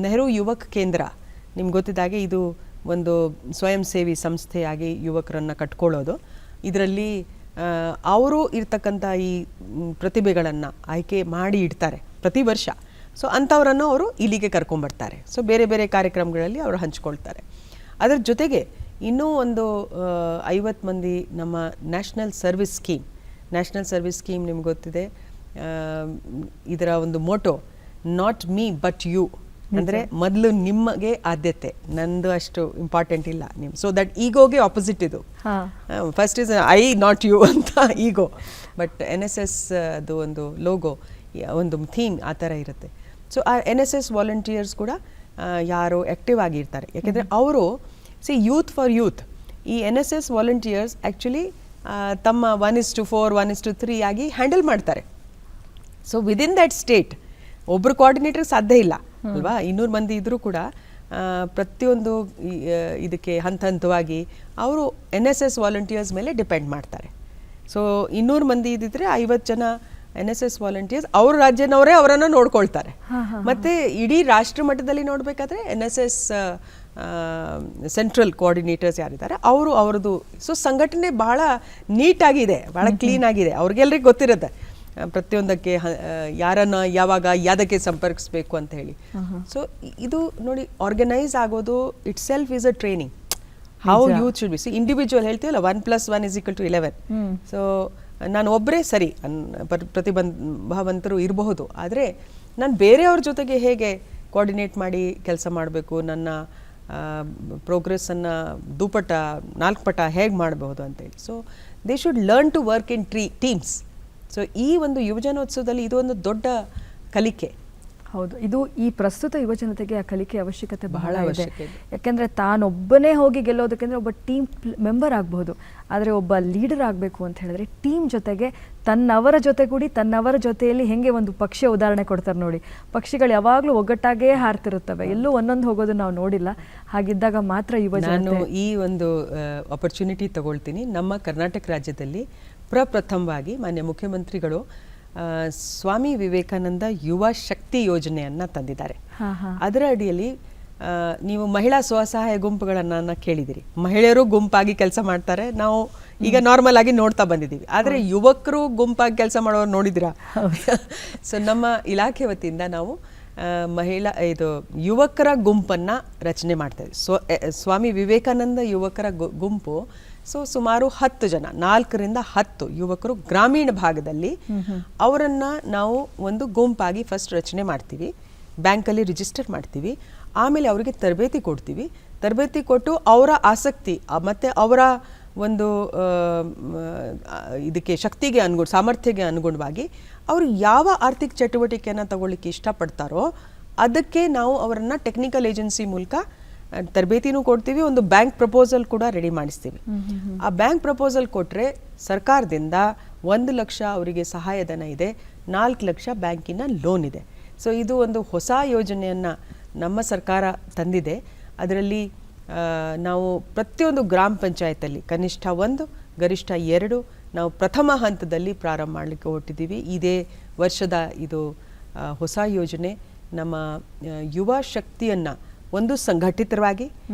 ನೆಹರು ಯುವಕ ಕೇಂದ್ರ, ನಿಮ್ಗೆ ಗೊತ್ತಿದ್ದಾಗೆ ಇದು ಒಂದು ಸ್ವಯಂ ಸೇವಿ ಸಂಸ್ಥೆಯಾಗಿ ಯುವಕರನ್ನು ಕಟ್ಕೊಳ್ಳೋದು. ಇದರಲ್ಲಿ ಅವರು ಇರ್ತಕ್ಕಂಥ ಈ ಪ್ರತಿಭೆಗಳನ್ನು ಆಯ್ಕೆ ಮಾಡಿ ಇಡ್ತಾರೆ ಪ್ರತಿ ವರ್ಷ. ಸೊ ಅಂಥವರನ್ನು ಅವರು ಇಲ್ಲಿಗೆ ಕರ್ಕೊಂಬರ್ತಾರೆ. ಸೊ ಬೇರೆ ಬೇರೆ ಕಾರ್ಯಕ್ರಮಗಳಲ್ಲಿ ಅವರು ಹಂಚ್ಕೊಳ್ತಾರೆ. ಅದರ ಜೊತೆಗೆ ಇನ್ನೂ ಒಂದು 50 ಮಂದಿ ನಮ್ಮ ನ್ಯಾಷನಲ್ ಸರ್ವಿಸ್ ಸ್ಕೀಮ್ ನಿಮ್ಗೆ ಗೊತ್ತಿದೆ. ಇದರ ಒಂದು motto not me but you, ಅಂದರೆ ಮೊದಲು ನಿಮಗೆ ಆದ್ಯತೆ, ನಂದು ಅಷ್ಟು ಇಂಪಾರ್ಟೆಂಟ್ ಇಲ್ಲ ನಿಮ್ಮ. ಸೊ ದಟ್ ಈಗೋಗೆ ಆಪೋಸಿಟ್ ಇದು. First is I not you ಅಂತ ಈಗೋ. ಬಟ್ NSS ಅದು ಒಂದು ಲೋಗೋ, ಒಂದು ಥೀಮ್ ಆ ಥರ ಇರುತ್ತೆ. ಸೊ ಆ NSS ವಾಲಂಟಿಯರ್ಸ್ ಕೂಡ ಯಾರು ಆ್ಯಕ್ಟಿವ್ ಆಗಿರ್ತಾರೆ, ಯಾಕೆಂದರೆ ಅವರು ಯೂತ್ ಫಾರ್ ಯೂತ್. ಈ NSS ವಾಲಂಟಿಯರ್ಸ್ ಆ್ಯಕ್ಚುಲಿ ತಮ್ಮ 1:4, 1:3 ಆಗಿ ಹ್ಯಾಂಡಲ್ ಮಾಡ್ತಾರೆ. ಸೊ ವಿದಿನ್ ದ್ಯಾಟ್ ಸ್ಟೇಟ್ ಒಬ್ಬರು ಕೋಆರ್ಡಿನೇಟರ್ ಸಾಧ್ಯ ಇಲ್ಲ ಅಲ್ವಾ. 200 ಮಂದಿ ಇದ್ದರೂ ಕೂಡ ಪ್ರತಿಯೊಂದು ಇದಕ್ಕೆ ಹಂತವಾಗಿ ಅವರು NSS ವಾಲಂಟಿಯರ್ಸ್ ಮೇಲೆ ಡಿಪೆಂಡ್ ಮಾಡ್ತಾರೆ. ಸೊ 200 ಮಂದಿ ಇದ್ದಿದ್ರೆ 50 ಜನ NSS ವಾಲಂಟಿಯರ್ಸ್ ಅವ್ರ ರಾಜ್ಯನವರೇ ಅವರನ್ನು ನೋಡ್ಕೊಳ್ತಾರೆ. ಮತ್ತು ಇಡೀ ರಾಷ್ಟ್ರ ಮಟ್ಟದಲ್ಲಿ ನೋಡಬೇಕಾದ್ರೆ NSS ಸೆಂಟ್ರಲ್ ಕೋಆರ್ಡಿನೇಟರ್ಸ್ ಯಾರಿದ್ದಾರೆ ಅವ್ರದ್ದು. ಸೊ ಸಂಘಟನೆ ಬಹಳ ನೀಟಾಗಿದೆ, ಭಾಳ ಕ್ಲೀನ್ ಆಗಿದೆ. ಅವ್ರಿಗೆಲ್ರಿಗೂ ಗೊತ್ತಿರುತ್ತೆ ಪ್ರತಿಯೊಂದಕ್ಕೆ ಯಾರನ್ನ ಯಾವಾಗ ಯಾವುದಕ್ಕೆ ಸಂಪರ್ಕಿಸಬೇಕು ಅಂತ ಹೇಳಿ. ಸೊ ಇದು ನೋಡಿ, ಆರ್ಗನೈಸ್ ಆಗೋದು it self is a training. How youth should be. Individual ಹೇಳ್ತೀವಲ್ಲ 1+1 = 11. ಸೊ ನಾನು ಒಬ್ಬರೇ ಸರಿ ಪ್ರತಿಭಾವಂತರು ಇರಬಹುದು, ಆದರೆ ನಾನು ಬೇರೆಯವ್ರ ಜೊತೆಗೆ ಹೇಗೆ ಕೋಆರ್ಡಿನೇಟ್ ಮಾಡಿ ಕೆಲಸ ಮಾಡಬೇಕು, ನನ್ನ ಪ್ರೋಗ್ರೆಸ್ಸನ್ನು 2 ಪಟ 4 ಪಟ ಹೇಗೆ ಮಾಡಬಹುದು ಅಂತೇಳಿ. So they should learn to work in teams. So ಈ ಒಂದು ಯುವಜನೋತ್ಸವದಲ್ಲಿ ಇದು ಒಂದು ದೊಡ್ಡ ಕಲಿಕೆ. ಹೌದು, ಇದು ಈ ಪ್ರಸ್ತುತ ಯುವಜನತೆಗೆ ಆ ಕಲಿಕೆ ಅವಶ್ಯಕತೆ ಬಹಳ ಇದೆ. ಅವಶ್ಯಕತೆ ಇದೆ. ಯಾಕೆಂದರೆ ತಾನೊಬ್ಬನೇ ಹೋಗಿ ಗೆಲ್ಲೋದಕ್ಕೆಂದರೆ ಒಬ್ಬ ಟೀಮ್ ಮೆಂಬರ್ ಆಗಬಹುದು, ಆದರೆ ಒಬ್ಬ ಲೀಡರ್ ಆಗಬೇಕು ಅಂತ ಹೇಳಿದ್ರೆ ಟೀಮ್ ಜೊತೆಗೆ ತನ್ನವರ ಜೊತೆಗೂಡಿ ತನ್ನವರ ಜೊತೆಯಲ್ಲಿ ಹೆಂಗೆ ಒಂದು ಪಕ್ಷಿಯ ಉದಾಹರಣೆ ಕೊಡ್ತಾರೆ ನೋಡಿ, ಪಕ್ಷಿಗಳು ಯಾವಾಗಲೂ ಒಗ್ಗಟ್ಟಾಗೇ ಹಾರ್ತಿರುತ್ತವೆ, ಎಲ್ಲೂ ಒಂದೊಂದು ಹೋಗೋದು ನಾವು ನೋಡಿಲ್ಲ. ಹಾಗಿದ್ದಾಗ ಮಾತ್ರ ನಾನು ಈ ಒಂದು ಆಪರ್ಚುನಿಟಿ ತಗೊಳ್ತೀನಿ. ನಮ್ಮ ಕರ್ನಾಟಕ ರಾಜ್ಯದಲ್ಲಿ ಪ್ರಪ್ರಥಮವಾಗಿ ಮಾನ್ಯ ಮುಖ್ಯಮಂತ್ರಿಗಳು ಸ್ವಾಮಿ ವಿವೇಕಾನಂದ ಯುವ ಶಕ್ತಿ ಯೋಜನೆಯನ್ನು ತಂದಿದ್ದಾರೆ. ಅದರ ಅಡಿಯಲ್ಲಿ ನೀವು ಮಹಿಳಾ ಸ್ವಸಹಾಯ ಗುಂಪುಗಳನ್ನು ಕೇಳಿದಿರಿ. ಮಹಿಳೆಯರು ಗುಂಪಾಗಿ ಕೆಲಸ ಮಾಡ್ತಾರೆ, ನಾವು ಈಗ ನಾರ್ಮಲ್ ಆಗಿ ನೋಡ್ತಾ ಬಂದಿದ್ದೀವಿ. ಆದರೆ ಯುವಕರು ಗುಂಪಾಗಿ ಕೆಲಸ ಮಾಡೋರು ನೋಡಿದಿರಾ? ಸೊ ನಮ್ಮ ಇಲಾಖೆ ವತಿಯಿಂದ ನಾವು ಯುವಕರ ಗುಂಪನ್ನು ರಚನೆ ಮಾಡ್ತಾ ಇದ್ದೀವಿ. ಸ್ವಾಮಿ ವಿವೇಕಾನಂದ ಯುವಕರ ಗುಂಪು. ಸೊ ಸುಮಾರು 10 ಜನ, 4 ರಿಂದ 10 ಯುವಕರು ಗ್ರಾಮೀಣ ಭಾಗದಲ್ಲಿ ಅವರನ್ನು ನಾವು ಒಂದು ಗುಂಪಾಗಿ ಫಸ್ಟ್ ರಚನೆ ಮಾಡ್ತೀವಿ, ಬ್ಯಾಂಕಲ್ಲಿ ರಿಜಿಸ್ಟರ್ ಮಾಡ್ತೀವಿ. ಆಮೇಲೆ ಅವರಿಗೆ ತರಬೇತಿ ಕೊಡ್ತೀವಿ. ತರಬೇತಿ ಕೊಟ್ಟು ಅವರ ಆಸಕ್ತಿ ಮತ್ತು ಅವರ ಒಂದು ಇದಕ್ಕೆ ಶಕ್ತಿಗೆ ಸಾಮರ್ಥ್ಯಕ್ಕೆ ಅನುಗುಣವಾಗಿ ಅವರು ಯಾವ ಆರ್ಥಿಕ ಚಟುವಟಿಕೆಯನ್ನು ತಗೊಳ್ಳಿಕ್ಕೆ ಇಷ್ಟಪಡ್ತಾರೋ ಅದಕ್ಕೆ ನಾವು ಅವರನ್ನು ಟೆಕ್ನಿಕಲ್ ಏಜೆನ್ಸಿ ಮೂಲಕ ತರಬೇತಿನೂ ಕೊಡ್ತೀವಿ. ಒಂದು ಬ್ಯಾಂಕ್ ಪ್ರಪೋಸಲ್ ಕೂಡ ರೆಡಿ ಮಾಡಿಸ್ತೀವಿ. ಆ ಬ್ಯಾಂಕ್ ಪ್ರಪೋಸಲ್ ಕೊಟ್ಟರೆ ಸರ್ಕಾರದಿಂದ 1 ಲಕ್ಷ ಅವರಿಗೆ ಸಹಾಯಧನ ಇದೆ, 4 ಲಕ್ಷ ಬ್ಯಾಂಕಿನ ಲೋನ್ ಇದೆ. ಸೊ ಇದು ಒಂದು ಹೊಸ ಯೋಜನೆಯನ್ನು ನಮ್ಮ ಸರ್ಕಾರ ತಂದಿದೆ. ಅದರಲ್ಲಿ ನಾವು ಪ್ರತಿಯೊಂದು ಗ್ರಾಮ ಪಂಚಾಯತಲ್ಲಿ ಕನಿಷ್ಠ 1 ಗರಿಷ್ಠ 2 ನಾವು ಪ್ರಥಮ ಹಂತದಲ್ಲಿ ಪ್ರಾರಂಭ ಮಾಡಲಿಕ್ಕೆ ಹೊರಟಿದ್ದೀವಿ. ಇದೇ ವರ್ಷದ ಇದು ಹೊಸ ಯೋಜನೆ. ನಮ್ಮ ಯುವ ಶಕ್ತಿಯನ್ನು ಒಂದು ಸಂಘಟಿತವಾಗಿ,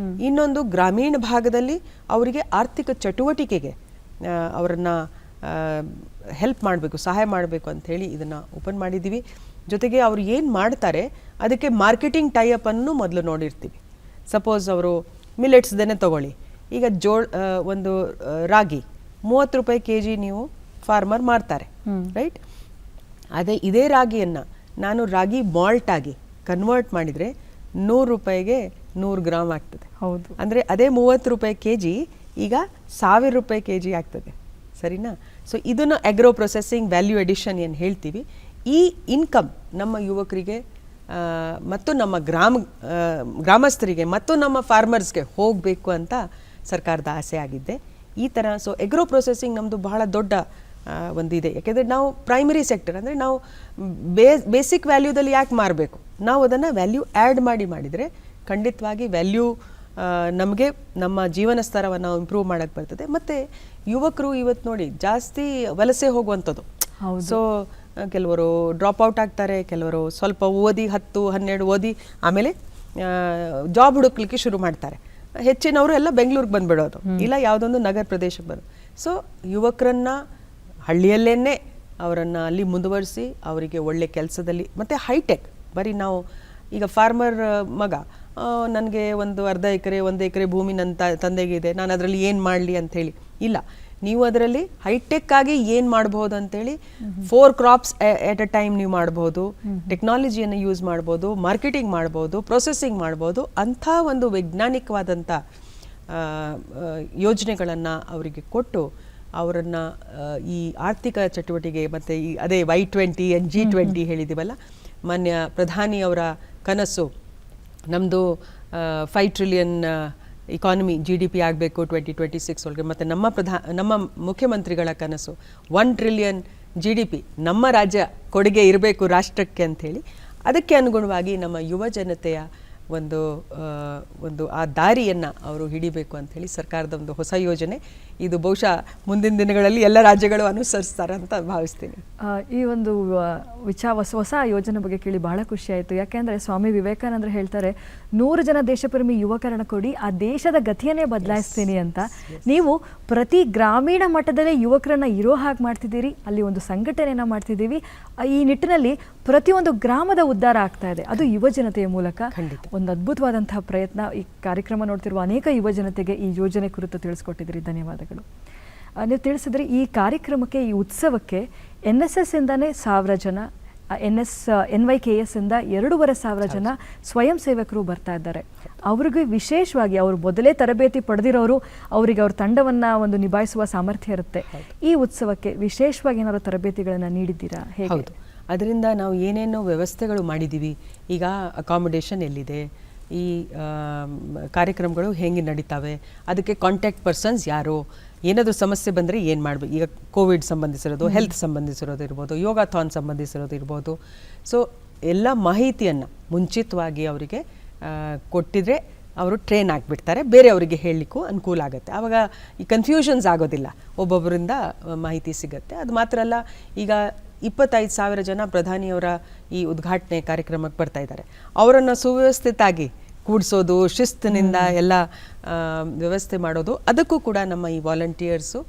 ಇನ್ನೊಂದು ಗ್ರಾಮೀಣ ಭಾಗದಲ್ಲಿ ಅವರಿಗೆ ಆರ್ಥಿಕ ಚಟುವಟಿಕೆಗೆ ಅವರನ್ನು ಹೆಲ್ಪ್ ಮಾಡಬೇಕು, ಸಹಾಯ ಮಾಡಬೇಕು ಅಂತ ಹೇಳಿ ಇದನ್ನು ಓಪನ್ ಮಾಡಿದ್ದೀವಿ. ಜೊತೆಗೆ ಅವರು ಏನು ಮಾಡ್ತಾರೆ ಅದಕ್ಕೆ ಮಾರ್ಕೆಟಿಂಗ್ ಟೈಅಪನ್ನು ಮೊದಲು ನೋಡಿರ್ತೀವಿ. ಸಪೋಸ್ ಅವರು ಮಿಲೆಟ್ಸ್ದೇ ತಗೊಳ್ಳಿ, ಈಗ ಒಂದು ರಾಗಿ 30 ರೂಪಾಯಿ kg ನೀವು ಫಾರ್ಮರ್ ಮಾರ್ತಾರೆ, ರೈಟ್? ಇದೇ ರಾಗಿಯನ್ನು ನಾನು ರಾಗಿ ಮಾಲ್ಟ್ ಆಗಿ ಕನ್ವರ್ಟ್ ಮಾಡಿದರೆ 100 ರೂಪಾಯಿಗೆ 100 ಗ್ರಾಮ್ ಆಗ್ತದೆ. ಹೌದು, ಅಂದರೆ ಅದೇ 30 ರೂಪಾಯಿ kg ಈಗ 1000 ರೂಪಾಯಿ kg ಆಗ್ತದೆ, ಸರಿನಾ? ಸೊ ಇದನ್ನು ಅಗ್ರೋ ಪ್ರೊಸೆಸಿಂಗ್ ವ್ಯಾಲ್ಯೂ ಎಡಿಷನ್ ಏನು ಹೇಳ್ತೀವಿ. ಈ ಇನ್ಕಮ್ ನಮ್ಮ ಯುವಕರಿಗೆ ಮತ್ತು ನಮ್ಮ ಗ್ರಾಮಸ್ಥರಿಗೆ ಮತ್ತು ನಮ್ಮ ಫಾರ್ಮರ್ಸ್ಗೆ ಹೋಗಬೇಕು ಅಂತ ಸರ್ಕಾರದ ಆಸೆ ಆಗಿದ್ದೆ. ಈ ಥರ ಸೊ ಅಗ್ರೋ ಪ್ರೊಸೆಸಿಂಗ್ ನಮ್ಮದು ಬಹಳ ದೊಡ್ಡ ಒಂದಿದೆ. ಯಾಕೆಂದರೆ ನಾವು ಪ್ರೈಮರಿ ಸೆಕ್ಟರ್ ಅಂದರೆ ನಾವು ಬೇಸಿಕ್ ವ್ಯಾಲ್ಯೂದಲ್ಲಿ ಯಾಕೆ ಮಾರಬೇಕು, ನಾವು ಅದನ್ನು ವ್ಯಾಲ್ಯೂ ಆ್ಯಡ್ ಮಾಡಿದರೆ ಖಂಡಿತವಾಗಿ ವ್ಯಾಲ್ಯೂ ನಮಗೆ ನಮ್ಮ ಜೀವನ ಸ್ತರವನ್ನು ಇಂಪ್ರೂವ್ ಮಾಡೋಕ್ಕೆ ಬರ್ತದೆ. ಮತ್ತು ಯುವಕರು ಇವತ್ತು ನೋಡಿ ಜಾಸ್ತಿ ವಲಸೆ ಹೋಗುವಂಥದ್ದು. ಸೊ ಕೆಲವರು ಡ್ರಾಪ್ ಔಟ್ ಆಗ್ತಾರೆ, ಕೆಲವರು ಸ್ವಲ್ಪ ಓದಿ 10-12 ಓದಿ ಆಮೇಲೆ ಜಾಬ್ ಹುಡುಕ್ಲಿಕ್ಕೆ ಶುರು ಮಾಡ್ತಾರೆ. ಹೆಚ್ಚಿನವರು ಎಲ್ಲ ಬೆಂಗಳೂರಿಗೆ ಬಂದುಬಿಡೋದು, ಇಲ್ಲ ಯಾವುದೊಂದು ನಗರ ಪ್ರದೇಶಕ್ಕೆ ಬರೋದು. ಸೊ ಯುವಕರನ್ನು ಹಳ್ಳಿಯಲ್ಲೇ ಅವರನ್ನು ಅಲ್ಲಿ ಮುಂದುವರಿಸಿ ಅವರಿಗೆ ಒಳ್ಳೆ ಕೆಲಸದಲ್ಲಿ ಮತ್ತು ಹೈಟೆಕ್. ಬರೀ ನಾವು ಈಗ ಫಾರ್ಮರ್ ಮಗ ನನಗೆ ಒಂದು ಅರ್ಧ ಎಕರೆ 1 ಎಕರೆ ಭೂಮಿ ನನ್ನ ತಂದೆಗೆ ಇದೆ, ನಾನು ಅದರಲ್ಲಿ ಏನು ಮಾಡಲಿ ಅಂಥೇಳಿ ಇಲ್ಲ, ನೀವು ಅದರಲ್ಲಿ ಹೈಟೆಕ್ ಆಗಿ ಏನು ಮಾಡ್ಬೋದು ಅಂತೇಳಿ 4 ಕ್ರಾಪ್ಸ್ ಎಟ್ ಅ ಟೈಮ್ ನೀವು ಮಾಡ್ಬೋದು, ಟೆಕ್ನಾಲಜಿಯನ್ನು ಯೂಸ್ ಮಾಡ್ಬೋದು, ಮಾರ್ಕೆಟಿಂಗ್ ಮಾಡ್ಬೋದು, ಪ್ರೊಸೆಸಿಂಗ್ ಮಾಡ್ಬೋದು. ಅಂಥ ಒಂದು ವೈಜ್ಞಾನಿಕವಾದಂಥ ಯೋಜನೆಗಳನ್ನು ಅವರಿಗೆ ಕೊಟ್ಟು ಅವರನ್ನು ಈ ಆರ್ಥಿಕ ಚಟುವಟಿಕೆ ಮತ್ತು ಈ ಅದೇ Y20 and G20 ಹೇಳಿದ್ದೀವಲ್ಲ, ಮಾನ್ಯ ಪ್ರಧಾನಿಯವರ ಕನಸು ನಮ್ಮದು 5 ಟ್ರಿಲಿಯನ್ ಇಕಾನಮಿ GDP ಆಗಬೇಕು 2026 ಒಳಗೆ. ಮತ್ತು ನಮ್ಮ ಮುಖ್ಯಮಂತ್ರಿಗಳ ಕನಸು 1 ಟ್ರಿಲಿಯನ್ GDP ನಮ್ಮ ರಾಜ್ಯ ಕೊಡುಗೆ ಇರಬೇಕು ರಾಷ್ಟ್ರಕ್ಕೆ ಅಂಥೇಳಿ. ಅದಕ್ಕೆ ಅನುಗುಣವಾಗಿ ನಮ್ಮ ಯುವ ಜನತೆಯ ಒಂದು ಆ ದಾರಿಯನ್ನು ಅವರು ಹಿಡಿಬೇಕು ಅಂಥೇಳಿ ಸರ್ಕಾರದ ಒಂದು ಹೊಸ ಯೋಜನೆ. ಇದು ಬಹುಶಃ ಮುಂದಿನ ದಿನಗಳಲ್ಲಿ ಎಲ್ಲ ರಾಜ್ಯಗಳು ಅನುಸರಿಸ್ತಾರೆ ಅಂತ ಭಾವಿಸ್ತೀನಿ. ಈ ಒಂದು ಹೊಸ ಯೋಜನೆ ಬಗ್ಗೆ ಕೇಳಿ ಬಹಳ ಖುಷಿ ಆಯಿತು. ಯಾಕೆಂದರೆ ಸ್ವಾಮಿ ವಿವೇಕಾನಂದರು ಹೇಳ್ತಾರೆ 100 ಜನ ದೇಶಪ್ರೇಮಿ ಯುವಕರನ್ನ ಕೊಡಿ, ಆ ದೇಶದ ಗತಿಯನ್ನೇ ಬದಲಾಯಿಸ್ತೀನಿ ಅಂತ. ನೀವು ಪ್ರತಿ ಗ್ರಾಮೀಣ ಮಟ್ಟದಲ್ಲೇ ಯುವಕರನ್ನ ಇರೋ ಹಾಗೆ ಮಾಡ್ತಿದ್ದೀರಿ, ಅಲ್ಲಿ ಒಂದು ಸಂಘಟನೆಯನ್ನು ಮಾಡ್ತಿದ್ದೀವಿ. ಈ ನಿಟ್ಟಿನಲ್ಲಿ ಪ್ರತಿಯೊಂದು ಗ್ರಾಮದ ಉದ್ಧಾರ ಆಗ್ತಾ ಇದೆ, ಅದು ಯುವ ಜನತೆಯ ಮೂಲಕ. ಒಂದು ಅದ್ಭುತವಾದಂತಹ ಪ್ರಯತ್ನ. ಈ ಕಾರ್ಯಕ್ರಮ ನೋಡ್ತಿರುವ ಅನೇಕ ಯುವ ಜನತೆಗೆ ಈ ಯೋಜನೆ ಕುರಿತು ತಿಳಿಸ್ಕೊಟ್ಟಿದ್ರಿ, ಧನ್ಯವಾದಗಳು. ನೀವು ತಿಳಿಸಿದ್ರಿ ಈ ಕಾರ್ಯಕ್ರಮಕ್ಕೆ, ಈ ಉತ್ಸವಕ್ಕೆ NSS ಇಂದಾನೇ 1000 ಜನ, NYKS ಇಂದ 2500 ಜನ ಸ್ವಯಂ ಸೇವಕರು ಬರ್ತಾ ಇದ್ದಾರೆ. ಅವ್ರಿಗೆ ವಿಶೇಷವಾಗಿ ಅವರು ಮೊದಲೇ ತರಬೇತಿ ಪಡೆದಿರೋರು, ಅವರಿಗೆ ಅವ್ರ ತಂಡವನ್ನು ಒಂದು ನಿಭಾಯಿಸುವ ಸಾಮರ್ಥ್ಯ ಇರುತ್ತೆ. ಈ ಉತ್ಸವಕ್ಕೆ ವಿಶೇಷವಾಗಿ ಏನಾದ್ರು ತರಬೇತಿಗಳನ್ನು ನೀಡಿದ್ದೀರಾ? ಹೌದು, ಅದರಿಂದ ನಾವು ಏನೇನೋ ವ್ಯವಸ್ಥೆಗಳು ಮಾಡಿದ್ದೀವಿ. ಈಗ ಅಕಾಮಿಡೇಷನ್ ಎಲ್ಲಿದೆ, ಈ ಕಾರ್ಯಕ್ರಮಗಳು ಹೇಗೆ ನಡೀತಾವೆ, ಅದಕ್ಕೆ ಕಾಂಟ್ಯಾಕ್ಟ್ ಪರ್ಸನ್ಸ್ ಯಾರು, ಏನಾದರೂ ಸಮಸ್ಯೆ ಬಂದರೆ ಏನು ಮಾಡಬೇಕು. ಈಗ ಕೋವಿಡ್ ಸಂಬಂಧಿಸಿರೋದು, ಹೆಲ್ತ್ ಸಂಬಂಧಿಸಿರೋದು ಇರ್ಬೋದು, ಯೋಗಾಥಾನ್ ಸಂಬಂಧಿಸಿರೋದು ಇರ್ಬೋದು. ಸೊ ಎಲ್ಲ ಮಾಹಿತಿಯನ್ನು ಮುಂಚಿತವಾಗಿ ಅವರಿಗೆ ಕೊಟ್ಟಿದ್ರೆ ಅವರು ಟ್ರೈನ್ ಆಗಿಬಿಡ್ತಾರೆ, ಬೇರೆಯವರಿಗೆ ಹೇಳಲಿಕ್ಕೂ ಅನುಕೂಲ ಆಗುತ್ತೆ. ಆವಾಗ ಈ ಕನ್ಫ್ಯೂಷನ್ಸ್ ಆಗೋದಿಲ್ಲ, ಒಬ್ಬೊಬ್ಬರಿಂದ ಮಾಹಿತಿ ಸಿಗುತ್ತೆ. ಅದು ಮಾತ್ರ ಅಲ್ಲ, ಈಗ 25,000 ಜನ ಪ್ರಧಾನಿಯವರ ಈ ಉದ್ಘಾಟನೆ ಕಾರ್ಯಕ್ರಮಕ್ಕೆ ಬರ್ತಾ ಇದ್ದಾರೆ. ಅವರನ್ನು ಸುವ್ಯವಸ್ಥಿತಾಗಿ ಕೂಡಿಸೋದು, ಶಿಸ್ತಿನಿಂದ ಎಲ್ಲ ವ್ಯವಸ್ಥೆ ಮಾಡೋದು, ಅದಕ್ಕೂ ಕೂಡ ನಮ್ಮ ಈ ವಾಲಂಟಿಯರ್ಸು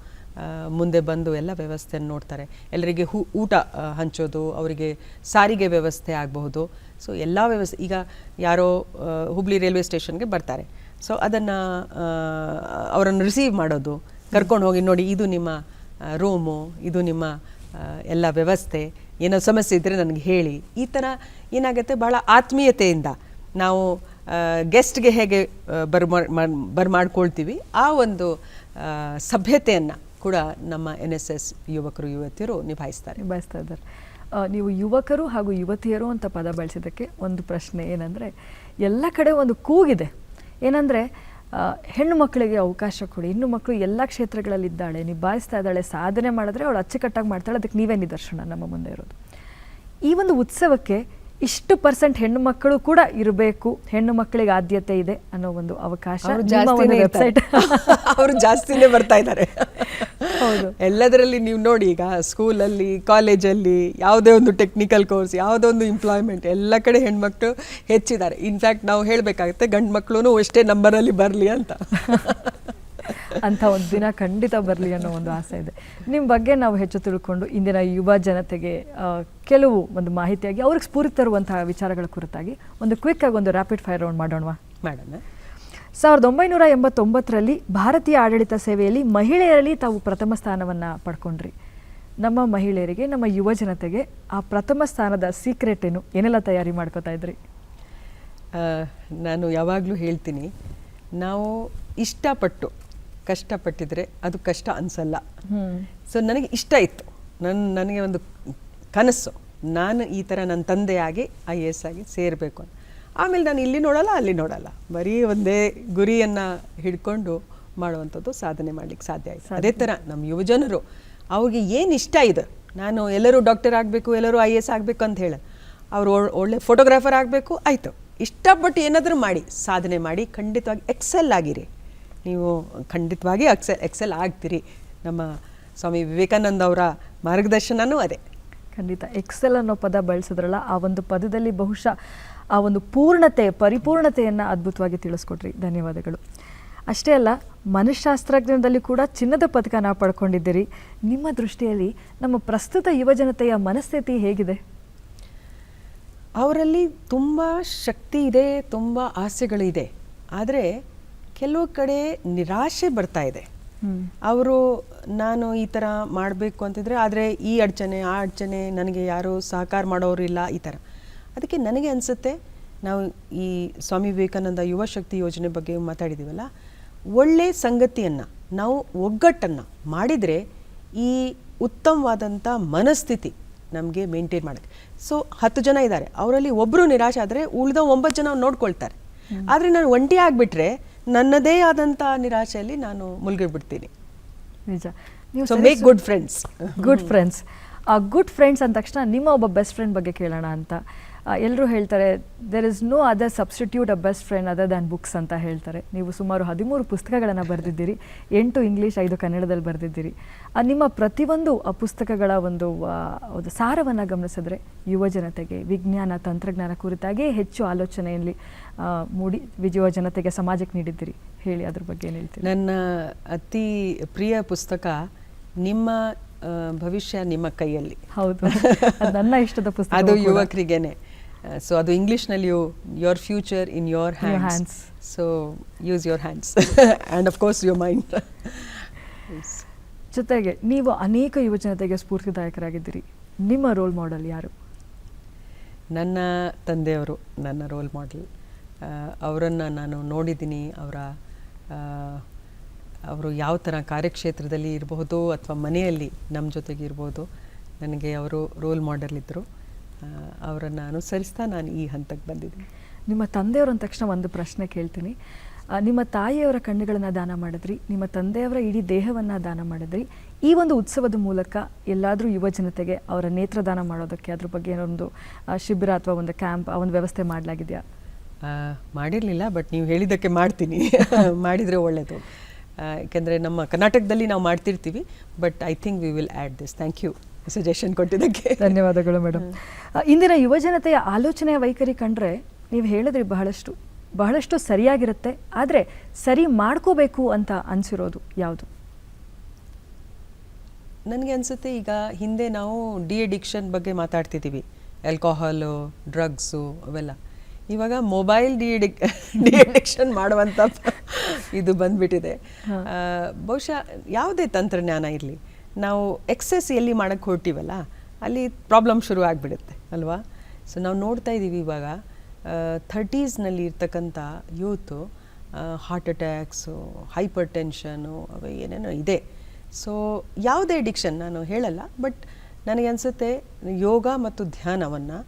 ಮುಂದೆ ಬಂದು ಎಲ್ಲ ವ್ಯವಸ್ಥೆಯನ್ನು ನೋಡ್ತಾರೆ. ಎಲ್ಲರಿಗೆ ಊಟ ಹಂಚೋದು, ಅವರಿಗೆ ಸಾರಿಗೆ ವ್ಯವಸ್ಥೆ ಆಗಬಹುದು. ಸೊ ಎಲ್ಲ ವ್ಯವಸ್ಥೆ, ಈಗ ಯಾರೋ ಹುಬ್ಳಿ ರೈಲ್ವೆ ಸ್ಟೇಷನ್ಗೆ ಬರ್ತಾರೆ, ಸೊ ಅದನ್ನು ಅವರನ್ನು ರಿಸೀವ್ ಮಾಡೋದು, ಕರ್ಕೊಂಡು ಹೋಗಿ ನೋಡಿ ಇದು ನಿಮ್ಮ ರೂಮು, ಇದು ನಿಮ್ಮ ಎಲ್ಲ ವ್ಯವಸ್ಥೆ, ಏನೋ ಸಮಸ್ಯೆ ಇದ್ದರೆ ನನಗೆ ಹೇಳಿ. ಈ ಥರ ಏನಾಗುತ್ತೆ, ಭಾಳ ಆತ್ಮೀಯತೆಯಿಂದ ನಾವು ಗೆಸ್ಟ್ಗೆ ಹೇಗೆ ಬರ್ಮಾಡ್ಕೊಳ್ತೀವಿ, ಆ ಒಂದು ಸಭ್ಯತೆಯನ್ನು ಕೂಡ ನಮ್ಮ NSS ಯುವಕರು ಯುವತಿಯರು ನಿಭಾಯಿಸ್ತಾ ಇದ್ದಾರೆ. ನೀವು ಯುವಕರು ಹಾಗೂ ಯುವತಿಯರು ಅಂತ ಪದ ಬಳಸಿದ್ದಕ್ಕೆ ಒಂದು ಪ್ರಶ್ನೆ ಏನಂದರೆ, ಎಲ್ಲ ಕಡೆ ಒಂದು ಕೂಗಿದೆ ಏನಂದರೆ, ಹೆಣ್ಣು ಮಕ್ಕಳಿಗೆ ಅವಕಾಶ ಕೊಡಿ, ಹೆಣ್ಣು ಮಕ್ಕಳು ಎಲ್ಲ ಕ್ಷೇತ್ರಗಳಲ್ಲಿದ್ದಾಳೆ, ನಿಭಾಯಿಸ್ತಾ ಇದ್ದಾಳೆ, ಸಾಧನೆ ಮಾಡಿದ್ರೆ ಅವಳು ಅಚ್ಚುಕಟ್ಟಾಗಿ ಮಾಡ್ತಾಳೆ, ಅದಕ್ಕೆ ನೀವೇ ನಿದರ್ಶನ ನಮ್ಮ ಮುಂದೆ ಇರೋದು. ಈ ಒಂದು ಉತ್ಸವಕ್ಕೆ ಇಷ್ಟು % ಹೆಣ್ಣು ಮಕ್ಕಳು ಕೂಡ ಇರಬೇಕು, ಹೆಣ್ಣು ಮಕ್ಕಳಿಗೆ ಆದ್ಯತೆ ಇದೆ ಅನ್ನೋ ಒಂದು ಅವಕಾಶ ವೆಬ್ಸೈಟ್ ಅವರು ಜಾಸ್ತಿನೇ ಬರ್ತಾ ಇದ್ದಾರೆ. ಹೌದು, ಎಲ್ಲದರಲ್ಲಿ ನೀವು ನೋಡಿ, ಈಗ ಸ್ಕೂಲಲ್ಲಿ, ಕಾಲೇಜಲ್ಲಿ, ಯಾವುದೇ ಒಂದು ಟೆಕ್ನಿಕಲ್ ಕೋರ್ಸ್, ಯಾವುದೋ ಒಂದು ಎಂಪ್ಲಾಯ್ಮೆಂಟ್, ಎಲ್ಲ ಕಡೆ ಹೆಣ್ಮಕ್ಳು ಹೆಚ್ಚಿದ್ದಾರೆ. ಇನ್ಫ್ಯಾಕ್ಟ್ ನಾವು ಹೇಳಬೇಕಾಗುತ್ತೆ, ಗಂಡು ಮಕ್ಕಳು ಅಷ್ಟೇ ನಂಬರಲ್ಲಿ ಬರಲಿ ಅಂತ. ಅಂಥ ಒಂದು ದಿನ ಖಂಡಿತ ಬರಲಿ ಅನ್ನೋ ಒಂದು ಆಸೆ ಇದೆ. ನಿಮ್ಮ ಬಗ್ಗೆ ನಾವು ಹೆಚ್ಚು ತಿಳ್ಕೊಂಡು ಇಂದಿನ ಯುವ ಜನತೆಗೆ ಕೆಲವು ಒಂದು ಮಾಹಿತಿಯಾಗಿ ಅವ್ರಿಗೆ ಸ್ಫೂರ್ತಿ ತರುವಂತಹ ವಿಚಾರಗಳ ಕುರಿತಾಗಿ ಒಂದು ಕ್ವಿಕ್ ಆಗಿ ಒಂದು ರ್ಯಾಪಿಡ್ ಫೈರ್ ರೌಂಡ್ ಮಾಡೋಣ. 1989ರಲ್ಲಿ ಭಾರತೀಯ ಆಡಳಿತ ಸೇವೆಯಲ್ಲಿ ಮಹಿಳೆಯರಲ್ಲಿ ತಾವು ಪ್ರಥಮ ಸ್ಥಾನವನ್ನು ಪಡ್ಕೊಂಡ್ರಿ. ನಮ್ಮ ಮಹಿಳೆಯರಿಗೆ, ನಮ್ಮ ಯುವ ಜನತೆಗೆ ಆ ಪ್ರಥಮ ಸ್ಥಾನದ ಸೀಕ್ರೆಟ್ ಏನು, ಏನೆಲ್ಲ ತಯಾರಿ ಮಾಡ್ಕೋತಾ ಇದ್ರಿ? ನಾನು ಯಾವಾಗಲೂ ಹೇಳ್ತೀನಿ, ನಾವು ಇಷ್ಟಪಟ್ಟು ಕಷ್ಟಪಟ್ಟಿದ್ರೆ ಅದು ಕಷ್ಟ ಅನಿಸಲ್ಲ. ಸೊ ನನಗೆ ಇಷ್ಟ ಇತ್ತು, ನನಗೆ ಒಂದು ಕನಸು, ನಾನು ಈ ಥರ ನನ್ನ ತಂದೆಯಾಗಿ IAS ಆಗಿ ಸೇರಬೇಕು ಅಂತ. ಆಮೇಲೆ ನಾನು ಇಲ್ಲಿ ನೋಡಲ್ಲ, ಅಲ್ಲಿ ನೋಡಲ್ಲ, ಬರೀ ಒಂದೇ ಗುರಿಯನ್ನು ಹಿಡ್ಕೊಂಡು ಮಾಡುವಂಥದ್ದು ಸಾಧನೆ ಮಾಡಲಿಕ್ಕೆ ಸಾಧ್ಯ ಆಯಿತು. ಅದೇ ಥರ ನಮ್ಮ ಯುವಜನರು, ಅವ್ರಿಗೆ ಏನು ಇಷ್ಟ ಇದೆ, ನಾನು ಎಲ್ಲರೂ ಡಾಕ್ಟರ್ ಆಗಬೇಕು, ಎಲ್ಲರೂ IAS ಆಗಬೇಕು ಅಂತ ಹೇಳಿ, ಅವರು ಒಳ್ಳೆ ಫೋಟೋಗ್ರಾಫರ್ ಆಗಬೇಕು, ಆಯಿತು. ಇಷ್ಟಪಟ್ಟು ಏನಾದರೂ ಮಾಡಿ ಸಾಧನೆ ಮಾಡಿ, ಖಂಡಿತವಾಗಿ ಎಕ್ಸೆಲ್ ಆಗಿರಿ. ನೀವು ಖಂಡಿತವಾಗಿ ಎಕ್ಸೆಲ್ ಆಗ್ತೀರಿ. ನಮ್ಮ ಸ್ವಾಮಿ ವಿವೇಕಾನಂದ ಅವರ ಮಾರ್ಗದರ್ಶನವೂ ಅದೇ. ಖಂಡಿತ ಎಕ್ಸೆಲ್ ಅನ್ನೋ ಪದ ಬಳಸಿದ್ರಲ್ಲ, ಆ ಒಂದು ಪದದಲ್ಲಿ ಬಹುಶಃ ಆ ಒಂದು ಪರಿಪೂರ್ಣತೆಯನ್ನು ಅದ್ಭುತವಾಗಿ ತಿಳಿಸ್ಕೊಟ್ರಿ, ಧನ್ಯವಾದಗಳು. ಅಷ್ಟೇ ಅಲ್ಲ, ಮನಃಶಾಸ್ತ್ರಜ್ಞದಲ್ಲಿ ಕೂಡ ಚಿನ್ನದ ಪದಕನ ಪಡ್ಕೊಂಡಿದ್ದೀರಿ. ನಿಮ್ಮ ದೃಷ್ಟಿಯಲ್ಲಿ ನಮ್ಮ ಪ್ರಸ್ತುತ ಯುವಜನತೆಯ ಮನಸ್ಥಿತಿ ಹೇಗಿದೆ? ಅವರಲ್ಲಿ ತುಂಬ ಶಕ್ತಿ ಇದೆ, ತುಂಬ ಆಸೆಗಳಿದೆ, ಆದರೆ ಕೆಲವು ಕಡೆ ನಿರಾಶೆ ಬರ್ತಾ ಇದೆ. ಅವರು ನಾನು ಈ ಥರ ಮಾಡಬೇಕು ಅಂತಿದ್ರೆ, ಆದರೆ ಈ ಅಡಚಣೆ ಆ ಅಡಚಣೆ, ನನಗೆ ಯಾರೂ ಸಹಕಾರ ಮಾಡೋರು ಇಲ್ಲ, ಈ ಥರ. ಅದಕ್ಕೆ ನನಗೆ ಅನಿಸುತ್ತೆ, ನಾವು ಈ ಸ್ವಾಮಿ ವಿವೇಕಾನಂದ ಯುವ ಶಕ್ತಿ ಯೋಜನೆ ಬಗ್ಗೆ ಮಾತಾಡಿದ್ದೀವಲ್ಲ, ಒಳ್ಳೆಯ ಸಂಗತಿಯನ್ನು ನಾವು ಒಗ್ಗಟ್ಟನ್ನು ಮಾಡಿದರೆ ಈ ಉತ್ತಮವಾದಂಥ ಮನಸ್ಥಿತಿ ನಮಗೆ ಮೇಂಟೈನ್ ಮಾಡೋಕ್ಕೆ. ಸೊ 10 ಜನ ಇದ್ದಾರೆ, ಅವರಲ್ಲಿ ಒಬ್ಬರು ನಿರಾಶೆ ಆದರೆ ಉಳಿದ 9 ಜನ ನೋಡ್ಕೊಳ್ತಾರೆ. ಆದರೆ ನಾನು ಒಂಟಿ ಆಗಿಬಿಟ್ರೆ ನನ್ನದೇ ಆದಂಥ ನಿರಾಶೆಯಲ್ಲಿ ನಾನು ಮುಳುಗಿಬಿಡ್ತೀನಿ. ನಿಜ. So make good friends. Good friends. ಆ ಗುಡ್ ಫ್ರೆಂಡ್ಸ್ ಅಂದ ತಕ್ಷಣ ನಿಮ್ಮ ಒಬ್ಬ ಬೆಸ್ಟ್ ಫ್ರೆಂಡ್ ಬಗ್ಗೆ ಕೇಳೋಣ ಅಂತ. ಎಲ್ಲರೂ ಹೇಳ್ತಾರೆ there is no other substitute a best friend other than books ಅಂತ ಹೇಳ್ತಾರೆ. ನೀವು ಸುಮಾರು 13 ಪುಸ್ತಕಗಳನ್ನು ಬರೆದಿದ್ದೀರಿ, 8 ಇಂಗ್ಲೀಷ್ 5 ಕನ್ನಡದಲ್ಲಿ ಬರೆದಿದ್ದೀರಿ. ನಿಮ್ಮ ಪ್ರತಿಯೊಂದು ಪುಸ್ತಕಗಳ ಒಂದು ಸಾರವನ್ನು ಗಮನಿಸಿದ್ರೆ ಯುವ ಜನತೆಗೆ ವಿಜ್ಞಾನ ತಂತ್ರಜ್ಞಾನ ಕುರಿತಾಗಿ ಹೆಚ್ಚು ಆಲೋಚನೆಯಲ್ಲಿ ಮೂಡಿ ಯುವ ಜನತೆಗೆ ಸಮಾಜಕ್ಕೆ ನೀಡಿದ್ದೀರಿ. ಹೇಳಿ ಅದ್ರ ಬಗ್ಗೆ ಏನು ಹೇಳ್ತೀರಿ? ನನ್ನ ಅತಿ ಪ್ರಿಯ ಪುಸ್ತಕ ನಿಮ್ಮ ಭವಿಷ್ಯ ನಿಮ್ಮ ಕೈಯಲ್ಲಿ. ಹೌದು, ಅದು ನನ್ನ ಇಷ್ಟದ ಪುಸ್ತಕ. ಅದು ಯುವಕರಿಗೇನೆ. ಸೊ ಅದು ಇಂಗ್ಲಿಷ್ನಲ್ಲಿ your future in your hands. So use your hands and of course your mind. ಜೊತೆಗೆ ನೀವು ಅನೇಕ ಯುವಜನತೆಗೆ ಸ್ಫೂರ್ತಿದಾಯಕರಾಗಿದ್ದೀರಿ. ನಿಮ್ಮ ರೋಲ್ ಮಾಡೆಲ್ ಯಾರು? ನನ್ನ ತಂದೆಯವರು ನನ್ನ ರೋಲ್ ಮಾಡೆಲ್. ಅವರನ್ನು ನಾನು ನೋಡಿದ್ದೀನಿ. ಅವರು ಯಾವ ಥರ ಕಾರ್ಯಕ್ಷೇತ್ರದಲ್ಲಿ ಇರಬಹುದು ಅಥವಾ ಮನೆಯಲ್ಲಿ ನಮ್ಮ ಜೊತೆಗೆ ಇರ್ಬೋದು, ನನಗೆ ಅವರು ರೋಲ್ ಮಾಡೆಲ್ ಇದ್ದರು. ಅವರನ್ನು ಅನುಸರಿಸ್ತಾ ನಾನು ಈ ಹಂತಕ್ಕೆ ಬಂದಿದ್ದೀನಿ. ನಿಮ್ಮ ತಂದೆಯವರು ಅಂದ ತಕ್ಷಣ ಒಂದು ಪ್ರಶ್ನೆ ಕೇಳ್ತೀನಿ. ನಿಮ್ಮ ತಾಯಿಯವರ ಕಣ್ಣುಗಳನ್ನು ದಾನ ಮಾಡಿದ್ರಿ, ನಿಮ್ಮ ತಂದೆಯವರ ಇಡೀ ದೇಹವನ್ನು ದಾನ ಮಾಡಿದ್ರಿ. ಈ ಒಂದು ಉತ್ಸವದ ಮೂಲಕ ಎಲ್ಲಾದರೂ ಯುವ ಜನತೆಗೆ ಅವರ ನೇತ್ರದಾನ ಮಾಡೋದಕ್ಕೆ ಅದ್ರ ಬಗ್ಗೆ ಏನೊಂದು ಶಿಬಿರ ಅಥವಾ ಒಂದು ಕ್ಯಾಂಪ್ ಒಂದು ವ್ಯವಸ್ಥೆ ಮಾಡಲಾಗಿದೆಯಾ? ಮಾಡಿರಲಿಲ್ಲ, ಬಟ್ ನೀವು ಹೇಳಿದ್ದಕ್ಕೆ ಮಾಡ್ತೀನಿ. ಮಾಡಿದರೆ ಒಳ್ಳೆಯದು. ಯಾಕೆಂದರೆ ನಮ್ಮ ಕರ್ನಾಟಕದಲ್ಲಿ ನಾವು ಮಾಡ್ತಿರ್ತೀವಿ, but I think we will add this. Thank you suggestion ಕೊಟ್ಟಿದ್ದಕ್ಕೆ. ಧನ್ಯವಾದಗಳು ಮೇಡಮ್. ಇಂದಿನ ಯುವಜನತೆಯ ಆಲೋಚನೆಯ ವೈಖರಿ ಕಂಡ್ರೆ ನೀವು ಹೇಳಿದ್ರಿ ಬಹಳಷ್ಟು ಸರಿಯಾಗಿರುತ್ತೆ, ಆದರೆ ಸರಿ ಮಾಡ್ಕೋಬೇಕು ಅಂತ ಅನಿಸಿರೋದು ಯಾವುದು? ನನಗೆ ಅನಿಸುತ್ತೆ, ಈಗ ಹಿಂದೆ ನಾವು ಅಡಿಕ್ಷನ್ ಬಗ್ಗೆ ಮಾತಾಡ್ತಿದ್ದೀವಿ, ಆಲ್ಕೋಹಾಲು, ಡ್ರಗ್ಸು ಅವೆಲ್ಲ. ಇವಾಗ ಮೊಬೈಲ್ ಅಡಿಕ್ಷನ್ ಮಾಡುವಂಥ ಇದು ಬಂದ್ಬಿಟ್ಟಿದೆ. ಬಹುಶಃ ಯಾವುದೇ ತಂತ್ರಜ್ಞಾನ ಇರಲಿ, ನಾವು ಎಕ್ಸೆಸ್ ಎಲ್ಲಿ ಮಾಡೋಕ್ಕೆ ಹೊರಟಿವಲ್ಲ ಅಲ್ಲಿ ಪ್ರಾಬ್ಲಮ್ ಶುರು ಆಗಿಬಿಡುತ್ತೆ ಅಲ್ವಾ? ಸೊ ನಾವು ನೋಡ್ತಾ ಇದ್ದೀವಿ ಇವಾಗ 30ಸ್ನಲ್ಲಿ ಇರ್ತಕ್ಕಂಥ youth heart attacks, hypertension, ಅವು ಏನೇನೋ ಇದೆ. ಸೊ ಯಾವುದೇ ಅಡಿಕ್ಷನ್ ನಾನು ಹೇಳಲ್ಲ, ಬಟ್ ನನಗೆ ಅನಿಸುತ್ತೆ ಯೋಗ ಮತ್ತು ಧ್ಯಾನವನ್ನು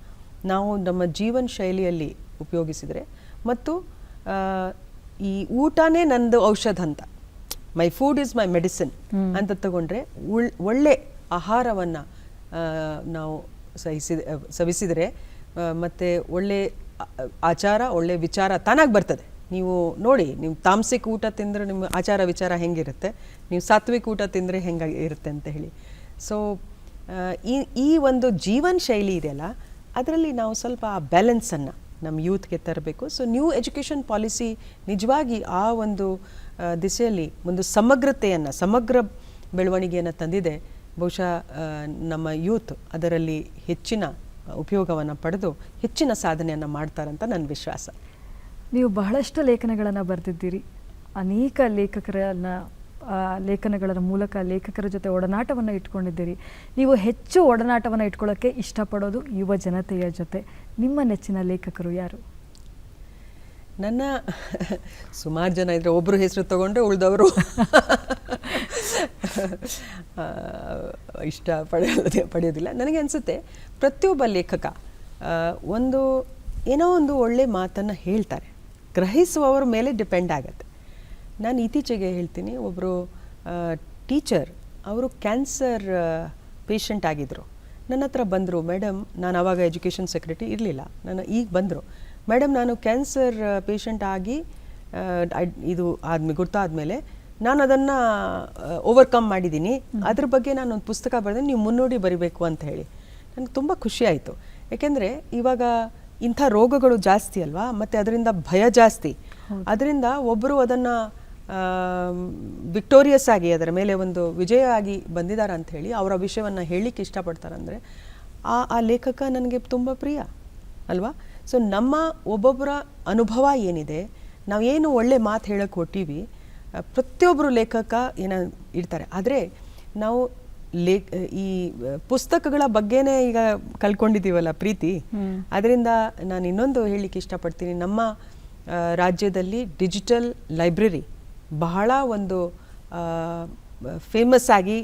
ನಾವು ನಮ್ಮ ಜೀವನ ಶೈಲಿಯಲ್ಲಿ ಉಪಯೋಗಿಸಿದರೆ, ಮತ್ತು ಈ ಊಟನೇ ನಂದು ಔಷಧ ಅಂತ, my food is my medicine ಅಂತ ತಗೊಂಡ್ರೆ, ಒಳ್ಳೆ ಆಹಾರವನ್ನು ನಾವು ಸವಿಸಿದರೆ ಮತ್ತು ಒಳ್ಳೆ ಆಚಾರ ಒಳ್ಳೆ ವಿಚಾರ ತಾನಾಗಿ ಬರ್ತದೆ. ನೀವು ನೋಡಿ, ನೀವು ತಾಮಸಿಕ ಊಟ ತಿಂದರೆ ನಿಮ್ಮ ಆಚಾರ ವಿಚಾರ ಹೆಂಗಿರುತ್ತೆ, ನೀವು ಸಾತ್ವಿಕ ಊಟ ತಿಂದರೆ ಹೆಂಗಿರುತ್ತೆ ಅಂತ ಹೇಳಿ. ಸೊ ಈ ಒಂದು ಜೀವನ ಶೈಲಿ ಇದೆಯಲ್ಲ, ಅದರಲ್ಲಿ ನಾವು ಸ್ವಲ್ಪ ಆ ಬ್ಯಾಲೆನ್ಸನ್ನು ನಮ್ಮ ಯೂತ್ಗೆ ತರಬೇಕು. ಸೊ ನ್ಯೂ ಎಜುಕೇಷನ್ ಪಾಲಿಸಿ ನಿಜವಾಗಿ ಆ ಒಂದು ದಿಸೆಯಲ್ಲಿ ಒಂದು ಸಮಗ್ರ ಬೆಳವಣಿಗೆಯನ್ನು ತಂದಿದೆ. ಬಹುಶಃ ನಮ್ಮ ಯೂತ್ ಅದರಲ್ಲಿ ಹೆಚ್ಚಿನ ಉಪಯೋಗವನ್ನು ಪಡೆದು ಹೆಚ್ಚಿನ ಸಾಧನೆಯನ್ನು ಮಾಡ್ತಾರಂತ ನನ್ನ ವಿಶ್ವಾಸ. ನೀವು ಬಹಳಷ್ಟು ಲೇಖನಗಳನ್ನು ಬರೆದಿದ್ದೀರಿ, ಅನೇಕ ಲೇಖನಗಳ ಮೂಲಕ ಲೇಖಕರ ಜೊತೆ ಒಡನಾಟವನ್ನು ಇಟ್ಕೊಂಡಿದ್ದೀರಿ. ನೀವು ಹೆಚ್ಚು ಒಡನಾಟವನ್ನು ಇಟ್ಕೊಳ್ಳೋಕ್ಕೆ ಇಷ್ಟಪಡೋದು ಯುವ ಜನತೆಯ ಜೊತೆ. ನಿಮ್ಮ ನೆಚ್ಚಿನ ಲೇಖಕರು ಯಾರು? ನನ್ನ ಸುಮಾರು ಜನ ಇದ್ದರೆ, ಒಬ್ಬರು ಹೆಸರು ತಗೊಂಡ್ರೆ ಉಳಿದವರು ಪಡೆಯೋದಿಲ್ಲ. ನನಗೆ ಅನಿಸುತ್ತೆ ಪ್ರತಿಯೊಬ್ಬ ಲೇಖಕ ಏನೋ ಒಂದು ಒಳ್ಳೆ ಮಾತನ್ನು ಹೇಳ್ತಾರೆ, ಗ್ರಹಿಸುವವರ ಮೇಲೆ ಡಿಪೆಂಡ್ ಆಗುತ್ತೆ. ನಾನು ಇತ್ತೀಚೆಗೆ ಹೇಳ್ತೀನಿ, ಒಬ್ಬರು ಟೀಚರ್, ಅವರು ಕ್ಯಾನ್ಸರ್ ಪೇಷಂಟ್ ಆಗಿದ್ದರು. ನನ್ನ ಹತ್ರ ಬಂದರು, ಮೇಡಮ್, ನಾನು ಆವಾಗ ಎಜುಕೇಷನ್ ಸೆಕ್ರೆಟರಿ ಇರಲಿಲ್ಲ, ಈಗ ಬಂದರು, ಮೇಡಮ್ ನಾನು ಕ್ಯಾನ್ಸರ್ ಪೇಷಂಟ್ ಆಗಿ ಇದು ಗೊತ್ತಾದಮೇಲೆ ನಾನು ಅದನ್ನು ಓವರ್ಕಮ್ ಮಾಡಿದ್ದೀನಿ, ಅದ್ರ ಬಗ್ಗೆ ನಾನು ಒಂದು ಪುಸ್ತಕ ಬರೆದೆ, ನೀವು ಮುನ್ನೋಡಿ ಬರಿಬೇಕು ಅಂತ ಹೇಳಿ. ನನಗೆ ತುಂಬ ಖುಷಿ ಆಯಿತು. ಯಾಕೆಂದರೆ ಇವಾಗ ಇಂಥ ರೋಗಗಳು ಜಾಸ್ತಿ ಅಲ್ವಾ, ಮತ್ತು ಅದರಿಂದ ಭಯ ಜಾಸ್ತಿ. ಅದರಿಂದ ಒಬ್ಬರು ಅದನ್ನು ವಿಕ್ಟೋರಿಯಸ್ ಆಗಿ ಅದರ ಮೇಲೆ ಒಂದು ವಿಜಯ ಆಗಿ ಬಂದಿದ್ದಾರೆ ಅಂತ ಹೇಳಿ ಅವರ ವಿಷಯವನ್ನು ಹೇಳಲಿಕ್ಕೆ ಇಷ್ಟಪಡ್ತಾರಂದರೆ ಆ ಲೇಖಕ ನನಗೆ ತುಂಬ ಪ್ರಿಯ ಅಲ್ವಾ. ಸೊ ನಮ್ಮ ಒಬ್ಬೊಬ್ಬರ ಅನುಭವ ಏನಿದೆ, ನಾವೇನು ಒಳ್ಳೆ ಮಾತು ಹೇಳಕ್ಕೆ ಹೊರ್ತೀವಿ, ಪ್ರತಿಯೊಬ್ಬರು ಲೇಖಕ ಇರ್ತಾರೆ. ಆದರೆ ನಾವು ಈ ಪುಸ್ತಕಗಳ ಬಗ್ಗೆನೇ ಈಗ ಕಲ್ಕೊಂಡಿದ್ದೀವಲ್ಲ ಪ್ರೀತಿ, ಅದರಿಂದ ನಾನು ಇನ್ನೊಂದು ಹೇಳಲಿಕ್ಕೆ ಇಷ್ಟಪಡ್ತೀನಿ. ನಮ್ಮ ರಾಜ್ಯದಲ್ಲಿ ಡಿಜಿಟಲ್ ಲೈಬ್ರರಿ ಬಹಳ ಒಂದು ಫೇಮಸ್ ಆಗಿ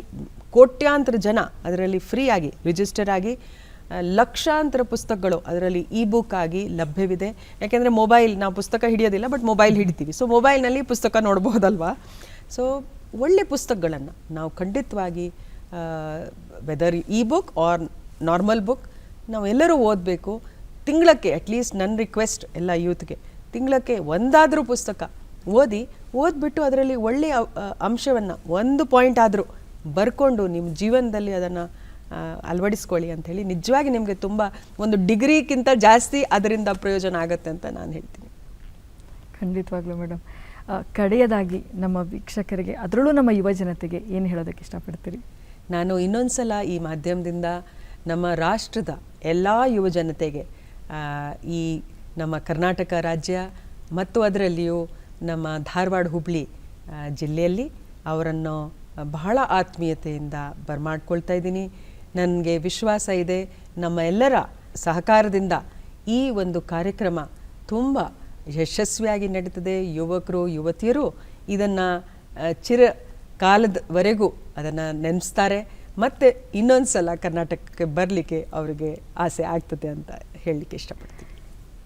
ಕೋಟ್ಯಾಂತರ ಜನ ಅದರಲ್ಲಿ ಫ್ರೀ ಆಗಿ ರಿಜಿಸ್ಟರ್ ಆಗಿ ಲಕ್ಷಾಂತರ ಪುಸ್ತಕಗಳು ಅದರಲ್ಲಿ ಇ ಬುಕ್ ಆಗಿ ಲಭ್ಯವಿದೆ. ಯಾಕೆಂದರೆ ನಾವು ಪುಸ್ತಕ ಹಿಡಿಯೋದಿಲ್ಲ, ಬಟ್ ಮೊಬೈಲ್ ಹಿಡಿತೀವಿ. ಸೊ ಮೊಬೈಲ್ನಲ್ಲಿ ಪುಸ್ತಕ ನೋಡ್ಬೋದಲ್ವಾ. ಸೊ ಒಳ್ಳೆ ಪುಸ್ತಕಗಳನ್ನು ನಾವು ಖಂಡಿತವಾಗಿ whether e book or normal book ನಾವೆಲ್ಲರೂ ಓದಬೇಕು. ತಿಂಗಳಕ್ಕೆ ಅಟ್ಲೀಸ್ಟ್ ನನ್ನ ರಿಕ್ವೆಸ್ಟ್ ಎಲ್ಲ ಯೂತ್ಗೆ ತಿಂಗಳಕ್ಕೆ ಒಂದಾದರೂ ಪುಸ್ತಕ ಓದ್ಬಿಟ್ಟು ಅದರಲ್ಲಿ ಒಳ್ಳೆಯ ಅಂಶವನ್ನು ಒಂದು ಪಾಯಿಂಟ್ ಆದರೂ ಬರ್ಕೊಂಡು ನಿಮ್ಮ ಜೀವನದಲ್ಲಿ ಅದನ್ನು ಅಳವಡಿಸ್ಕೊಳ್ಳಿ ಅಂಥೇಳಿ ನಿಜವಾಗಿ ನಿಮಗೆ ತುಂಬ ಒಂದು ಡಿಗ್ರಿಗಿಂತ ಜಾಸ್ತಿ ಅದರಿಂದ ಪ್ರಯೋಜನ ಆಗುತ್ತೆ ಅಂತ ನಾನು ಹೇಳ್ತೀನಿ. ಖಂಡಿತವಾಗ್ಲೂ ಮೇಡಮ್. ಕಡೆಯದಾಗಿ ನಮ್ಮ ವೀಕ್ಷಕರಿಗೆ ಅದರಲ್ಲೂ ನಮ್ಮ ಯುವ ಜನತೆಗೆ ಏನು ಹೇಳೋದಕ್ಕೆ ಇಷ್ಟಪಡ್ತೀರಿ? ನಾನು ಇನ್ನೊಂದು ಸಲ ಈ ಮಾಧ್ಯಮದಿಂದ ನಮ್ಮ ರಾಷ್ಟ್ರದ ಎಲ್ಲ ಯುವ ಜನತೆಗೆ ಈ ನಮ್ಮ ಕರ್ನಾಟಕ ರಾಜ್ಯ ಮತ್ತು ಅದರಲ್ಲಿಯೂ ನಮ್ಮ ಧಾರವಾಡ ಹುಬ್ಬಳ್ಳಿ ಜಿಲ್ಲೆಯಲ್ಲಿ ಅವರನ್ನು ಬಹಳ ಆತ್ಮೀಯತೆಯಿಂದ ಬರಮಾಡ್ಕೊಳ್ತಾ ಇದ್ದೀನಿ. ನನಗೆ ವಿಶ್ವಾಸ ಇದೆ ನಮ್ಮ ಎಲ್ಲರ ಸಹಕಾರದಿಂದ ಈ ಒಂದು ಕಾರ್ಯಕ್ರಮ ತುಂಬ ಯಶಸ್ವಿಯಾಗಿ ನಡೀತದೆ. ಯುವಕರು ಯುವತಿಯರು ಇದನ್ನು ಚಿರಕಾಲದವರೆಗೂ ಅದನ್ನು ನೆನೆಸ್ತಾರೆ ಮತ್ತು ಇನ್ನೊಂದು ಸಲ ಕರ್ನಾಟಕಕ್ಕೆ ಬರಲಿಕ್ಕೆ ಅವರಿಗೆ ಆಸೆ ಆಗ್ತದೆ ಅಂತ ಹೇಳಲಿಕ್ಕೆ ಇಷ್ಟಪಡ್ತೀನಿ.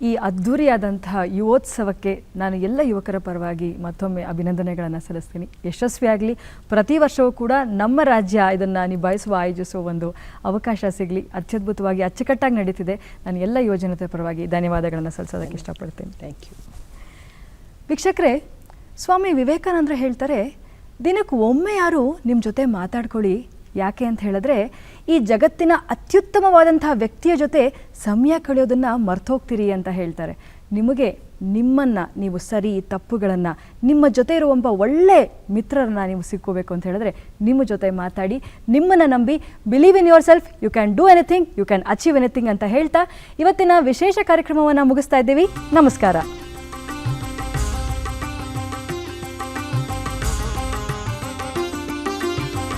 ಈ ಅದ್ಧೂರಿಯಾದಂತಹ ಯುವೋತ್ಸವಕ್ಕೆ ನಾನು ಎಲ್ಲ ಯುವಕರ ಪರವಾಗಿ ಮತ್ತೊಮ್ಮೆ ಅಭಿನಂದನೆಗಳನ್ನು ಸಲ್ಲಿಸ್ತೀನಿ. ಯಶಸ್ವಿಯಾಗಲಿ. ಪ್ರತಿ ವರ್ಷವೂ ಕೂಡ ನಮ್ಮ ರಾಜ್ಯ ಇದನ್ನು ಆಯೋಜಿಸುವ ಒಂದು ಅವಕಾಶ ಸಿಗಲಿ. ಅತ್ಯದ್ಭುತವಾಗಿ ಅಚ್ಚುಕಟ್ಟಾಗಿ ನಡೀತಿದೆ. ನಾನು ಎಲ್ಲ ಯುವಜನತೆ ಪರವಾಗಿ ಧನ್ಯವಾದಗಳನ್ನು ಸಲ್ಲಿಸೋದಕ್ಕೆ ಇಷ್ಟಪಡ್ತೀನಿ. Thank you. ವೀಕ್ಷಕರೇ, ಸ್ವಾಮಿ ವಿವೇಕಾನಂದರು ಹೇಳ್ತಾರೆ, ದಿನಕ್ಕೆ ಒಮ್ಮೆ ಯಾರು ನಿಮ್ಮ ಜೊತೆ ಮಾತಾಡ್ಕೊಳ್ಳಿ. ಯಾಕೆ ಅಂತ ಹೇಳಿದ್ರೆ ಈ ಜಗತ್ತಿನ ಅತ್ಯುತ್ತಮವಾದಂತಹ ವ್ಯಕ್ತಿಯ ಜೊತೆ ಸಮಯ ಕಳೆಯೋದನ್ನು ಮರ್ತೋಗ್ತೀರಿ ಅಂತ ಹೇಳ್ತಾರೆ. ನಿಮಗೆ ನಿಮ್ಮನ್ನು ನೀವು ಸರಿ ತಪ್ಪುಗಳನ್ನು ನಿಮ್ಮ ಜೊತೆ ಇರುವ ಒಬ್ಬ ಒಳ್ಳೆ ಮಿತ್ರರನ್ನು ನೀವು ಸಿಕ್ಕೋಬೇಕು ಅಂತ ಹೇಳಿದ್ರೆ ನಿಮ್ಮ ಜೊತೆ ಮಾತಾಡಿ, ನಿಮ್ಮನ್ನು ನಂಬಿ, believe in yourself, you can do anything, you can achieve anything ಅಂತ ಹೇಳ್ತಾ ಇವತ್ತಿನ ವಿಶೇಷ ಕಾರ್ಯಕ್ರಮವನ್ನು ಮುಗಿಸ್ತಾ ಇದ್ದೀವಿ. ನಮಸ್ಕಾರ.